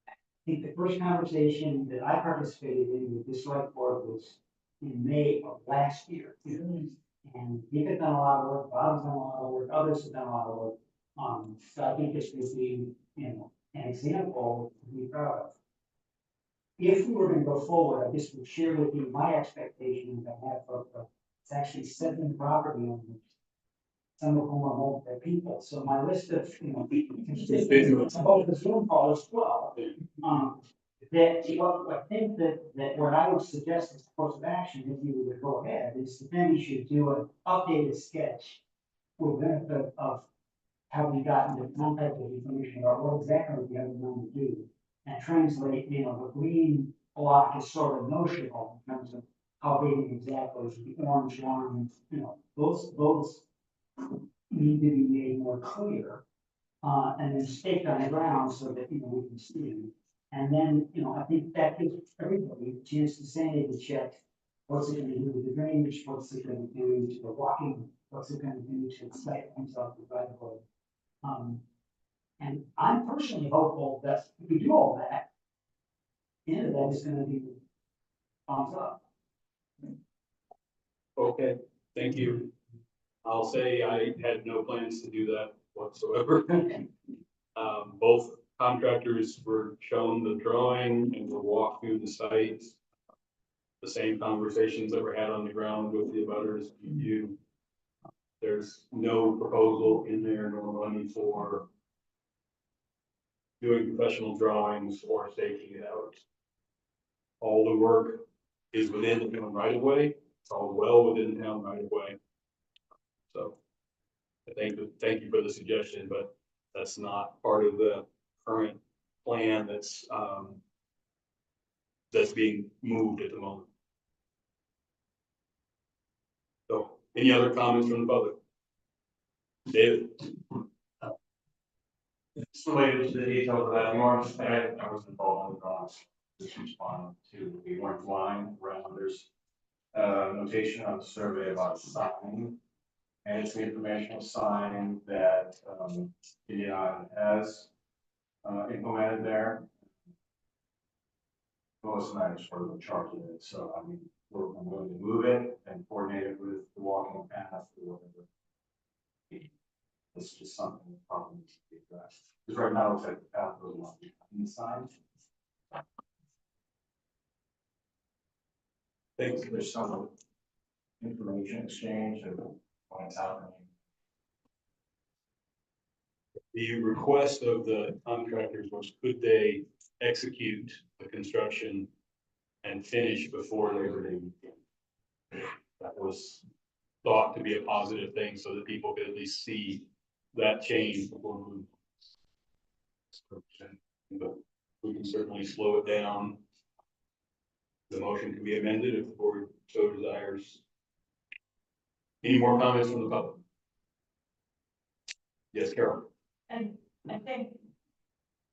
Speaker 8: I think the first conversation that I participated in with this select board was in May of last year. And Nick had done a lot of work, Bob's done a lot of work, others have done a lot of work. So I think this would be, an example to be proud of. If we were gonna go forward, I just would share with you my expectations I have of, it's actually 7 property owners. Some of whom are multiple people, so my list of, constituents, both the Zoom call as well. That what I think that what I would suggest as a course of action, if you would go ahead, is then you should do an updated sketch with benefit of how we got into contact with information about what exactly we have going to do. And translate, the green block is sort of notional in terms of how big exactly is the orange line, those need to be made more clear. And then staked on the ground so that, we can see them. And then, I think that gives everybody a chance to sanity check. What's it gonna do to the drainage? What's it gonna do to the walking? What's it gonna do to the site himself, the right of way? And I'm personally hopeful that if we do all that, the end of that is gonna be thumbs up.
Speaker 1: Okay, thank you. I'll say I had no plans to do that whatsoever. Both contractors were shown the drawing and were walked through the site. The same conversations that were had on the ground with the abutters, you. There's no proposal in there, nor money for doing professional drawings or staking it out. All the work is within the town right of way. It's all well within the town right of way. So I thank you for the suggestion, but that's not part of the current plan that's being moved at the moment. So any other comments from the public? David?
Speaker 3: It's related to the details of that orange, I was involved in the drawings, just respond to the orange line around, there's notation on the survey about sign. And it's the informational sign that, Indiana has, implemented there. Most nice for the charge of it, so I mean, we're willing to move it and coordinate it with the walking path or whatever. It's just something that probably needs to be addressed, because right now it's like the path goes along behind the sign.
Speaker 1: Thanks.
Speaker 3: There's some information exchange and points out.
Speaker 1: The request of the contractors was, could they execute the construction and finish before Labor Day weekend? That was thought to be a positive thing so that people could at least see that change before moving. But we can certainly slow it down. The motion can be amended if the board so desires. Any more comments from the public? Yes, Carol.
Speaker 7: And I think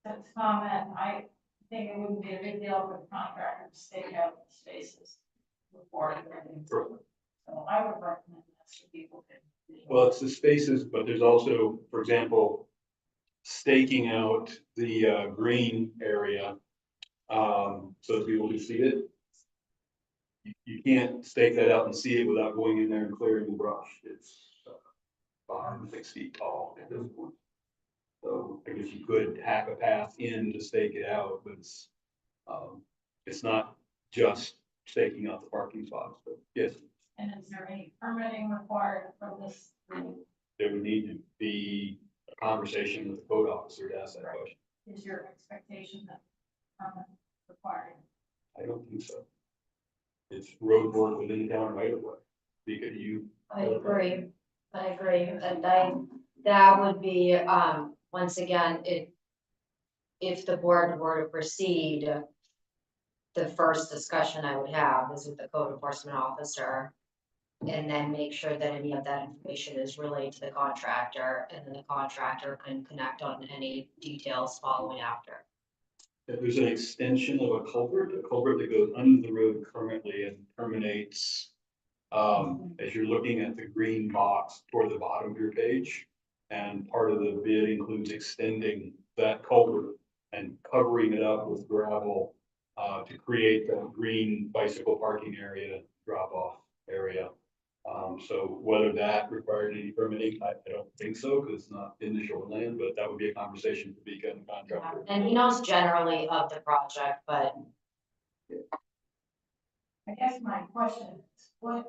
Speaker 7: that's comment, I think it wouldn't be a big deal for the contractor to stake out the spaces before everything.
Speaker 1: Sure.
Speaker 7: So I would recommend that so people can.
Speaker 1: Well, it's the spaces, but there's also, for example, staking out the green area so that people can see it. You can't stake that out and see it without going in there and clearing the brush. It's 5 or 6 feet tall at this point. So I guess you could hack a path in to stake it out, but it's It's not just staking out the parking spots, but yes,
Speaker 7: And is there any permitting required for this?
Speaker 1: there would need to be a conversation with the code officer to ask that question.
Speaker 7: Is your expectation that permit required?
Speaker 1: I don't think so. It's road work within the town right of way. Because you.
Speaker 2: I agree, and that would be, once again, if the board were to proceed, the first discussion I would have is with the code enforcement officer. And then make sure that any of that information is relayed to the contractor, and then the contractor can connect on any details following after.
Speaker 1: If there's an extension of a culvert that goes under the road currently and terminates, as you're looking at the green box toward the bottom of your page, and part of the bid includes extending that culvert and covering it up with gravel, to create that green bicycle parking area, drop off area. So whether that required any permitting, I don't think so, because it's not in the shoreland, but that would be a conversation for Beacon contractor.
Speaker 2: And he knows generally of the project, but
Speaker 7: I guess my question is, what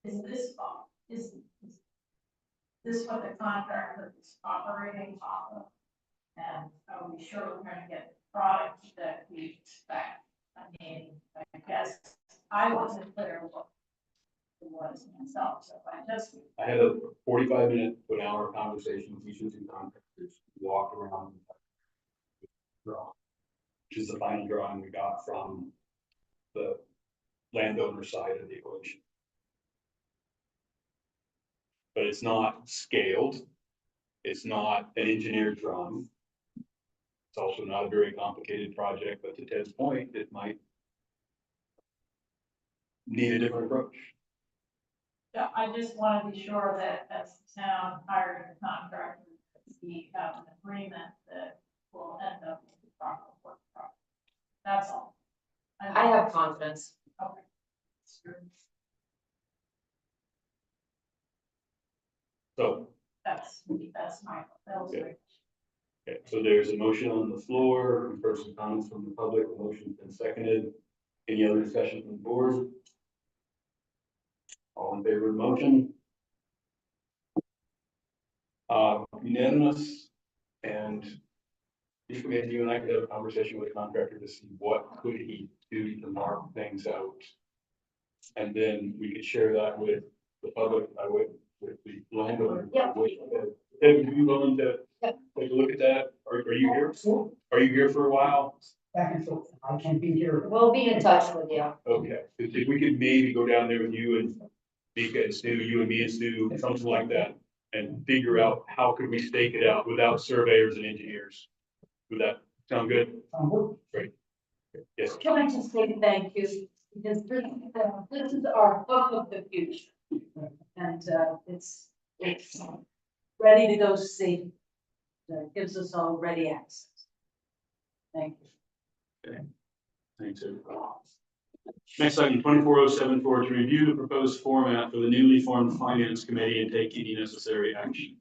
Speaker 7: is this about? Is this what the contractor is operating off of? And are we sure we're gonna get the product that we expect? I mean, I guess I wasn't clear what it was myself, so
Speaker 1: I had a 45-minute to an hour conversation with each of the two contractors, walked around. Draw, which is the final drawing we got from the landowner side of the equation. But it's not scaled. It's not an engineered drawing. It's also not a very complicated project, but to Ted's point, it might need a different approach.
Speaker 7: yeah, I just want to be sure that as the town hiring a contractor, we have an agreement that will end up with the proper work product. That's all.
Speaker 2: I have confidence.
Speaker 7: Okay.
Speaker 1: So,
Speaker 7: That's my, that was my.
Speaker 1: okay, so there's a motion on the floor, we've heard some comments from the public, the motion's been seconded. Any other discussion from the board? All in favor of the motion? Unanimous, and if we had you and I could have a conversation with the contractor to see what could he do to mark things out. And then we could share that with the public, with the landowner.
Speaker 2: Yep.
Speaker 1: Ted, would you be willing to take a look at that? Are you here? Are you here for a while?
Speaker 5: Back and forth, I can't be here.
Speaker 2: We'll be in touch with you.
Speaker 1: Okay, if we could maybe go down there with you and Mika and Stu, you and me and Stu, something like that, and figure out how could we stake it out without surveyors and engineers. Would that sound good? Great. Yes.
Speaker 6: Can I just say thank you, because this is our book of the future. And it's ready to go see. That gives us all ready access. Thank you.
Speaker 1: Okay. Thanks, everybody. Next item, 24074, to review the proposed format for the newly formed finance committee and take any necessary action.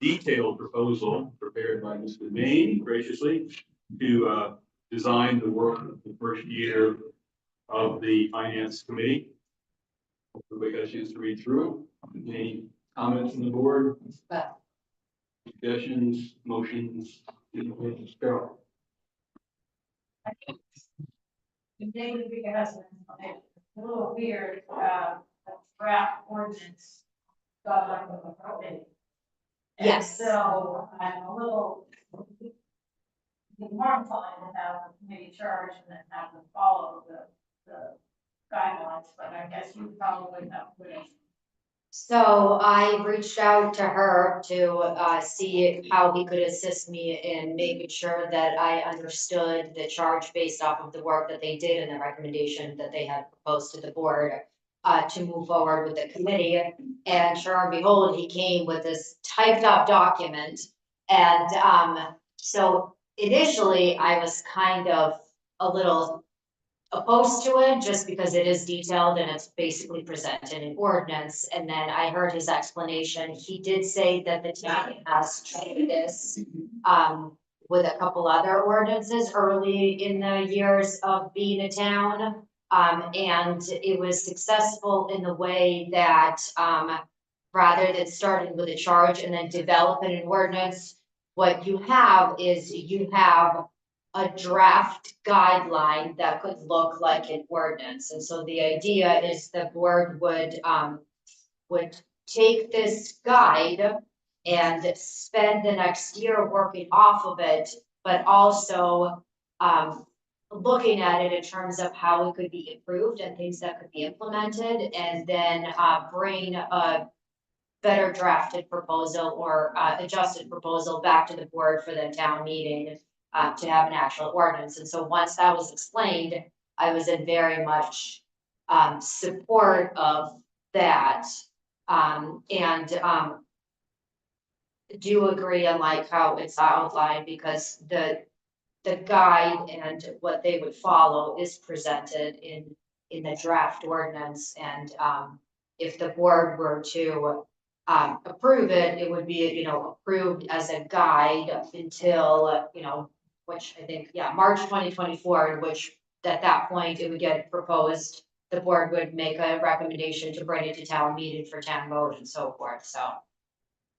Speaker 1: Detailed proposal prepared by Mr. Main graciously to design the work of the first year of the finance committee. Everybody got a chance to read through it. Any comments from the board? Suggestions, motions? Carol?
Speaker 7: David, because it's a little weird, draft ordinance. Got like a property.
Speaker 2: Yes.
Speaker 7: So I'm a little. More inclined to have the committee charge and then have them follow the guidelines, but I guess you probably have to.
Speaker 2: So I reached out to her to see how he could assist me in making sure that I understood the charge based off of the work that they did and the recommendation that they had proposed to the board to move forward with the committee. And sure and behold, he came with this typed up document. And so initially I was kind of a little opposed to it just because it is detailed and it's basically presented in ordinance. And then I heard his explanation. He did say that the town has treated this with a couple other ordinances early in the years of being a town. And it was successful in the way that, rather than starting with a charge and then developing an ordinance, what you have is you have a draft guideline that could look like an ordinance. And so the idea is the board would take this guide and spend the next year working off of it, but also looking at it in terms of how it could be improved and things that could be implemented, and then bring a better drafted proposal or adjusted proposal back to the board for the town meeting to have an actual ordinance. And so once that was explained, I was in very much support of that. Do agree on like how it's outlined, because the guide and what they would follow is presented in the draft ordinance. And if the board were to approve it, it would be, you know, approved as a guide until, you know, which I think, yeah, March 2024, in which at that point it would get proposed. The board would make a recommendation to bring it to town meeting for town vote and so forth, so.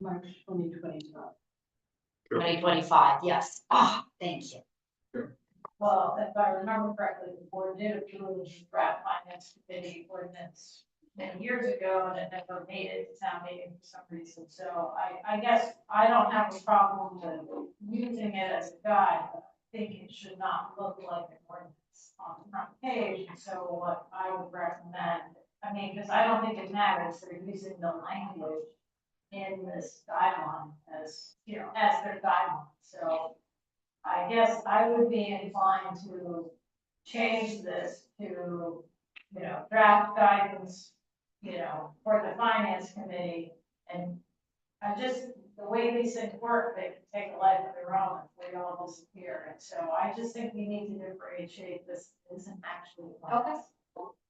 Speaker 6: March 2025.
Speaker 2: 2025, yes. Ah, thank you.
Speaker 7: Well, if I remember correctly, the board did approve the draft finance committee ordinance many years ago, and it never made it to town meeting for some reason. So I guess I don't have a problem with using it as a guide, but I think it should not look like an ordinance on the front page. And so what I would recommend, I mean, because I don't think it matters, they're using the language in this guideline as, you know, as their guideline. So I guess I would be inclined to change this to, you know, draft guidance, you know, for the finance committee. And I just, the way these things work, they can take a life of their own if they all disappear. And so I just think we need to differentiate this isn't actually.
Speaker 2: Okay.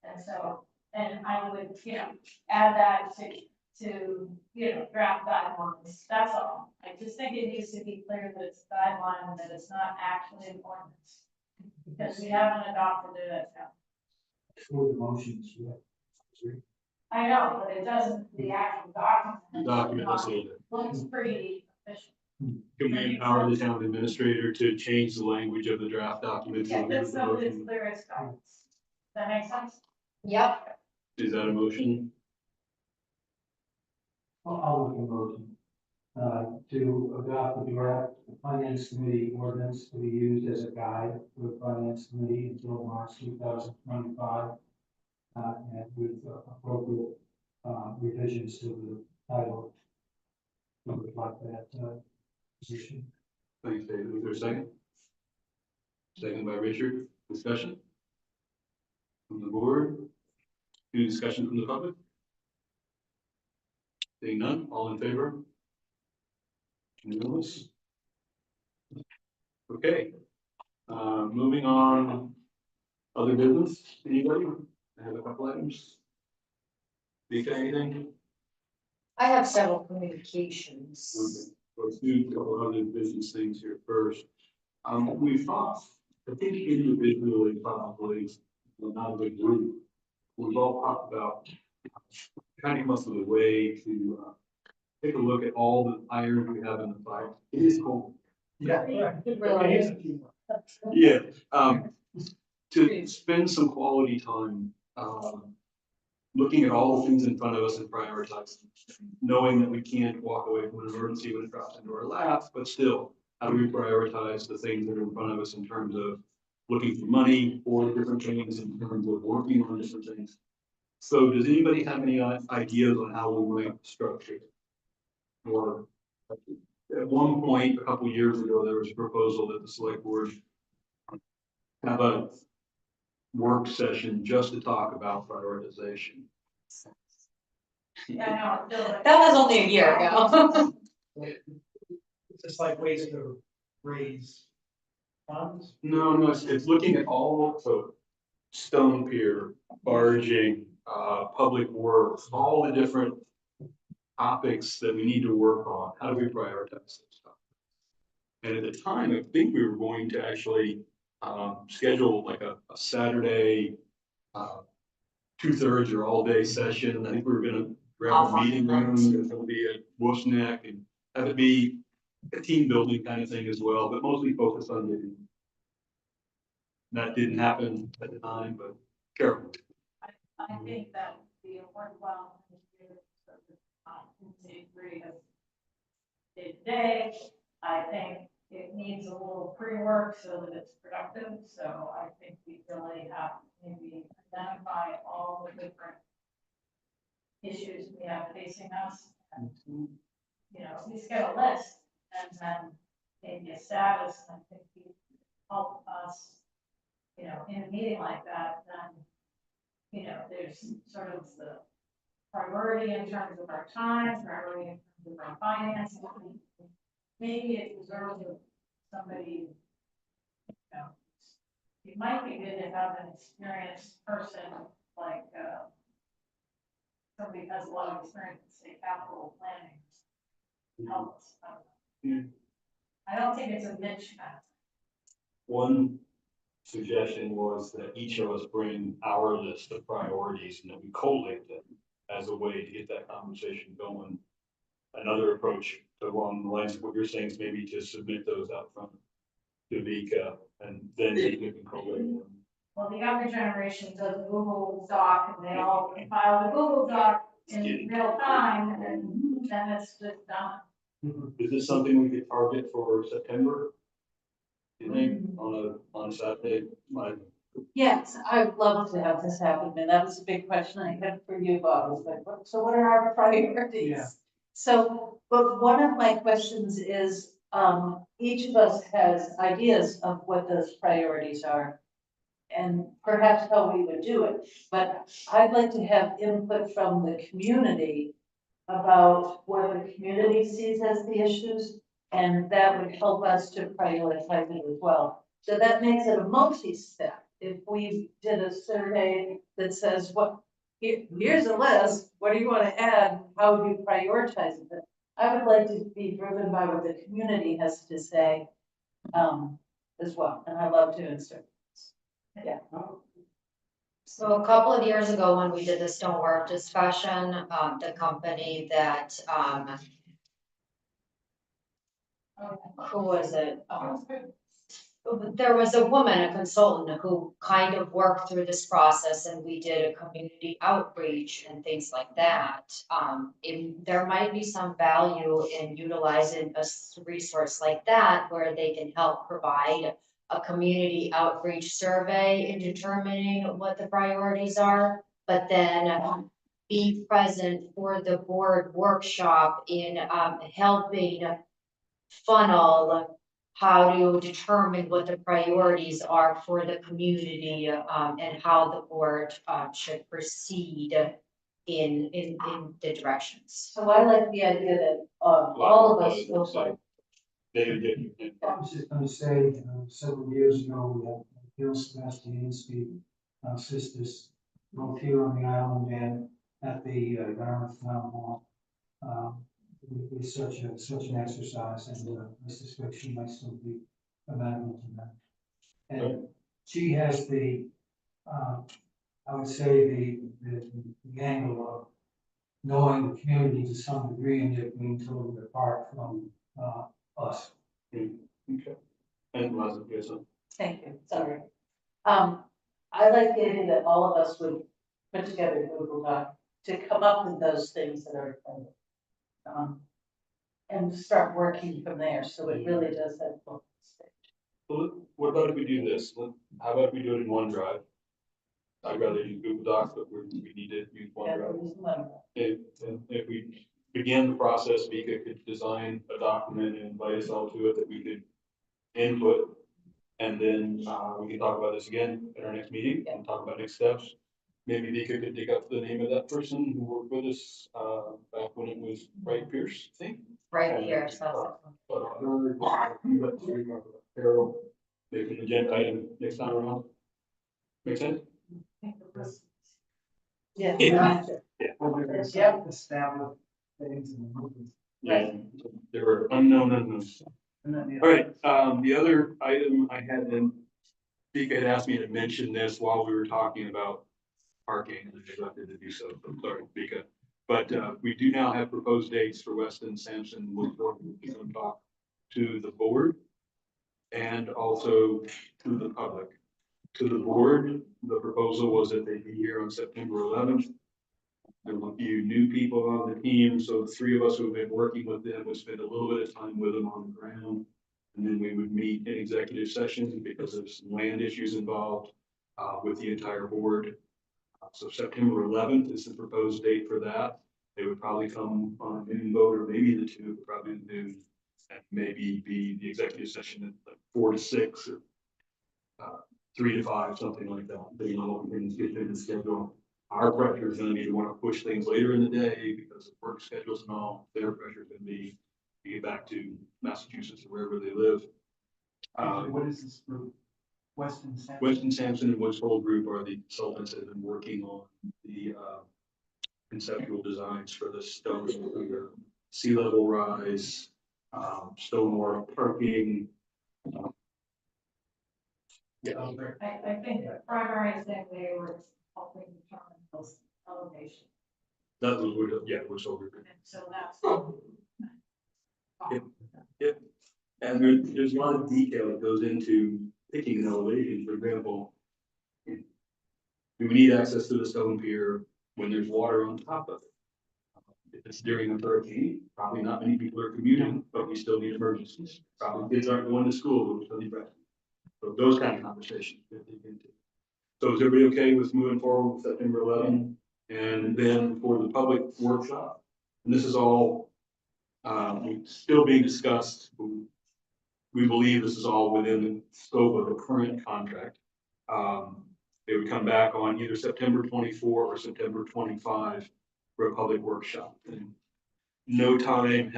Speaker 7: And so, and I would, you know, add that to, you know, draft guidelines, that's all. I just think it needs to be clear that it's a guideline and that it's not actually an ordinance. Because we haven't adopted it as now.
Speaker 8: For the motions, yeah.
Speaker 7: I know, but it doesn't, the actual document.
Speaker 1: Document, let's see.
Speaker 7: Looks pretty official.
Speaker 1: Can we empower the town administrator to change the language of the draft document?
Speaker 7: Yeah, just so that it's clear as guidance. Does that make sense?
Speaker 2: Yep.
Speaker 1: Is that a motion?
Speaker 8: I'll make a motion to adopt the draft finance committee ordinance to be used as a guide for the finance committee until March 2025. And with appropriate revisions to the title to reflect that position.
Speaker 1: Thanks, David. Is there a second? Second by Richard. Discussion from the board? Any discussion from the public? Seeing none, all in favor? Unanimous? Okay, moving on. Other business, anybody? I have a couple items. Vika, anything?
Speaker 2: I have several communications.
Speaker 1: Okay, let's do a couple other business things here first. We've talked, I think individually, probably, well, not a big group. We've all talked about kind of come up with a way to take a look at all the iron we have in the fire. It is cold.
Speaker 5: Yeah.
Speaker 2: It really is.
Speaker 1: Yeah, to spend some quality time, looking at all the things in front of us and prioritizing, knowing that we can't walk away from an emergency when it drops into our laps, but still, how do we prioritize the things that are in front of us in terms of looking for money for different things, in terms of working on different things? So does anybody have any ideas on how we might structure it? Or at one point, a couple years ago, there was a proposal that the select board have a work session just to talk about prioritization.
Speaker 7: Yeah, I know, Bill,
Speaker 2: That was only a year ago.
Speaker 5: It's just like ways to raise funds.
Speaker 1: No, it's looking at all, so stone pier, barging, public works, all the different topics that we need to work on. How do we prioritize this stuff? And at the time, I think we were going to actually, schedule like a Saturday, 2/3 or all day session. I think we were gonna grab a meeting room, there's gonna be a bush neck and have it be a team building kind of thing as well, but mostly focused on the. That didn't happen at the time, but careful.
Speaker 7: I think that would be a worthwhile initiative, so that, agree of day. I think it needs a little pre-work so that it's productive, so I think we really have to maybe identify all the different issues we have facing us. And, you know, at least get a list and then maybe a status, and I think we help us, you know, in a meeting like that, then, you know, there's sort of the priority in terms of our time, priority in terms of our finance. Maybe it deserves somebody, you know, it might be good to have an experienced person like, somebody who has a lot of experience in, say, capital planning. To help us. I don't think it's a niche kind of.
Speaker 1: One suggestion was that each of us bring our list of priorities and that we collate them as a way to get that conversation going. Another approach along the lines of what you're saying is maybe to submit those out front to Vika and then you can collate them.
Speaker 7: Well, the younger generation does Google Doc and they all compile the Google Doc in real time and then it's just done.
Speaker 1: Is this something we could target for September? Do you think on a Saturday?
Speaker 6: Yes, I'd love to have this happen, and that was a big question I had for you, Bob, was like, so what are our priorities?
Speaker 5: Yeah.
Speaker 6: So, but one of my questions is, each of us has ideas of what those priorities are. And perhaps how we would do it, but I'd like to have input from the community about what the community sees as the issues, and that would help us to prioritize it as well. So that makes it a multi-step. If we did a survey that says, here's a list, what do you want to add? How would you prioritize it? I would like to be driven by what the community has to say, as well, and I love to insert. Yeah.
Speaker 2: So a couple of years ago, when we did the stonework discussion, the company that, who was it? There was a woman, a consultant, who kind of worked through this process, and we did a community outreach and things like that. There might be some value in utilizing a resource like that, where they can help provide a community outreach survey in determining what the priorities are, but then be present for the board workshop in helping funnel how to determine what the priorities are for the community, and how the board should proceed in the directions.
Speaker 6: So I like the idea that, all of us will like.
Speaker 1: David,
Speaker 8: I was just gonna say, several years ago, we had Bill Sebastianski, sisters, both here on the island and at the Yarmouth Town Hall. It was such an exercise, and I suspect she might still be amenable to that. And she has the, I would say the angle of knowing the community to some degree and yet being totally apart from us.
Speaker 1: okay. And Leslie, yes,
Speaker 6: Thank you, sorry. I like the idea that all of us would put together a Google Doc to come up with those things that are, and start working from there, so it really does have a stage.
Speaker 1: well, what about if we do this? How about if we do it in OneDrive? I'd rather use Google Docs, but we need to use OneDrive. And if we begin the process, Vika could design a document and invite us all to it that we could input. And then we can talk about this again at our next meeting and talk about next steps. Maybe Vika could dig up the name of that person who worked with us back when it was Wright Pierce, I think.
Speaker 2: Right here, so.
Speaker 1: Carol, make an agenda item next time around. Make sense?
Speaker 6: Yeah.
Speaker 1: Yeah.
Speaker 8: Yep. Established things in the movement.
Speaker 1: Yeah, there were unknown unknowns. All right, the other item I had, and Vika had asked me to mention this while we were talking about parking, and I neglected to do so, I'm sorry, Vika. But, we do now have proposed dates for Weston, Sampson, Woodford, and talk to the board and also to the public. To the board, the proposal was that they be here on September 11th. There were a few new people on the team, so the three of us who've been working with them would spend a little bit of time with them on the ground. And then we would meet in executive sessions because there's some land issues involved with the entire board. So September 11th is the proposed date for that. They would probably come on a noon vote, or maybe the two, probably the noon. And maybe be the executive session at like 4 to 6 or 3 to 5, something like that. They know what we can get in the schedule. Our pressure is gonna be to want to push things later in the day because of work schedules and all. Their pressure is gonna be to get back to Massachusetts or wherever they live.
Speaker 5: What is this group? Weston Sampson?
Speaker 1: Weston Sampson and Woods Hole Group are the consultants that have been working on the conceptual designs for the stone, sea level rise, stone wall parking. Yeah,
Speaker 7: I think the primary thing they were helping determine those elevation,
Speaker 1: that was, yeah, Woods Hole Group.
Speaker 7: and so that's.
Speaker 1: Yep. And there's a lot of detail that goes into picking an elevation, for example. Do we need access to the stone pier when there's water on top of it? If it's during a hurricane, probably not many people are commuting, but we still need emergencies. Probably kids aren't going to school, but we still need breakfast. So those kind of conversations we dig into. So is everybody okay with moving forward with September 11th? And then for the public workshop, and this is all still being discussed. We believe this is all within the scope of the current contract. They would come back on either September 24 or September 25 for a public workshop. And no timing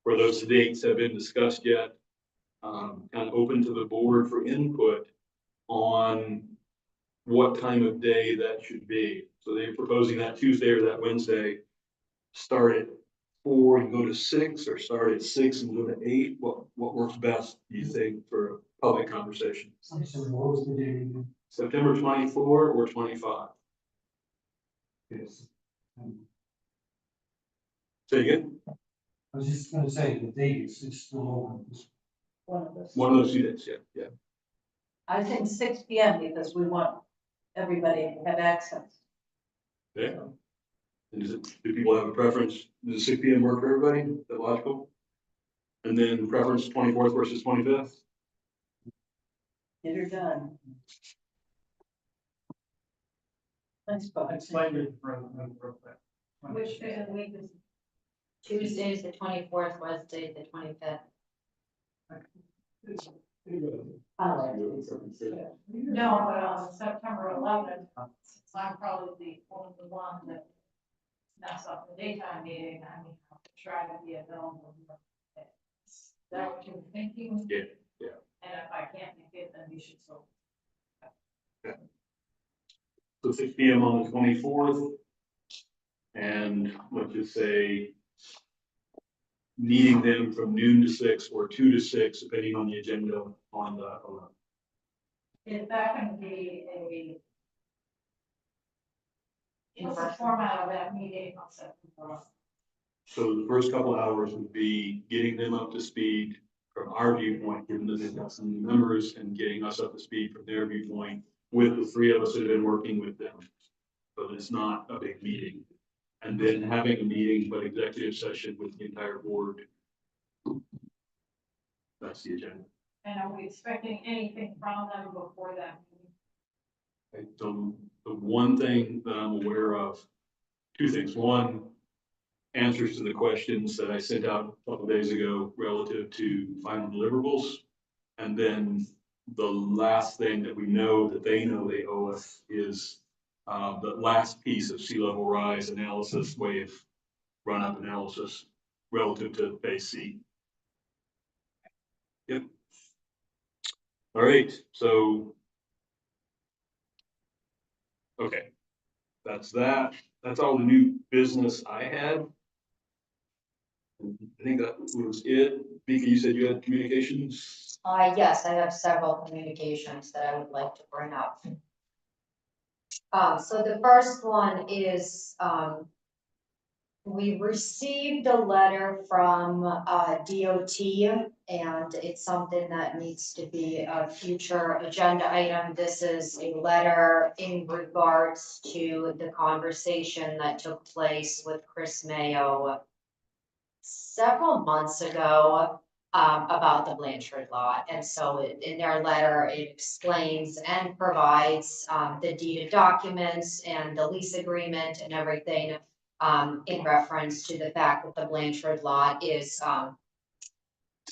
Speaker 1: for those dates have been discussed yet. Kind of open to the board for input on what time of day that should be. So they're proposing that Tuesday or that Wednesday, start at 4 and go to 6, or start at 6 and go to 8? What works best, do you think, for a public conversation?
Speaker 8: So what was the date again?
Speaker 1: September 24 or 25?
Speaker 8: Yes.
Speaker 1: Say again?
Speaker 8: I was just gonna say, the date is still open.
Speaker 6: One of those.
Speaker 1: One of those 2 days, yeah.
Speaker 6: I think 6 PM because we want everybody to have access.
Speaker 1: Yeah. And do people have a preference? Does 6 PM work for everybody? Is that logical? And then preference 24th versus 25th?
Speaker 6: Get her done. Thanks, Bob.
Speaker 5: Explain it real quick.
Speaker 7: Which day of the week is?
Speaker 2: Tuesday is the 24th, Wednesday the 25th.
Speaker 7: No, but on September 11th, since I'm probably the only one that mess up the daytime meeting, I mean, I'll try to be available. Is that what you're thinking?
Speaker 1: Yeah.
Speaker 7: And if I can't make it, then we should still.
Speaker 1: So 6 PM on the 24th. And let's just say needing them from noon to 6 or 2 to 6, depending on the agenda on the 11th.
Speaker 7: Is that going to be what's the format of that meeting on September?
Speaker 1: So the first couple of hours would be getting them up to speed from our viewpoint, given that they've got some new members, and getting us up to speed from their viewpoint with the 3 of us that have been working with them. So it's not a big meeting. And then having a meeting, but executive session with the entire board. That's the agenda.
Speaker 7: And are we expecting anything from them before that meeting?
Speaker 1: The one thing that I'm aware of, 2 things. One, answers to the questions that I sent out a couple days ago relative to final deliverables. And then the last thing that we know that they know they owe us is the last piece of sea level rise analysis, wave run-up analysis relative to phase C. Yep. All right, so. Okay, that's that. That's all the new business I had. And I think that was it. Vika, you said you had communications?
Speaker 2: Yes, I have several communications that I would like to bring up. So the first one is, we received a letter from, DOT, and it's something that needs to be a future agenda item. This is a letter in regards to the conversation that took place with Chris Mayo several months ago, about the Blanchard lot. And so in their letter, it explains and provides, the deeded documents and the lease agreement and everything, in reference to the fact that the Blanchard lot is,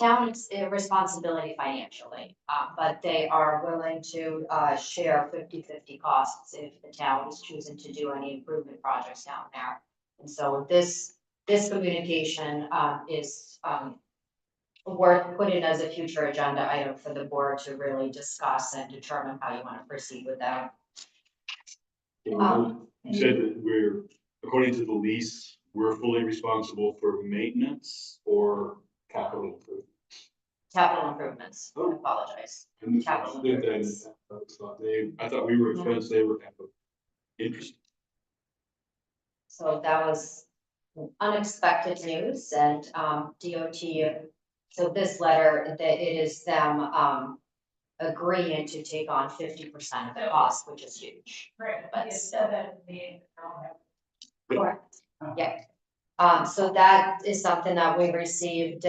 Speaker 2: town's responsibility financially, but they are willing to, share 50-50 costs if the town is choosing to do any improvement projects down there. And so this communication, is, worth putting as a future agenda item for the board to really discuss and determine how you want to proceed with that.
Speaker 1: You said that we're, according to the lease, we're fully responsible for maintenance or capital improvement.
Speaker 2: Capital improvements, I
Speaker 1: Oh.
Speaker 2: apologize.
Speaker 1: And
Speaker 2: Capital
Speaker 1: then,
Speaker 2: improvements.
Speaker 1: I thought we were expense, they were capital. Interesting.
Speaker 2: So that was unexpected news and, DOT, so this letter, that it is them, agreeing to take on 50% of the cost, which is huge.
Speaker 7: Right,
Speaker 2: But
Speaker 7: it's
Speaker 2: still.
Speaker 7: that the,
Speaker 2: Correct. Yeah. So that is something that we received,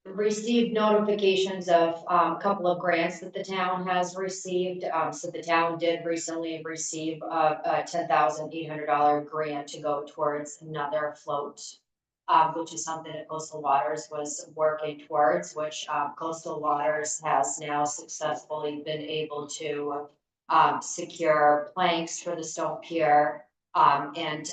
Speaker 2: received notifications of, a couple of grants that the town has received. So the town did recently receive a $10,800 grant to go towards another float, which is something that Coastal Waters was working towards, which, Coastal Waters has now successfully been able to, secure planks for the stone pier, and,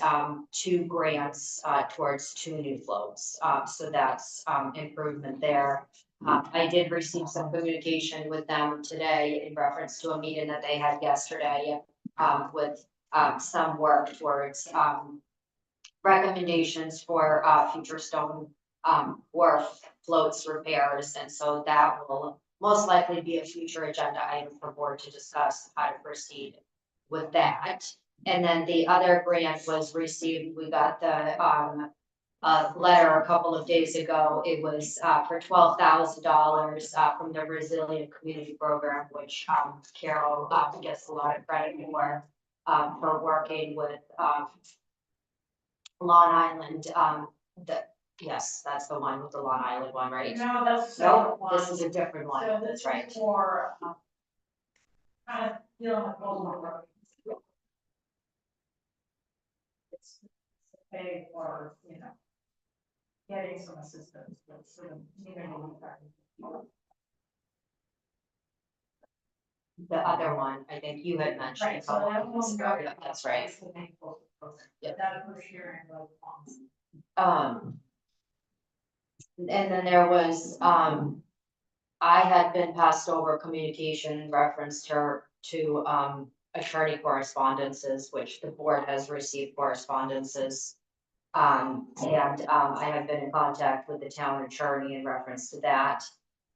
Speaker 2: 2 grants, towards 2 new floats. So that's, improvement there. I did receive some communication with them today in reference to a meeting that they had yesterday, with, some work towards, recommendations for, future stone, wharf floats repairs. And so that will most likely be a future agenda item for board to discuss how to proceed with that. And then the other grant was received, we got the, letter a couple of days ago. It was, for $12,000, from the Resilient Community Program, which, Carol, gets a lot of credit for working with, Long Island, yes, that's the one with the Long Island one, right?
Speaker 7: no, that's the
Speaker 2: Nope,
Speaker 7: second one.
Speaker 2: this is a different one,
Speaker 7: So
Speaker 2: that's
Speaker 7: this
Speaker 2: right.
Speaker 7: is for, kind of dealing with Coastal Road. It's to pay for, getting some assistance with sort of,
Speaker 2: The other one, I think you had mentioned.
Speaker 7: Right, so that one's
Speaker 2: ago. Yeah, that's right. Yep.
Speaker 7: That we're sharing with funds.
Speaker 2: And then there was, I had been passed over communication in reference to attorney correspondences, which the board has received correspondences. I have been in contact with the town attorney in reference to that.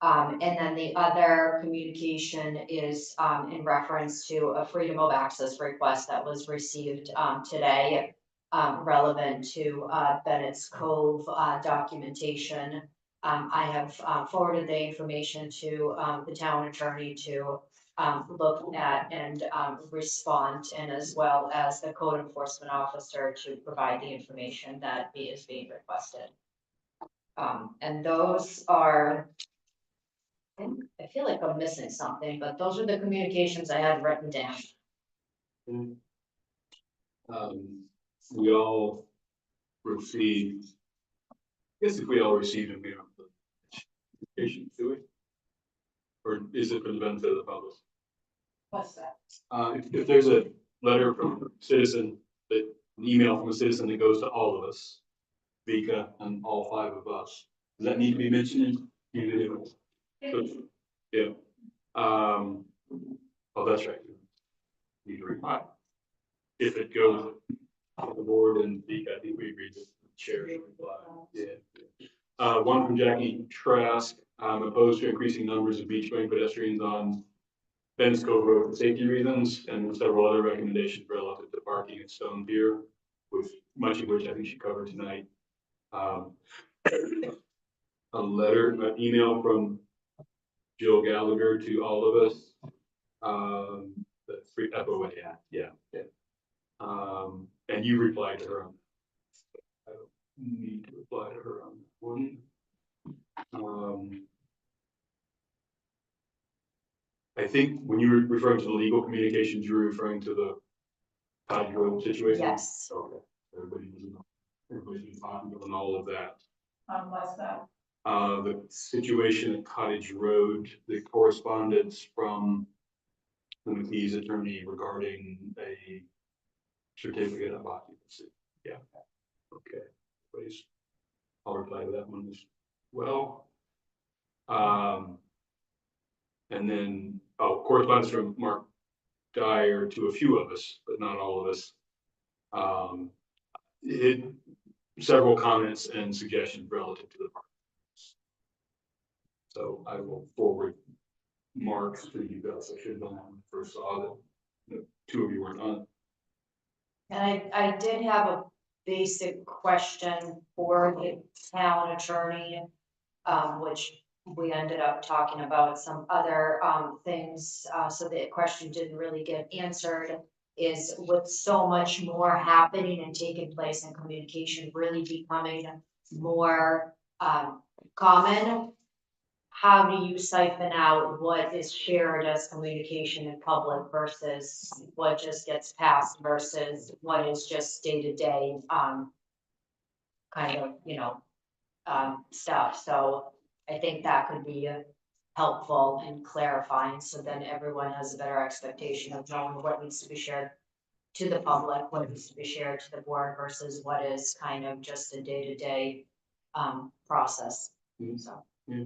Speaker 2: And then the other communication is, in reference to a freedom of access request that was received, today, relevant to, Bennett's Cove, documentation. I have, forwarded the information to, the town attorney to, look at and, respond, and as well as the code enforcement officer to provide the information that is being requested. And those are, I feel like I'm missing something, but those are the communications I had written down.
Speaker 1: We all received, I guess if we all received them, we don't have the communication, do we? Or is it for the benefit of the public?
Speaker 7: What's that?
Speaker 1: If there's a letter from a citizen, an email from a citizen that goes to all of us, Vika and all 5 of us, does that need to be mentioned? So, yeah. Oh, that's right. Need to reply. If it goes, the board and speak, I think we agreed with the chair. Yeah. One from Jackie Trask, opposed to increasing numbers of beach going pedestrians on Venice Cove Road for safety reasons, and several other recommendations relative to parking at Stone Pier, with much of which I think she covered tonight. A letter, an email from Jill Gallagher to all of us. The three FOA, yeah. And you replied to her on that. I don't need to reply to her on that one. I think when you were referring to the legal communications, you were referring to the Cottage Road situation?
Speaker 2: Yes.
Speaker 1: Okay, everybody's been talking about all of that.
Speaker 7: What's that?
Speaker 1: The situation at Cottage Road, the correspondence from the McKee's attorney regarding a certificate of occupancy. Yeah, okay, please. I'll reply to that one as well. And then, correspondence from Mark Dyer to a few of us, but not all of us. Several comments and suggestions relative to the park. So I will forward Mark's to you guys. I should have done that when I first saw that the two of you weren't on.
Speaker 2: And I did have a basic question for the town attorney, which we ended up talking about some other things, so the question didn't really get answered. Is with so much more happening and taking place and communication really becoming more common, how do you siphon out what is shared as communication in public versus what just gets passed versus what is just day-to-day kind of, stuff? So I think that could be helpful and clarifying, so then everyone has a better expectation of knowing what needs to be shared to the public, what needs to be shared to the board versus what is kind of just a day-to-day process. So.
Speaker 1: Yeah,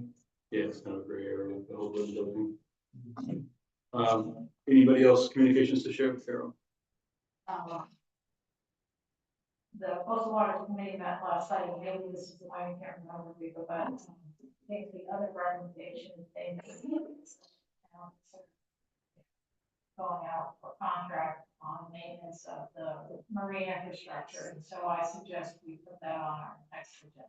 Speaker 1: it's kind of a gray area, the whole building. Anybody else communications to share with Carol?
Speaker 7: The coastal water committee met last night, and maybe this is, I can't remember, but I think the other recommendation is they going out for contract on maintenance of the marine infrastructure, and so I suggest we put that on our next agenda.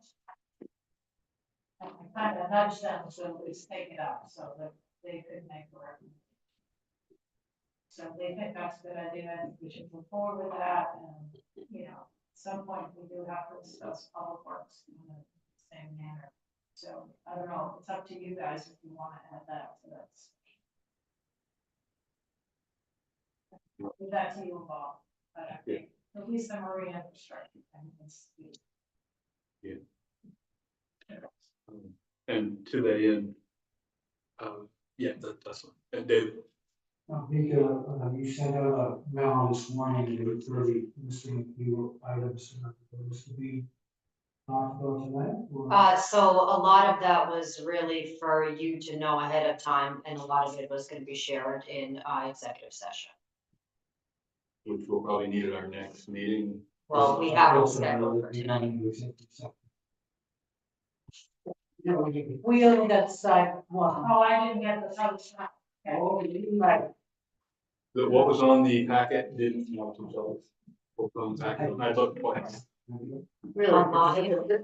Speaker 7: I kind of nudge them to at least take it up so that they could make a recommendation. So if they think that's a good idea, we should move forward with that, and, at some point, we do have to discuss public works in the same manner. So, I don't know, it's up to you guys if you want to add that to this. Leave that to you, Bob, but I think, at least the marine infrastructure, I think it's.
Speaker 1: And to that end, that's one. And David.
Speaker 8: Vika, you sent out a memo this morning with 30 missing few items that are supposed to be talked about tonight? Or?
Speaker 2: So a lot of that was really for you to know ahead of time, and a lot of it was going to be shared in executive session.
Speaker 1: Which we'll probably need at our next meeting.
Speaker 2: Well, we have it scheduled for tonight.
Speaker 6: We only got to decide one.
Speaker 7: Oh, I didn't get the other stuff. Okay.
Speaker 6: Oh, right.
Speaker 1: What was on the packet didn't want to tell us. What was on the packet? I looked twice.
Speaker 6: Really?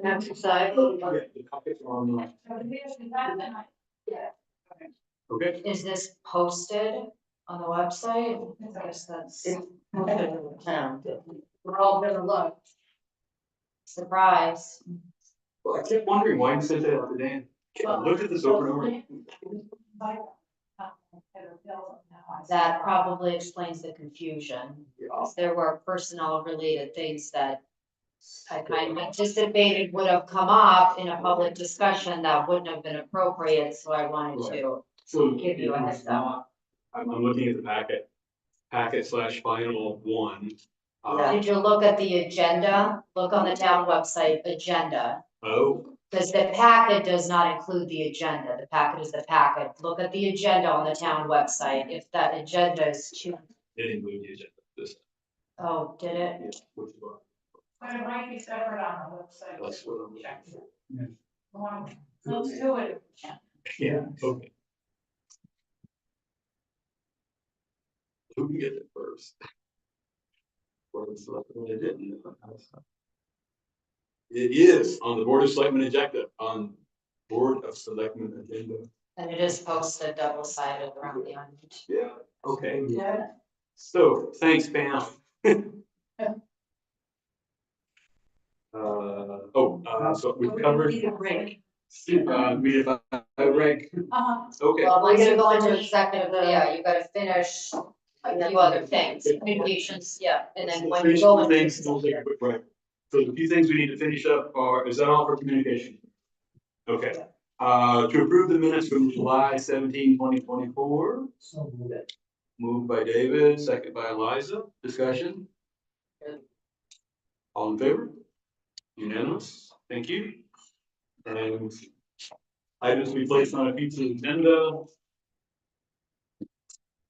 Speaker 6: Exercise.
Speaker 1: The packets are on.
Speaker 7: So here's the time tonight.
Speaker 6: Yeah.
Speaker 1: Okay.
Speaker 2: Is this posted on the website? I guess that's
Speaker 6: Town. We're all gonna look.
Speaker 2: surprise.
Speaker 1: Well, I kept wondering why you sent that out today. I looked at this over and over.
Speaker 2: That probably explains the confusion. There were personnel related things that I kind of anticipated would have come up in a public discussion that wouldn't have been appropriate, so I wanted to give you a heads up.
Speaker 1: I'm looking at the packet/final one.
Speaker 2: Did you look at the agenda? Look on the town website, agenda.
Speaker 1: Oh,
Speaker 2: Because the packet does not include the agenda. The packet is the packet. Look at the agenda on the town website. If that agenda is too.
Speaker 1: it includes the agenda this.
Speaker 2: Oh, did it?
Speaker 1: Yeah, which one?
Speaker 7: But it might be separate on the website.
Speaker 1: That's what I'm.
Speaker 7: Check.
Speaker 8: Yeah.
Speaker 7: Well, let's do it.
Speaker 1: Yeah, okay. Who can get it first? Board of Selectmen agenda. It is on the Board of Selectmen agenda, on Board of Selectmen agenda.
Speaker 2: And it is posted double-sided around the end.
Speaker 1: Yeah, okay.
Speaker 6: Yeah.
Speaker 1: So, thanks, Pam. So we've covered,
Speaker 6: Need a break.
Speaker 1: we have a reg,
Speaker 6: Uh-huh.
Speaker 1: okay.
Speaker 2: Well, once you go into
Speaker 6: finish
Speaker 2: executive,
Speaker 6: the-
Speaker 2: yeah, you gotta finish a few other things, communications, yeah, and then when you
Speaker 1: Finish
Speaker 2: go
Speaker 1: the
Speaker 2: into
Speaker 1: things, we'll take a quick break. So the few things we need to finish up are, is that all for communication? Okay, to approve the minutes from July 17, 2024.
Speaker 8: So moved.
Speaker 1: Moved by David, second by Eliza, discussion? All in favor? Unanimous, thank you. And items to be placed on a future agenda.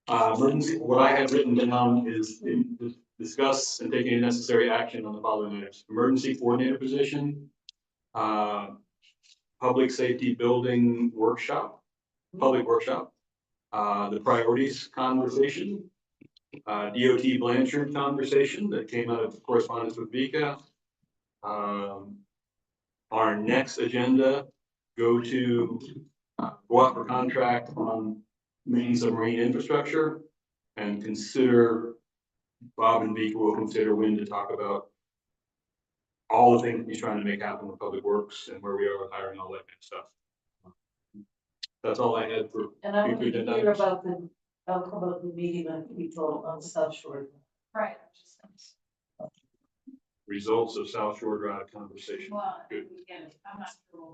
Speaker 1: Emergency, what I have written down is discuss and take any necessary action on the following items: emergency coordinator position, public safety building workshop, public workshop, the priorities conversation, DOT Blanchard conversation that came out of correspondence with Vika. Our next agenda, go out for contract on main submarine infrastructure and consider, Bob and Vika will consider when to talk about all the things he's trying to make happen with public works and where we are with hiring, all that kind of stuff. That's all I had for
Speaker 6: And I want
Speaker 1: future
Speaker 6: to
Speaker 1: agenda
Speaker 6: hear
Speaker 1: items.
Speaker 6: about the outcome of the meeting on people on South Shore.
Speaker 7: Right.
Speaker 1: Results of South Shore Drive conversation.
Speaker 7: Well,
Speaker 1: Good.
Speaker 7: we get it. I'm not sure.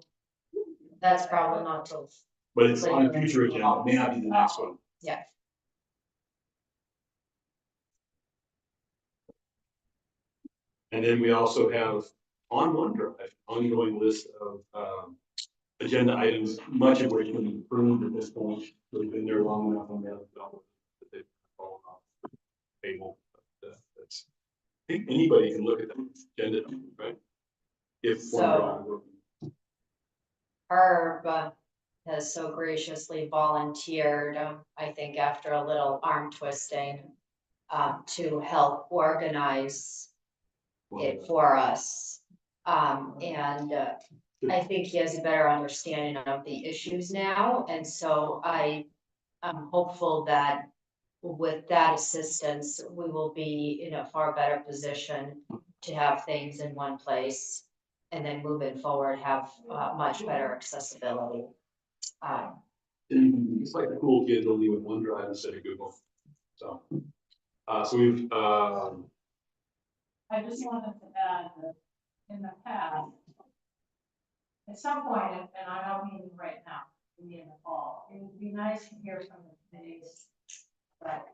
Speaker 2: That's probably not till,
Speaker 1: But it's on a future agenda, it may not be the next one.
Speaker 2: yeah.
Speaker 1: And then we also have on OneDrive, ongoing list of agenda items, much of which have been approved at this point. We've been there long enough on the other development that they've fallen off the table. But, that's, I think anybody can look at the agenda, right? If
Speaker 2: So-
Speaker 1: OneDrive works.
Speaker 2: Herb has so graciously volunteered, I think after a little arm twisting, to help organize it for us. And I think he has a better understanding of the issues now, and so I'm hopeful that with that assistance, we will be in a far better position to have things in one place. And then moving forward, have much better accessibility.
Speaker 1: And it's like the cool kids only with OneDrive instead of Google. So, so we've,
Speaker 7: I just wanted to add that in the past, at some point, and I don't mean right now, maybe in the fall, it would be nice to hear some of the committees, like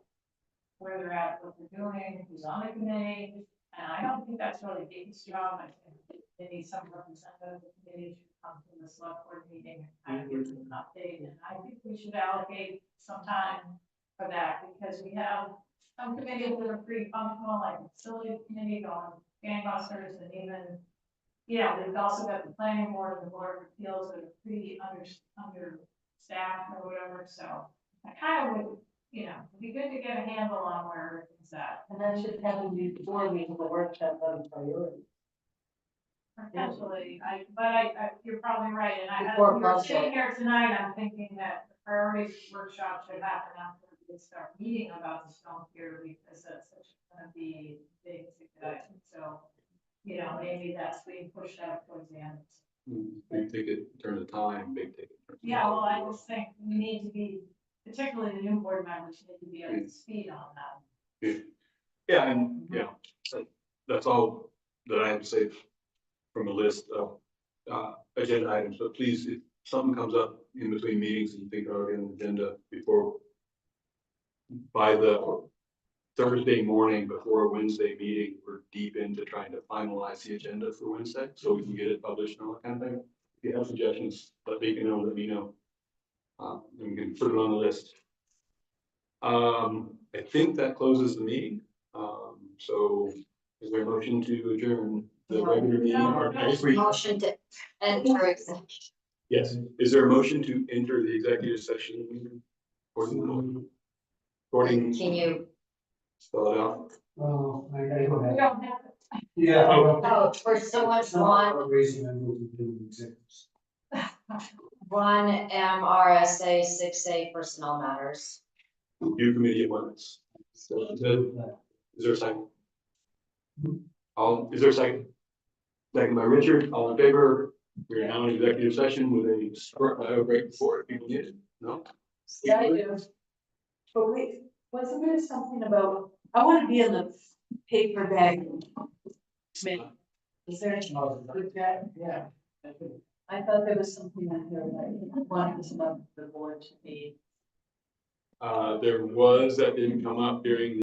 Speaker 7: where they're at, what they're doing, who's on the committee. And I don't think that's really David's job. I think they need some representative of the committee to come to the select board meeting and kind of give them an update. And I think we should allocate some time for that, because we have some committees that are pretty functional, like the facility committee going gangbusters, and even, we've also got the planning board and the board of appeals that are pretty understaffed or whatever, so I kind of would, it'd be good to get a handle on where it's at.
Speaker 6: And that should happen before we have a workshop on priority.
Speaker 7: Potentially, you're probably right, and
Speaker 6: Before
Speaker 7: we were
Speaker 6: budget.
Speaker 7: sitting here tonight, I'm thinking that the priorities workshop should happen after we start meeting about the stone pier, because that's gonna be big ticket item, so, maybe that's being pushed out towards the end.
Speaker 1: big ticket, turn of time, big ticket.
Speaker 7: Yeah, well, I just think we need to be, particularly the new board members, need to be up to speed on that.
Speaker 1: Yeah, and, so that's all that I have to say from a list of, agenda items, but please, if something comes up in between meetings and you think, oh, on the agenda by the Thursday morning before a Wednesday meeting, we're deep into trying to finalize the agenda for Wednesday, so we can get it published and all that kind of thing. If you have suggestions, let me know. And we can put it on the list. I think that closes the meeting. So is there a motion to adjourn the regular meeting? Or I guess we-
Speaker 2: Motion to enter executive.
Speaker 1: Yes, is there a motion to enter the executive session? According,
Speaker 2: Can you,
Speaker 1: spell it out.
Speaker 8: Oh, I
Speaker 7: We
Speaker 8: don't have.
Speaker 7: don't have it.
Speaker 8: Yeah. I don't-
Speaker 2: oh, for someone
Speaker 8: It's not a reason I moved to do executives.
Speaker 2: one MRSA 6A personnel matters.
Speaker 1: Review committee appointments. So, is there a second? Is there a second? Second by Richard, all in favor? We are now in executive session with a break before if people need it. No?
Speaker 6: Yeah, I do. But wait, wasn't there something about, I wanna be in the paper bag. Is there any good guy? Yeah. I thought there was something in there that I wanted some of the board to be.
Speaker 1: There was, that didn't come up during